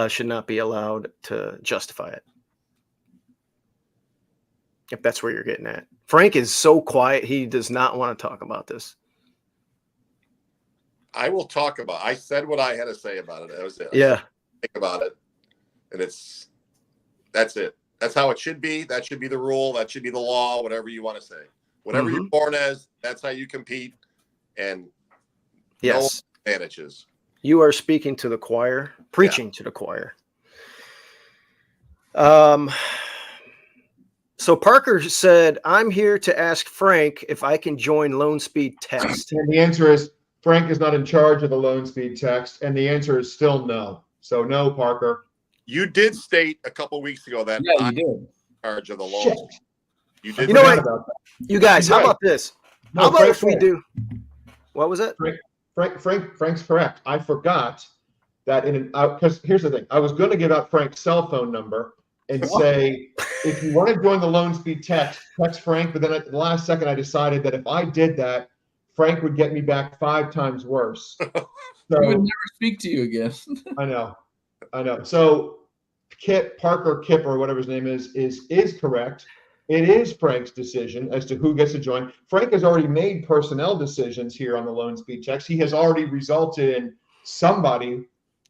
[SPEAKER 1] should not be allowed to justify it. If that's where you're getting at. Frank is so quiet. He does not want to talk about this.
[SPEAKER 5] I will talk about it. I said what I had to say about it. That was it.
[SPEAKER 1] Yeah.
[SPEAKER 5] Think about it. And that's it. That's how it should be. That should be the rule. That should be the law, whatever you want to say. Whatever you're born as, that's how you compete. And
[SPEAKER 1] yes,
[SPEAKER 5] no advantages.
[SPEAKER 1] You are speaking to the choir, preaching to the choir. So Parker said, I'm here to ask Frank if I can join LoneSpeed Text.
[SPEAKER 2] And the answer is Frank is not in charge of the LoneSpeed Text, and the answer is still no. So no, Parker.
[SPEAKER 5] You did state a couple weeks ago that
[SPEAKER 4] I'm in
[SPEAKER 5] charge of the loan. You did.
[SPEAKER 1] You know what? You guys, how about this? How about if we do? What was it?
[SPEAKER 2] Frank's correct. I forgot that because here's the thing. I was going to give out Frank's cell phone number and say, if you want to join the LoneSpeed text Frank. But then at the last second, I decided that if I did that, Frank would get me back 5 times worse. So,
[SPEAKER 4] he would never speak to you again.
[SPEAKER 2] I know. So Parker Kipper, whatever his name is correct. It is Frank's decision as to who gets to join. Frank has already made personnel decisions here on the LoneSpeed text. He has already resulted in somebody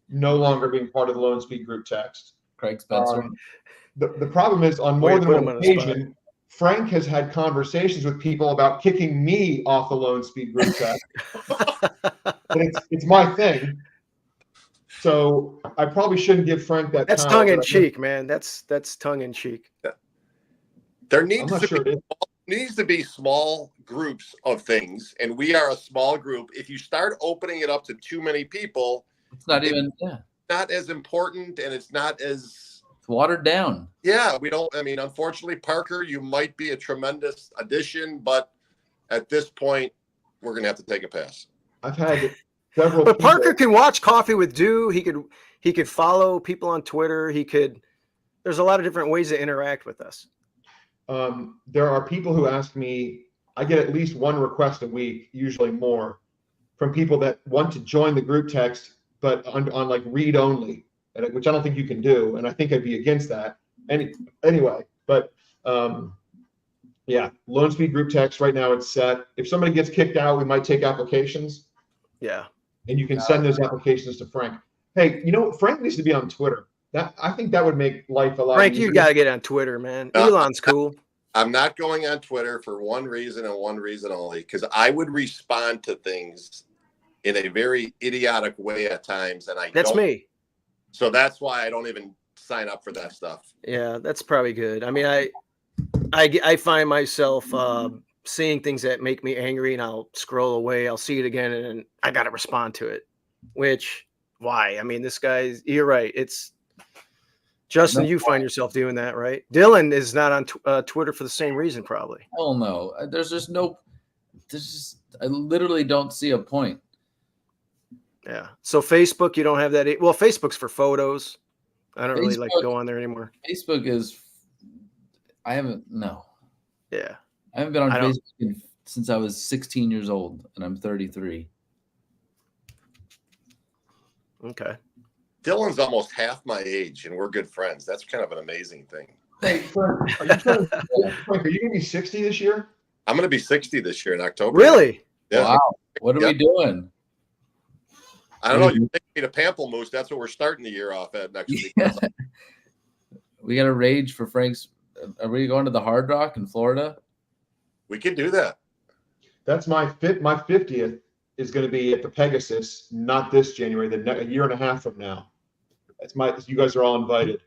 [SPEAKER 2] no longer being part of the LoneSpeed group text.
[SPEAKER 4] Craig Spencer.
[SPEAKER 2] The problem is on more than one occasion, Frank has had conversations with people about kicking me off the LoneSpeed group text. It's my thing. So I probably shouldn't give Frank that.
[SPEAKER 1] That's tongue in cheek, man. That's tongue in cheek.
[SPEAKER 5] There needs to be small groups of things, and we are a small group. If you start opening it up to too many people,
[SPEAKER 4] it's not even
[SPEAKER 5] not as important, and it's not as
[SPEAKER 4] watered down.
[SPEAKER 5] Yeah, we don't. I mean, unfortunately, Parker, you might be a tremendous addition, but at this point, we're going to have to take a pass.
[SPEAKER 2] I've had several.
[SPEAKER 1] But Parker can watch Coffee with Dew. He could follow people on Twitter. There's a lot of different ways to interact with us.
[SPEAKER 2] There are people who ask me, I get at least one request a week, usually more, from people that want to join the group text, but on like read only, which I don't think you can do. And I think I'd be against that. Anyway, but yeah, LoneSpeed group text right now it's set. If somebody gets kicked out, we might take applications.
[SPEAKER 1] Yeah.
[SPEAKER 2] And you can send those applications to Frank. Hey, Frank needs to be on Twitter. I think that would make life a lot
[SPEAKER 1] Frank,
[SPEAKER 2] easier.
[SPEAKER 1] you got to get on Twitter, man. Elon's cool.
[SPEAKER 5] I'm not going on Twitter for one reason and one reason only, because I would respond to things in a very idiotic way at times, and
[SPEAKER 1] That's me.
[SPEAKER 5] So that's why I don't even sign up for that stuff.
[SPEAKER 1] Yeah, that's probably good. I mean, I find myself seeing things that make me angry, and I'll scroll away. I'll see it again, and I got to respond to it. Why? I mean, this guy's. You're right. Justin,
[SPEAKER 4] No.
[SPEAKER 1] you find yourself doing that, right? Dylan is not on Twitter for the same reason, probably.
[SPEAKER 4] Hell no. There's just I literally don't see a point.
[SPEAKER 1] Yeah. So Facebook, you don't have that. Well, Facebook's for photos. I don't really like to
[SPEAKER 4] Facebook-
[SPEAKER 1] go on there anymore.
[SPEAKER 4] Facebook is. I haven't on
[SPEAKER 1] I don't-
[SPEAKER 4] Facebook since I was 16 years old, and I'm 33.
[SPEAKER 1] Okay.
[SPEAKER 5] Dylan's almost half my age, and we're good friends. That's kind of an amazing thing.
[SPEAKER 2] Hey, Frank, are you going to be 60 this year?
[SPEAKER 5] I'm going to be 60 this year in October.
[SPEAKER 1] Really?
[SPEAKER 5] Yeah.
[SPEAKER 4] Wow. What are we doing?
[SPEAKER 5] I don't know. You take me to Pamplemousse. That's what we're starting the year off at next week.
[SPEAKER 4] Yeah. We got to rage for Frank's. Are we going to the Hard Rock in Florida?
[SPEAKER 5] We could do that.
[SPEAKER 2] That's my 50th is going to be at the Pegasus, not this January, a year and a half from now. You guys are all invited.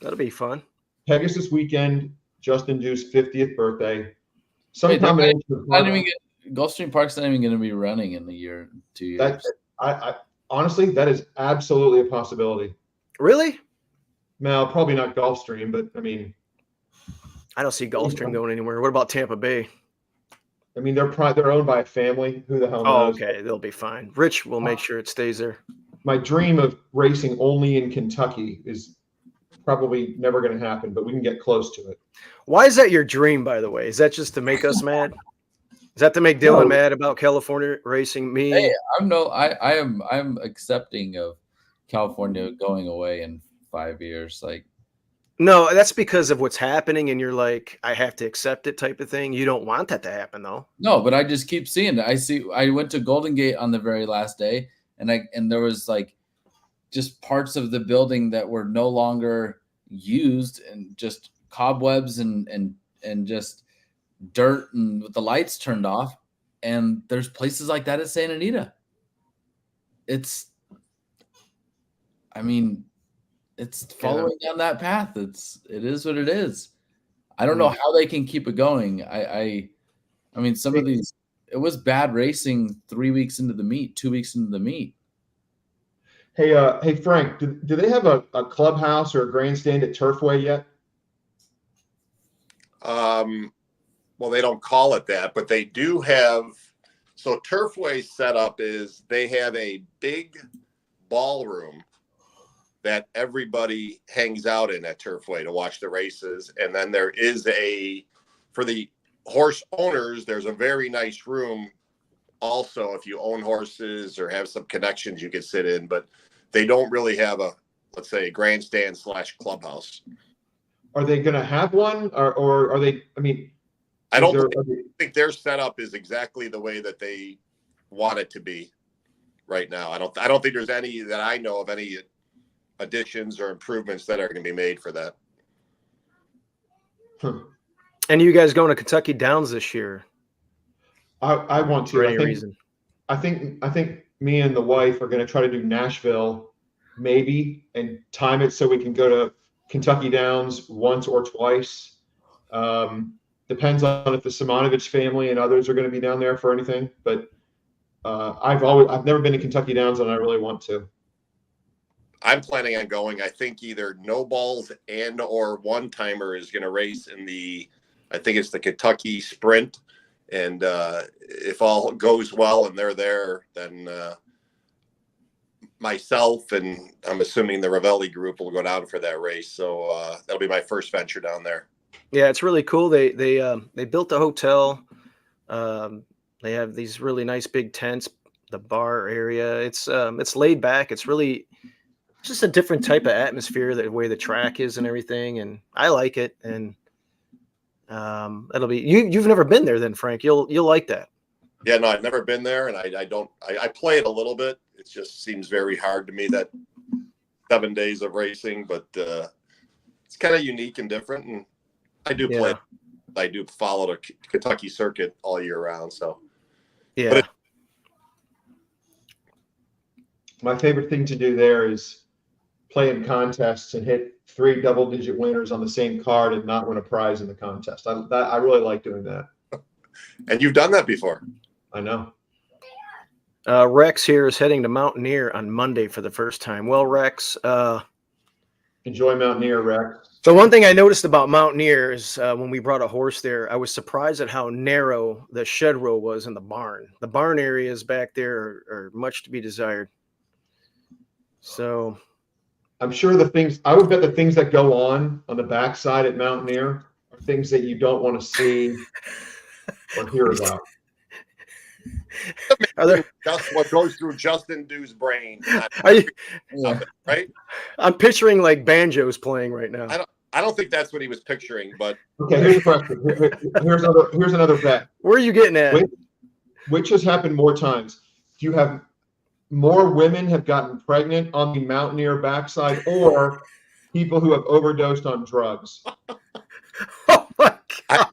[SPEAKER 1] That'll be fun.
[SPEAKER 2] Pegasus weekend, Justin Deuce's 50th birthday.
[SPEAKER 4] Wait,
[SPEAKER 2] Combination of
[SPEAKER 4] Gulfstream Park's not even going to be running in a year, 2 years.
[SPEAKER 2] I honestly, that is absolutely a possibility.
[SPEAKER 1] Really?
[SPEAKER 2] Now, probably not Gulfstream, but I mean,
[SPEAKER 1] I don't see Gulfstream going anywhere. What about Tampa Bay?
[SPEAKER 2] I mean, they're owned by a family. Who the hell
[SPEAKER 1] Oh,
[SPEAKER 2] knows?
[SPEAKER 1] okay. They'll be fine. Rich will make sure it stays there.
[SPEAKER 2] My dream of racing only in Kentucky is probably never going to happen, but we can get close to it.
[SPEAKER 1] Why is that your dream, by the way? Is that just to make us mad? Is that to make Dylan mad about California racing? Me?
[SPEAKER 4] Hey, I'm accepting of California going away in 5 years. Like,
[SPEAKER 1] No, that's because of what's happening, and you're like, I have to accept it type of thing. You don't want that to happen, though.
[SPEAKER 4] no, but I just keep seeing it. I went to Golden Gate on the very last day, and there was like just parts of the building that were no longer used, and just cobwebs and just dirt, and with the lights turned off. And there's places like that at Santa Anita. It's following down that path. It is what it is. I don't know how they can keep it going. I mean, some of these, it was bad racing 3 weeks into the meet, 2 weeks into the meet.
[SPEAKER 2] Hey, Frank, do they have a clubhouse or a grandstand at Turfway yet?
[SPEAKER 5] Well, they don't call it that, but they do have. So Turfway's setup is they have a big ballroom that everybody hangs out in at Turfway to watch the races. And then there is for the horse owners, there's a very nice room also if you own horses or have some connections you could sit in, but they don't really have let's say, a grandstand / clubhouse.
[SPEAKER 2] Are they going to have one or are they, I mean,
[SPEAKER 5] I think their setup is exactly the way that they want it to be right now. I don't think there's any that I know of any additions or improvements that are going to be made for that.
[SPEAKER 1] And you guys going to Kentucky Downs this year?
[SPEAKER 2] I want to.
[SPEAKER 1] For any reason?
[SPEAKER 2] I think me and the wife are going to try to do Nashville, maybe, and time it so we can go to Kentucky Downs once or twice. Depends on if the Simonovich family and others are going to be down there for anything. But I've never been to Kentucky Downs, and I really want to.
[SPEAKER 5] I'm planning on going. I think either No Balls and or One Timer is going to race in I think it's the Kentucky Sprint. And if all goes well and they're there, then myself and I'm assuming the Ravelli group will go down for that race. So that'll be my first venture down there.
[SPEAKER 1] Yeah, it's really cool. They built a hotel. They have these really nice big tents, the bar area. It's laid back. It's really just a different type of atmosphere, the way the track is and everything. And I like it. And it'll be you've never been there then, Frank. You'll like that.
[SPEAKER 5] Yeah, no, I've never been there, and I play it a little bit. It just seems very hard to me, that 7 days of racing, but it's kind of unique and different. And I do play. I do follow the Kentucky circuit all year round. So
[SPEAKER 1] yeah.
[SPEAKER 2] My favorite thing to do there is play in contests and hit 3 double-digit winners on the same card and not win a prize in the contest. I really like doing that.
[SPEAKER 5] And you've done that before.
[SPEAKER 2] I know.
[SPEAKER 1] Rex here is heading to Mountaineer on Monday for the first time. Well, Rex,
[SPEAKER 2] Enjoy Mountaineer, Rex.
[SPEAKER 1] So one thing I noticed about Mountaineer is when we brought a horse there, I was surprised at how narrow the shed row was in the barn. The barn areas back there are much to be desired. So
[SPEAKER 2] I'm sure I would bet the things that go on the backside at Mountaineer are things that you don't want to see or hear about.
[SPEAKER 1] are there?
[SPEAKER 5] That's what goes through Justin Dew's brain.
[SPEAKER 1] Are you,
[SPEAKER 4] Yeah.
[SPEAKER 5] Right?
[SPEAKER 1] I'm picturing like banjos playing right now.
[SPEAKER 5] I don't think that's what he was picturing, but
[SPEAKER 2] Okay, here's a question. Here's another bet.
[SPEAKER 1] Where are you getting at?
[SPEAKER 2] Which has happened more times? Do you have more women have gotten pregnant on the Mountaineer backside, or people who have overdosed on drugs?
[SPEAKER 1] Oh my God.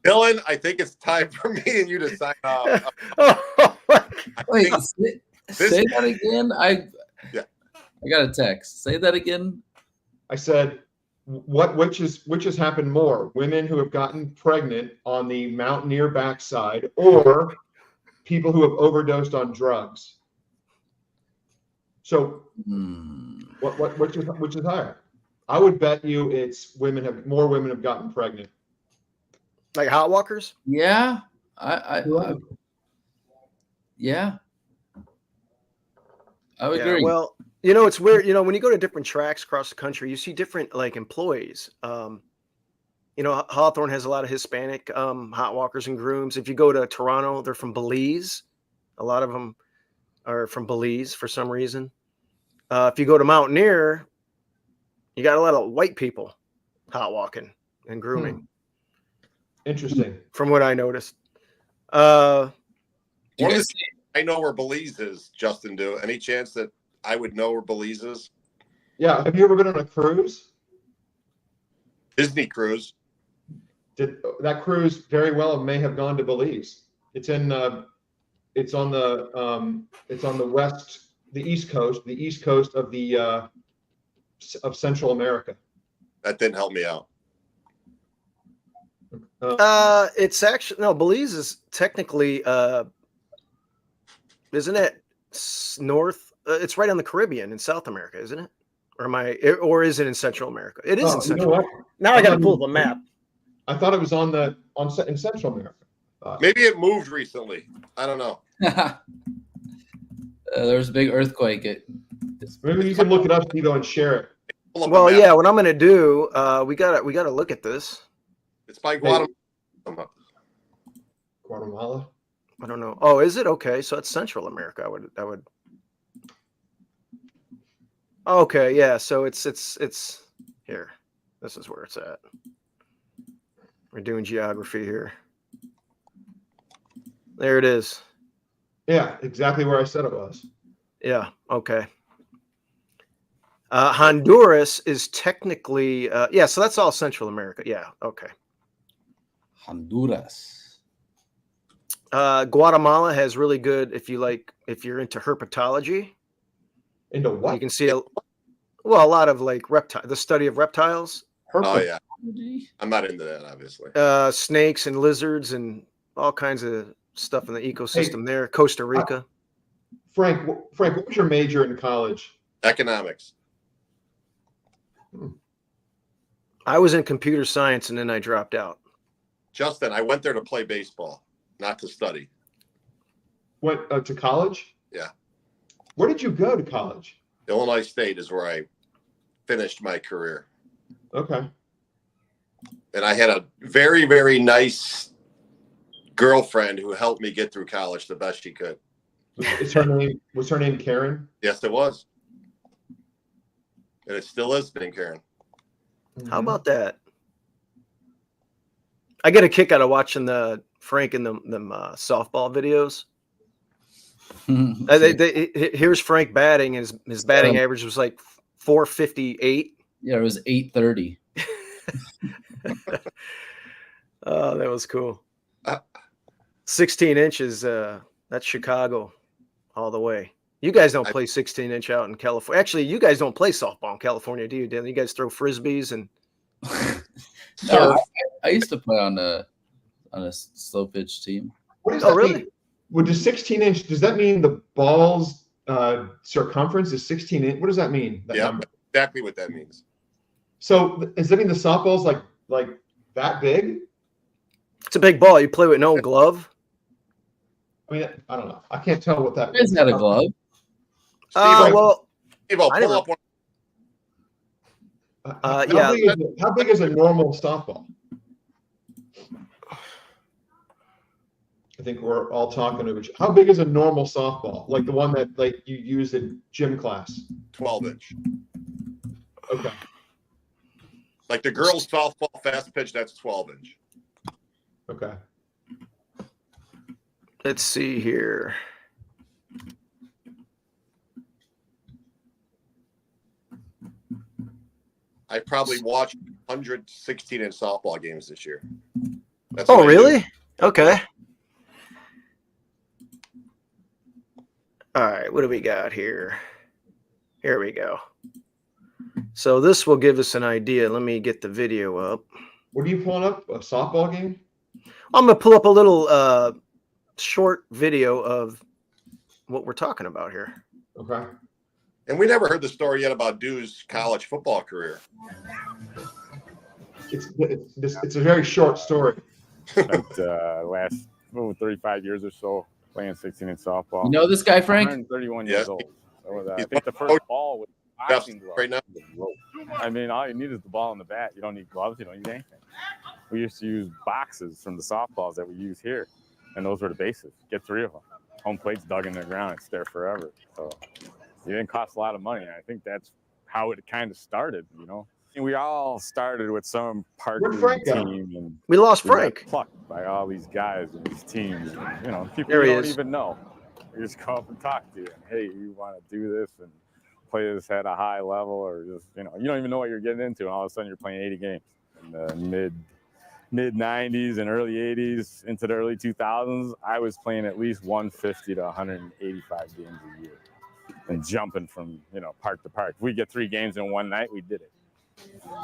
[SPEAKER 5] Dylan, I think it's time for me and you to sign off.
[SPEAKER 1] Oh my God.
[SPEAKER 4] Wait, say that again. I got a text. Say that again.
[SPEAKER 2] I said, which has happened more? Women who have gotten pregnant on the Mountaineer backside, or people who have overdosed on drugs? So, which is higher? I would bet you it's more women have gotten pregnant.
[SPEAKER 1] Like hot walkers?
[SPEAKER 4] Yeah.
[SPEAKER 2] Yeah.
[SPEAKER 4] I would
[SPEAKER 1] Yeah,
[SPEAKER 4] agree.
[SPEAKER 1] well, you know, it's weird. You know, when you go to different tracks across the country, you see different like employees. You know, Hawthorne has a lot of Hispanic hot walkers and grooms. If you go to Toronto, they're from Belize. A lot of them are from Belize for some reason. If you go to Mountaineer, you got a lot of white people hot walking and grooming,
[SPEAKER 2] Interesting.
[SPEAKER 1] from what I noticed.
[SPEAKER 4] Do you
[SPEAKER 5] One of
[SPEAKER 4] guys
[SPEAKER 5] the- I know where Belize is, Justin Dew. Any chance that I would know where Belize is?
[SPEAKER 2] Yeah. Have you ever been on a cruise?
[SPEAKER 5] Disney cruise.
[SPEAKER 2] That cruise very well may have gone to Belize. It's on the east coast of of Central America.
[SPEAKER 5] That didn't help me out.
[SPEAKER 1] It's actually no, Belize is technically isn't it north? It's right on the Caribbean in South America, isn't it? Or is it in Central America? It is in Central America. Now I got to pull up a map.
[SPEAKER 2] I thought it was in Central America.
[SPEAKER 5] Maybe it moved recently. I don't know.
[SPEAKER 4] there was a big earthquake.
[SPEAKER 2] Maybe you can look it up, Tito, and share it.
[SPEAKER 5] Pull up a
[SPEAKER 1] Well,
[SPEAKER 5] map.
[SPEAKER 1] yeah. What I'm going to do, we gotta look at this.
[SPEAKER 5] It's by Guatemala.
[SPEAKER 2] Guatemala.
[SPEAKER 1] I don't know. Oh, is it okay? So it's Central America. I would. Okay, yeah. So it's here. This is where it's at. We're doing geography here. There it is.
[SPEAKER 2] Yeah, exactly where I said it was.
[SPEAKER 1] Yeah. Okay. Honduras is technically yeah. So that's all Central America. Yeah. Okay.
[SPEAKER 4] Honduras.
[SPEAKER 1] Guatemala has really good if you're into herpetology.
[SPEAKER 2] Into what?
[SPEAKER 1] You can see a lot of like the study of reptiles,
[SPEAKER 5] Oh yeah, I'm not into that, obviously.
[SPEAKER 1] snakes and lizards and all kinds of stuff in the ecosystem there. Costa Rica.
[SPEAKER 2] Frank, what was your major in college?
[SPEAKER 5] Economics.
[SPEAKER 1] I was in computer science and then I dropped out.
[SPEAKER 5] Justin, I went there to play baseball, not to study.
[SPEAKER 2] Went to college?
[SPEAKER 5] Yeah.
[SPEAKER 2] Where did you go to college?
[SPEAKER 5] Illinois State is where I finished my career.
[SPEAKER 2] Okay.
[SPEAKER 5] And I had a very, very nice girlfriend who helped me get through college the best she could.
[SPEAKER 2] Was her name Karen?
[SPEAKER 5] Yes, it was. And it still is named Karen.
[SPEAKER 1] How about that? I get a kick out of watching the Frank and them softball videos. Here's Frank batting, and his batting average was like 458.
[SPEAKER 4] Yeah, it was 830.
[SPEAKER 1] Oh, that was cool. 16 inches. That's Chicago all the way. You guys don't play 16-inch out in California. Actually, you guys don't play softball in California, do you, Dylan? You guys throw frisbees and.
[SPEAKER 4] No, I used to play on a slow pitch team.
[SPEAKER 2] What does
[SPEAKER 1] Oh,
[SPEAKER 2] that
[SPEAKER 1] really?
[SPEAKER 2] mean? With the 16-inch, does that mean the ball's circumference is 16 inch? What does that mean? That
[SPEAKER 5] Yeah,
[SPEAKER 2] number?
[SPEAKER 5] exactly what that means.
[SPEAKER 2] So does that mean the softball's like that big?
[SPEAKER 1] It's a big ball. You play with no glove.
[SPEAKER 2] I mean, I don't know. I can't tell what that
[SPEAKER 4] It's
[SPEAKER 2] is.
[SPEAKER 4] not a glove.
[SPEAKER 1] Well,
[SPEAKER 5] Steve, I'll
[SPEAKER 1] I
[SPEAKER 5] pull
[SPEAKER 1] never-
[SPEAKER 5] up one.
[SPEAKER 1] yeah.
[SPEAKER 2] How big is a normal softball? I think we're all talking to each. How big is a normal softball? Like the one that like you use in gym class?
[SPEAKER 5] 12-inch.
[SPEAKER 2] Okay.
[SPEAKER 5] Like the girls' softball fast pitch, that's 12-inch.
[SPEAKER 2] Okay.
[SPEAKER 1] Let's see here.
[SPEAKER 5] I probably watched 116-inch softball games this year. That's
[SPEAKER 1] Oh,
[SPEAKER 5] what I do.
[SPEAKER 1] really? Okay. All right. What do we got here? Here we go. So this will give us an idea. Let me get the video up.
[SPEAKER 2] What are you pulling up? A softball game?
[SPEAKER 1] I'm going to pull up a little short video of what we're talking about here.
[SPEAKER 2] Okay.
[SPEAKER 5] And we never heard the story yet about Dew's college football career.
[SPEAKER 2] It's a very short story.
[SPEAKER 7] Spent last 35 years or so playing 16-inch softball.
[SPEAKER 4] You know this guy, Frank?
[SPEAKER 7] 131
[SPEAKER 5] Yeah.
[SPEAKER 7] years old. So, I
[SPEAKER 5] He's
[SPEAKER 7] think the
[SPEAKER 5] one
[SPEAKER 7] first ball was boxing glove.
[SPEAKER 5] right now.
[SPEAKER 7] I mean, all you need is the ball and the bat. You don't need gloves. You don't need anything. We used to use boxes from the softballs that we use here, and those were the bases. Get 3 of them. Home plate's dug in the ground. It's there forever. So it didn't cost a lot of money. I think that's how it kind of started, you know. And we all started with some park
[SPEAKER 2] Where'd Frank go?
[SPEAKER 7] team, and
[SPEAKER 1] We lost
[SPEAKER 7] we got
[SPEAKER 1] Frank.
[SPEAKER 7] plucked by all these guys and these teams. And, you know, people
[SPEAKER 1] There
[SPEAKER 7] you
[SPEAKER 1] he
[SPEAKER 7] don't
[SPEAKER 1] is.
[SPEAKER 7] even know. They just come up and talk to you. And, hey, you want to do this and play this at a high level, or just, you know, you don't even know what you're getting into, and all of a sudden you're playing 80 games in the mid 90s and early 80s into the early 2000s. I was playing at least 150 to 185 games a year and jumping from, you know, park to park. If we get 3 games in one night, we did it.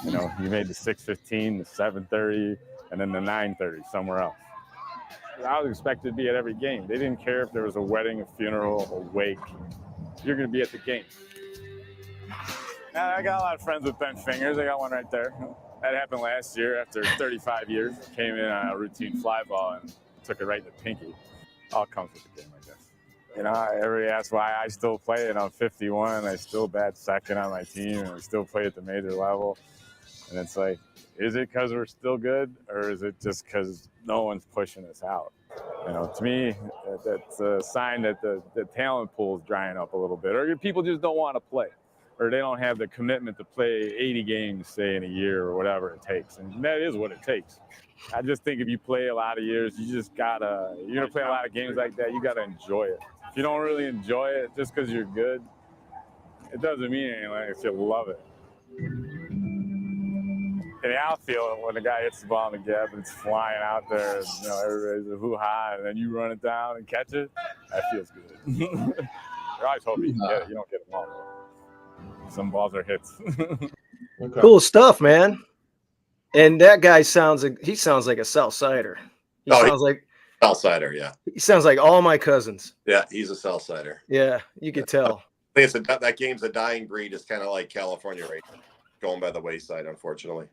[SPEAKER 7] You know, you made the 6:15, the 7:30, and then the 9:30 somewhere else. I was expected to be at every game. They didn't care if there was a wedding, a funeral, a wake. You're going to be at the game. Now, I got a lot of friends with bent fingers. I got one right there. That happened last year after 35 years. Came in on a routine fly ball and took it right in the pinky. All comes with the game, I guess. You know, everybody asks why I still play, and I'm 51. I still bat second on my team, and we still play at the major level. And it's like, is it because we're still good, or is it just because no one's pushing us out? You know, to me, that's a sign that the talent pool is drying up a little bit, or people just don't want to play, or they don't have the commitment to play 80 games, say, in a year or whatever it takes. And that is what it takes. I just think if you play a lot of years, you're going to play a lot of games like that, you got to enjoy it. If you don't really enjoy it just because you're good, it doesn't mean anything unless you love it. In the outfield, when the guy hits the ball in the gap and it's flying out there, you know, everybody's a hoo-ha, and then you run it down and catch it, that feels good. You're always hoping you can get it. You don't get them all. Some balls are hits.
[SPEAKER 2] Okay.
[SPEAKER 1] Cool stuff, man. And that guy sounds like a Southsider. He
[SPEAKER 5] Southsider, yeah.
[SPEAKER 1] sounds like all my cousins.
[SPEAKER 5] Yeah, he's a Southsider.
[SPEAKER 1] Yeah, you could tell.
[SPEAKER 5] I think that game's a dying breed. It's kind of like California right now, going by the wayside, unfortunately.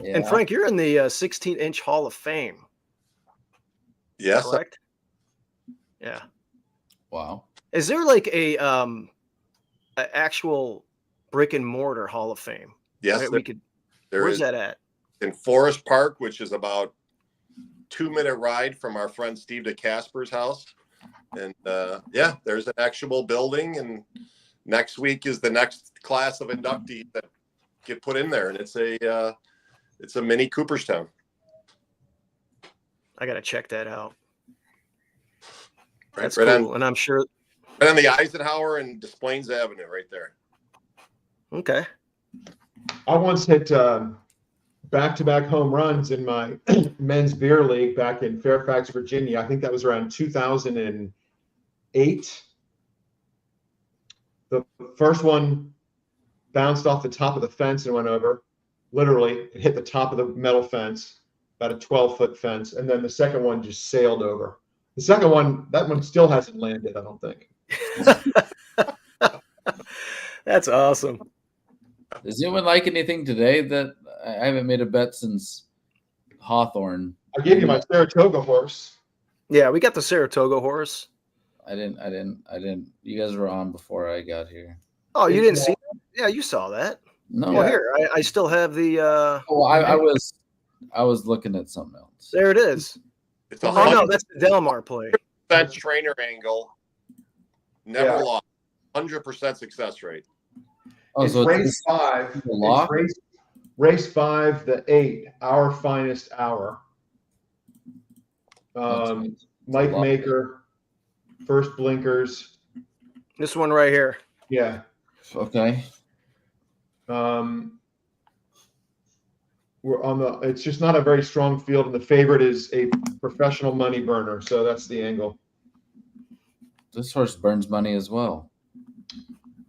[SPEAKER 4] Yeah.
[SPEAKER 1] And Frank, you're in the 16-inch Hall of Fame,
[SPEAKER 5] Yes,
[SPEAKER 1] correct? Yeah.
[SPEAKER 4] Wow.
[SPEAKER 1] Is there like a actual brick and mortar Hall of Fame?
[SPEAKER 5] yes,
[SPEAKER 1] Right, we could.
[SPEAKER 5] there
[SPEAKER 1] Where's
[SPEAKER 5] is.
[SPEAKER 1] that at?
[SPEAKER 5] In Forest Park, which is about 2-minute ride from our friend Steve DeCasper's house. And yeah, there's an actual building, and next week is the next class of inductees that get put in there, and it's a mini Cooperstown.
[SPEAKER 1] I gotta check that out. That's
[SPEAKER 5] right
[SPEAKER 1] cool, and I'm sure.
[SPEAKER 5] right on the Eisenhower and Des Plaines Avenue, right there.
[SPEAKER 1] Okay.
[SPEAKER 2] I once hit back-to-back home runs in my men's beer league back in Fairfax, Virginia. I think that was around 2008. The first one bounced off the top of the fence and went over. Literally, it hit the top of the metal fence, about a 12-foot fence, and then the second one just sailed over. The second one, that one still hasn't landed, I don't think.
[SPEAKER 1] That's awesome.
[SPEAKER 4] Does anyone like anything today? That I haven't made a bet since Hawthorne.
[SPEAKER 2] I gave you my Saratoga horse.
[SPEAKER 1] Yeah, we got the Saratoga horse.
[SPEAKER 4] I didn't. You guys were on before I got here.
[SPEAKER 1] Oh, you didn't see that? Yeah, you saw that.
[SPEAKER 4] No.
[SPEAKER 1] Well, here, I still have the
[SPEAKER 4] Oh, I was looking at something else.
[SPEAKER 1] there it is.
[SPEAKER 5] It's a
[SPEAKER 1] Oh no, that's the Delmar play.
[SPEAKER 5] 100% trainer angle. Never
[SPEAKER 2] Yeah.
[SPEAKER 5] lost. 100% success rate.
[SPEAKER 4] Oh,
[SPEAKER 2] It's
[SPEAKER 4] so
[SPEAKER 2] race 5.
[SPEAKER 4] the lock?
[SPEAKER 2] It's race 5, the 8, our finest hour. Mike
[SPEAKER 4] lock.
[SPEAKER 2] Maker, first blinkers.
[SPEAKER 1] This one right here.
[SPEAKER 2] Yeah.
[SPEAKER 4] Okay.
[SPEAKER 2] We're on the. It's just not a very strong field, and the favorite is a professional money burner. So that's the angle.
[SPEAKER 4] This horse burns money as well.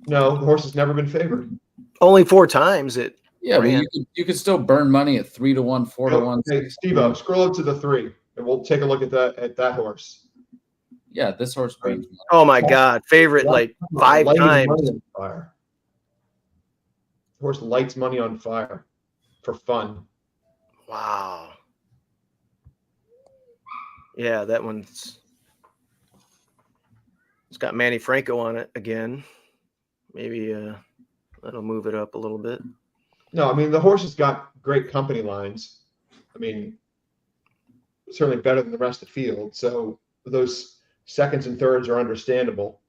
[SPEAKER 2] No, the horse has never been favored.
[SPEAKER 1] Only 4 times it.
[SPEAKER 4] Yeah,
[SPEAKER 1] ran.
[SPEAKER 4] but you could still burn money at 3-1, 4-1.
[SPEAKER 2] Hey, Steve-O, scroll up to the 3, and we'll take a look at that horse.
[SPEAKER 4] Yeah, this horse burns money.
[SPEAKER 1] Oh my God, favorite like 5
[SPEAKER 2] Lighting
[SPEAKER 1] times.
[SPEAKER 2] money on fire. The horse lights money on fire for fun.
[SPEAKER 1] Wow. Yeah, that one's. It's got Manny Franco on it again. Maybe that'll move it up a little bit.
[SPEAKER 2] No, I mean the horse has got great company lines. I mean, certainly better than the rest of the field. So those seconds and thirds are understandable.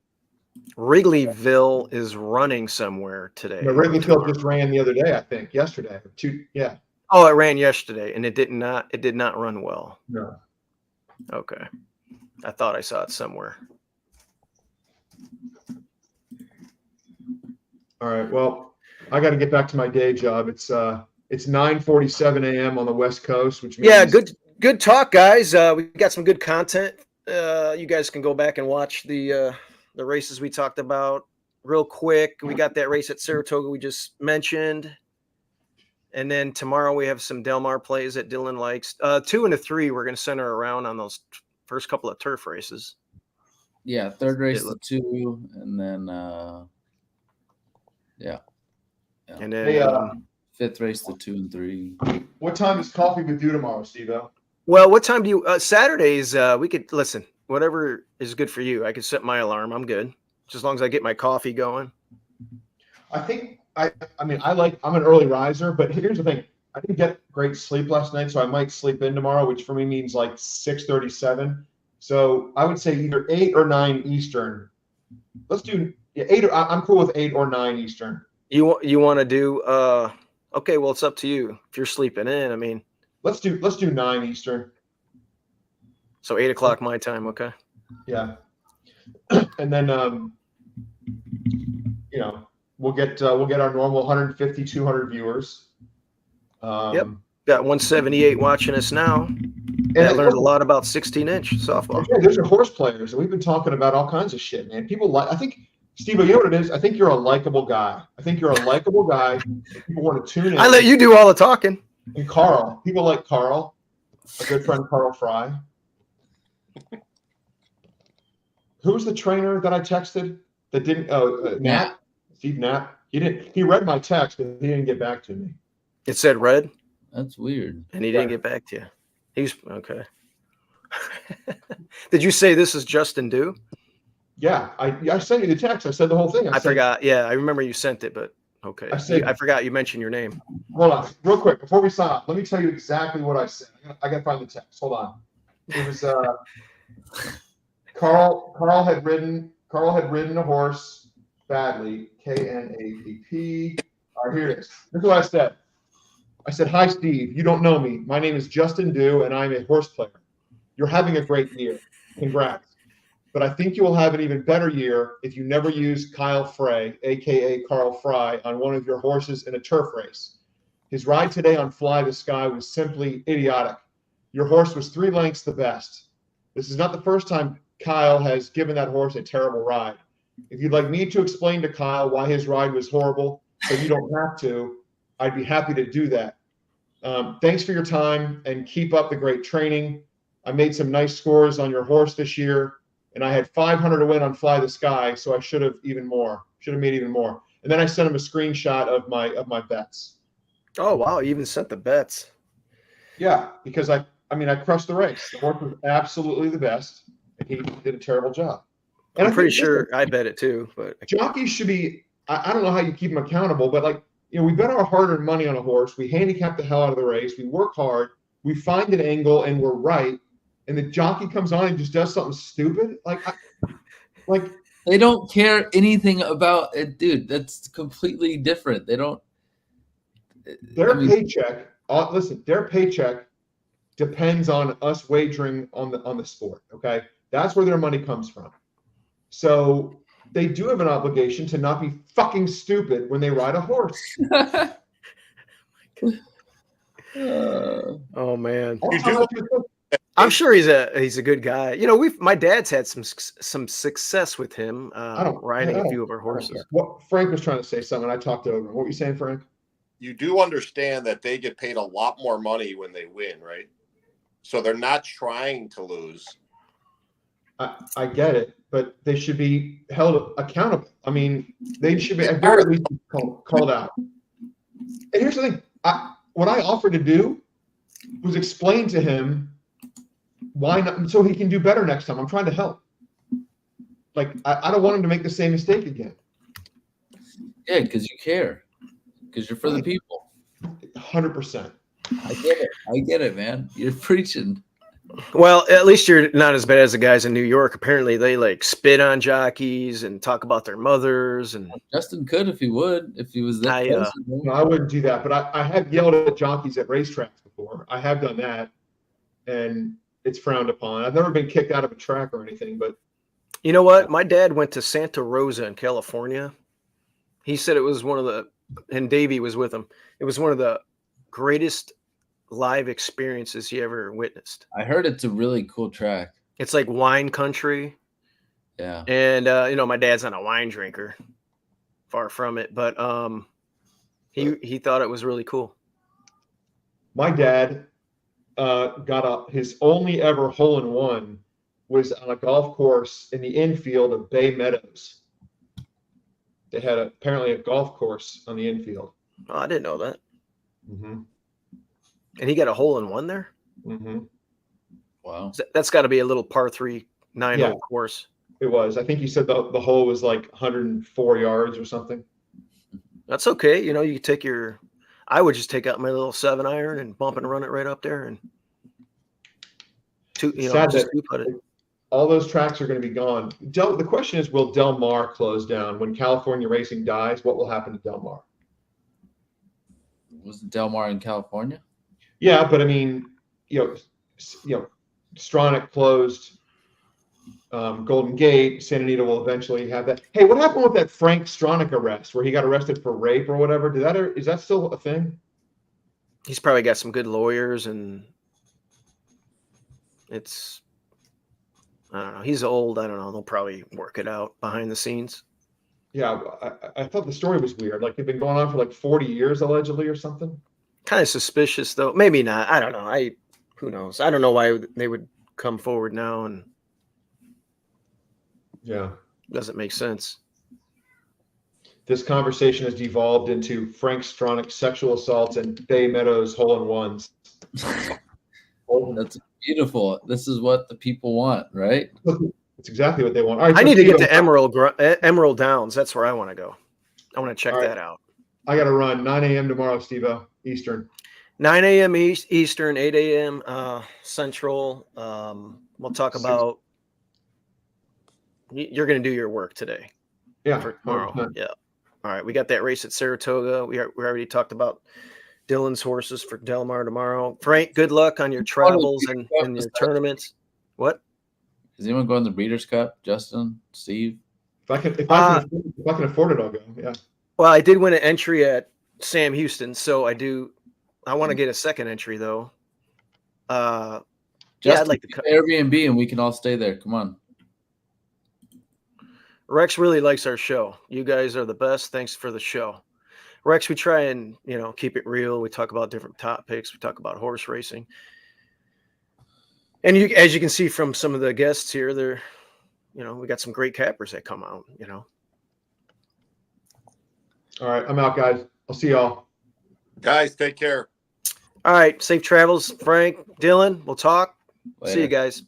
[SPEAKER 1] Wrigleyville is running somewhere today.
[SPEAKER 2] No, Wrigleyville just ran the other day, I think, yesterday. Yeah.
[SPEAKER 1] Oh, it ran yesterday, and it did not run well.
[SPEAKER 2] No.
[SPEAKER 1] Okay, I thought I saw it somewhere.
[SPEAKER 2] All right. Well, I got to get back to my day job. It's 9:47 a.m. on the West Coast, which means
[SPEAKER 1] Yeah, good talk, guys. We got some good content. You guys can go back and watch the races we talked about real quick. We got that race at Saratoga we just mentioned. And then tomorrow we have some Delmar plays that Dylan likes. 2 and 3, we're going to center around on those first couple of turf races.
[SPEAKER 4] Yeah, third race the 2, and then yeah.
[SPEAKER 1] And then
[SPEAKER 2] Hey,
[SPEAKER 4] Fifth race the 2 and 3.
[SPEAKER 2] what time is coffee with you tomorrow, Steve-O?
[SPEAKER 1] well, what time do you Saturdays? We could listen. Whatever is good for you. I could set my alarm. I'm good, just as long as I get my coffee going.
[SPEAKER 2] I think I'm an early riser, but here's the thing. I didn't get great sleep last night, so I might sleep in tomorrow, which for me means like 6:37. So I would say either 8 or 9 Eastern. Let's do 8. I'm cool with 8 or 9 Eastern.
[SPEAKER 1] You want to do? Okay, well, it's up to you. If you're sleeping in, I mean,
[SPEAKER 2] Let's do 9 Eastern.
[SPEAKER 1] so 8 o'clock my time. Okay.
[SPEAKER 2] Yeah. And then we'll get our normal 150, 200 viewers.
[SPEAKER 1] Yep. Got 178 watching us now.
[SPEAKER 2] And
[SPEAKER 1] I learned a lot about 16-inch softball.
[SPEAKER 2] Yeah, those are horse players, and we've been talking about all kinds of shit, man. People like. I think, Steve, you know what it is? I think you're a likable guy. People want to tune in.
[SPEAKER 1] I let you do all the talking.
[SPEAKER 2] And Carl, people like Carl, a good friend Carl Fry. Who was the trainer that I texted that didn't? Oh, Nat, Steve Nat. He read my text, but he didn't get back to me.
[SPEAKER 1] It said red,
[SPEAKER 4] That's weird.
[SPEAKER 1] and he didn't get back to you. He's okay. Did you say this is Justin Dew?
[SPEAKER 2] Yeah, I sent you the text. I said the whole thing.
[SPEAKER 1] I forgot. Yeah, I remember you sent it, but okay.
[SPEAKER 2] I
[SPEAKER 1] I forgot you mentioned your name.
[SPEAKER 2] Hold on, real quick before we sign off. Let me tell you exactly what I said. I got to find the text. Hold on. It was Carl had ridden a horse badly. KNAPP. All right, here it is. This is what I said. I said, "Hi, Steve. You don't know me. My name is Justin Dew, and I'm a horse player. You're having a great year. Congrats. But I think you will have an even better year if you never use Kyle Frey, a.k.a. Carl Fry, on one of your horses in a turf race. His ride today on Fly the Sky was simply idiotic. Your horse was 3 lengths the best. This is not the first time Kyle has given that horse a terrible ride. If you'd like me to explain to Kyle why his ride was horrible, so you don't have to, I'd be happy to do that. Thanks for your time, and keep up the great training. I made some nice scores on your horse this year, and I had 500 to win on Fly the Sky, so I should have made even more. And then I sent him a screenshot of my bets.
[SPEAKER 1] Oh wow, you even sent the bets.
[SPEAKER 2] Yeah, because I crushed the race. The horse was absolutely the best, and he did a terrible job. And
[SPEAKER 1] I'm
[SPEAKER 2] I
[SPEAKER 1] pretty
[SPEAKER 2] think,
[SPEAKER 1] sure
[SPEAKER 2] listen,
[SPEAKER 1] I bet it too, but
[SPEAKER 2] jockeys should be. I don't know how you keep them accountable, but like, we bet our hard-earned money on a horse. We handicap the hell out of the race. We work hard. We find an angle, and we're right. And the jockey comes on and just does something stupid. Like
[SPEAKER 4] They don't care anything about it, dude. That's completely different. They don't.
[SPEAKER 2] their paycheck. Listen, their paycheck depends on us wagering on the sport. Okay, that's where their money comes from. So they do have an obligation to not be fucking stupid when they ride a horse.
[SPEAKER 1] oh man,
[SPEAKER 5] You do.
[SPEAKER 1] I'm sure he's a good guy. You know, my dad's had some success with him riding a few of our horses.
[SPEAKER 2] What Frank was trying to say something. I talked over. What were you saying, Frank?
[SPEAKER 5] You do understand that they get paid a lot more money when they win, right? So they're not trying to lose.
[SPEAKER 2] I get it, but they should be held accountable. I mean, they should be at very least called out. And here's the thing: what I offered to do was explain to him why not, so he can do better next time. I'm trying to help. Like, I don't want him to make the same mistake again.
[SPEAKER 4] Yeah, because you care. Because you're for the people.
[SPEAKER 2] 100%.
[SPEAKER 4] I get it, man. You're preaching.
[SPEAKER 1] Well, at least you're not as bad as the guys in New York. Apparently, they like spit on jockeys and talk about their mothers. And
[SPEAKER 4] Justin could if he was that close.
[SPEAKER 2] No, I wouldn't do that. But I have yelled at jockeys at racetracks before. I have done that, and it's frowned upon. I've never been kicked out of a track or anything. But
[SPEAKER 1] you know what? My dad went to Santa Rosa in California. He said it was and Davey was with him. It was one of the greatest live experiences he ever witnessed.
[SPEAKER 4] I heard it's a really cool track.
[SPEAKER 1] It's like wine country.
[SPEAKER 4] Yeah.
[SPEAKER 1] And my dad's not a wine drinker, far from it, but he thought it was really cool.
[SPEAKER 2] my dad got his only ever hole-in-one was on a golf course in the infield of Bay Meadows. They had apparently a golf course on the infield.
[SPEAKER 1] Oh, I didn't know that.
[SPEAKER 2] Mm-hmm.
[SPEAKER 1] And he got a hole-in-one there?
[SPEAKER 2] Mm-hmm.
[SPEAKER 4] Wow.
[SPEAKER 1] That's got to be a little par 3 9-hole course.
[SPEAKER 2] It was. I think he said the hole was like 104 yards or something.
[SPEAKER 1] That's okay. You could take I would just take out my little 7-iron and bump and run it right up there and just put it.
[SPEAKER 2] All those tracks are going to be gone. The question is, will Del Mar close down when California racing dies? What will happen to Del Mar?
[SPEAKER 4] Wasn't Del Mar in California?
[SPEAKER 2] Yeah, but I mean, Stronach closed. Golden Gate, Santa Anita will eventually have that. Hey, what happened with that Frank Stronach arrest where he got arrested for rape or whatever? Is that still a thing?
[SPEAKER 1] He's probably got some good lawyers, and I don't know. He's old. I don't know. They'll probably work it out behind the scenes.
[SPEAKER 2] Yeah, I thought the story was weird. Like, it'd been going on for like 40 years allegedly or something.
[SPEAKER 1] Kind of suspicious, though. Maybe not. I don't know. Who knows? I don't know why they would come forward now, and
[SPEAKER 2] yeah,
[SPEAKER 1] doesn't make sense.
[SPEAKER 2] This conversation has devolved into Frank Stronach sexual assaults and Bay Meadows hole-in-ones.
[SPEAKER 4] That's beautiful. This is what the people want, right?
[SPEAKER 2] That's exactly what they want. All right,
[SPEAKER 1] I need to get to Emerald Downs. That's where I want to go. I want to check that out.
[SPEAKER 2] I got to run 9 a.m. tomorrow, Steve-O, Eastern.
[SPEAKER 1] 9 a.m. Eastern, 8 a.m. Central. We'll talk about. You're going to do your work today.
[SPEAKER 2] Yeah.
[SPEAKER 1] For tomorrow.
[SPEAKER 2] 100%.
[SPEAKER 1] Yeah. All right. We got that race at Saratoga. We already talked about Dylan's horses for Del Mar tomorrow. Frank, good luck on your travels and your tournaments. What?
[SPEAKER 4] Is anyone going to the Breeders' Cup? Justin, Steve?
[SPEAKER 2] If I can afford it, I'll go. Yeah.
[SPEAKER 1] Well, I did win an entry at Sam Houston, so I want to get a second entry though.
[SPEAKER 4] Justin,
[SPEAKER 1] I'd like to
[SPEAKER 4] Airbnb and we can all stay there. Come on.
[SPEAKER 1] Rex really likes our show. You guys are the best. Thanks for the show. Rex, we try and, keep it real. We talk about different topics. We talk about horse racing. And as you can see from some of the guests here, we got some great cappers that come out,
[SPEAKER 2] All right, I'm out, guys. I'll see y'all.
[SPEAKER 5] Guys, take care.
[SPEAKER 1] All right. Safe travels, Frank, Dylan. We'll talk. See you
[SPEAKER 4] Later.
[SPEAKER 1] guys.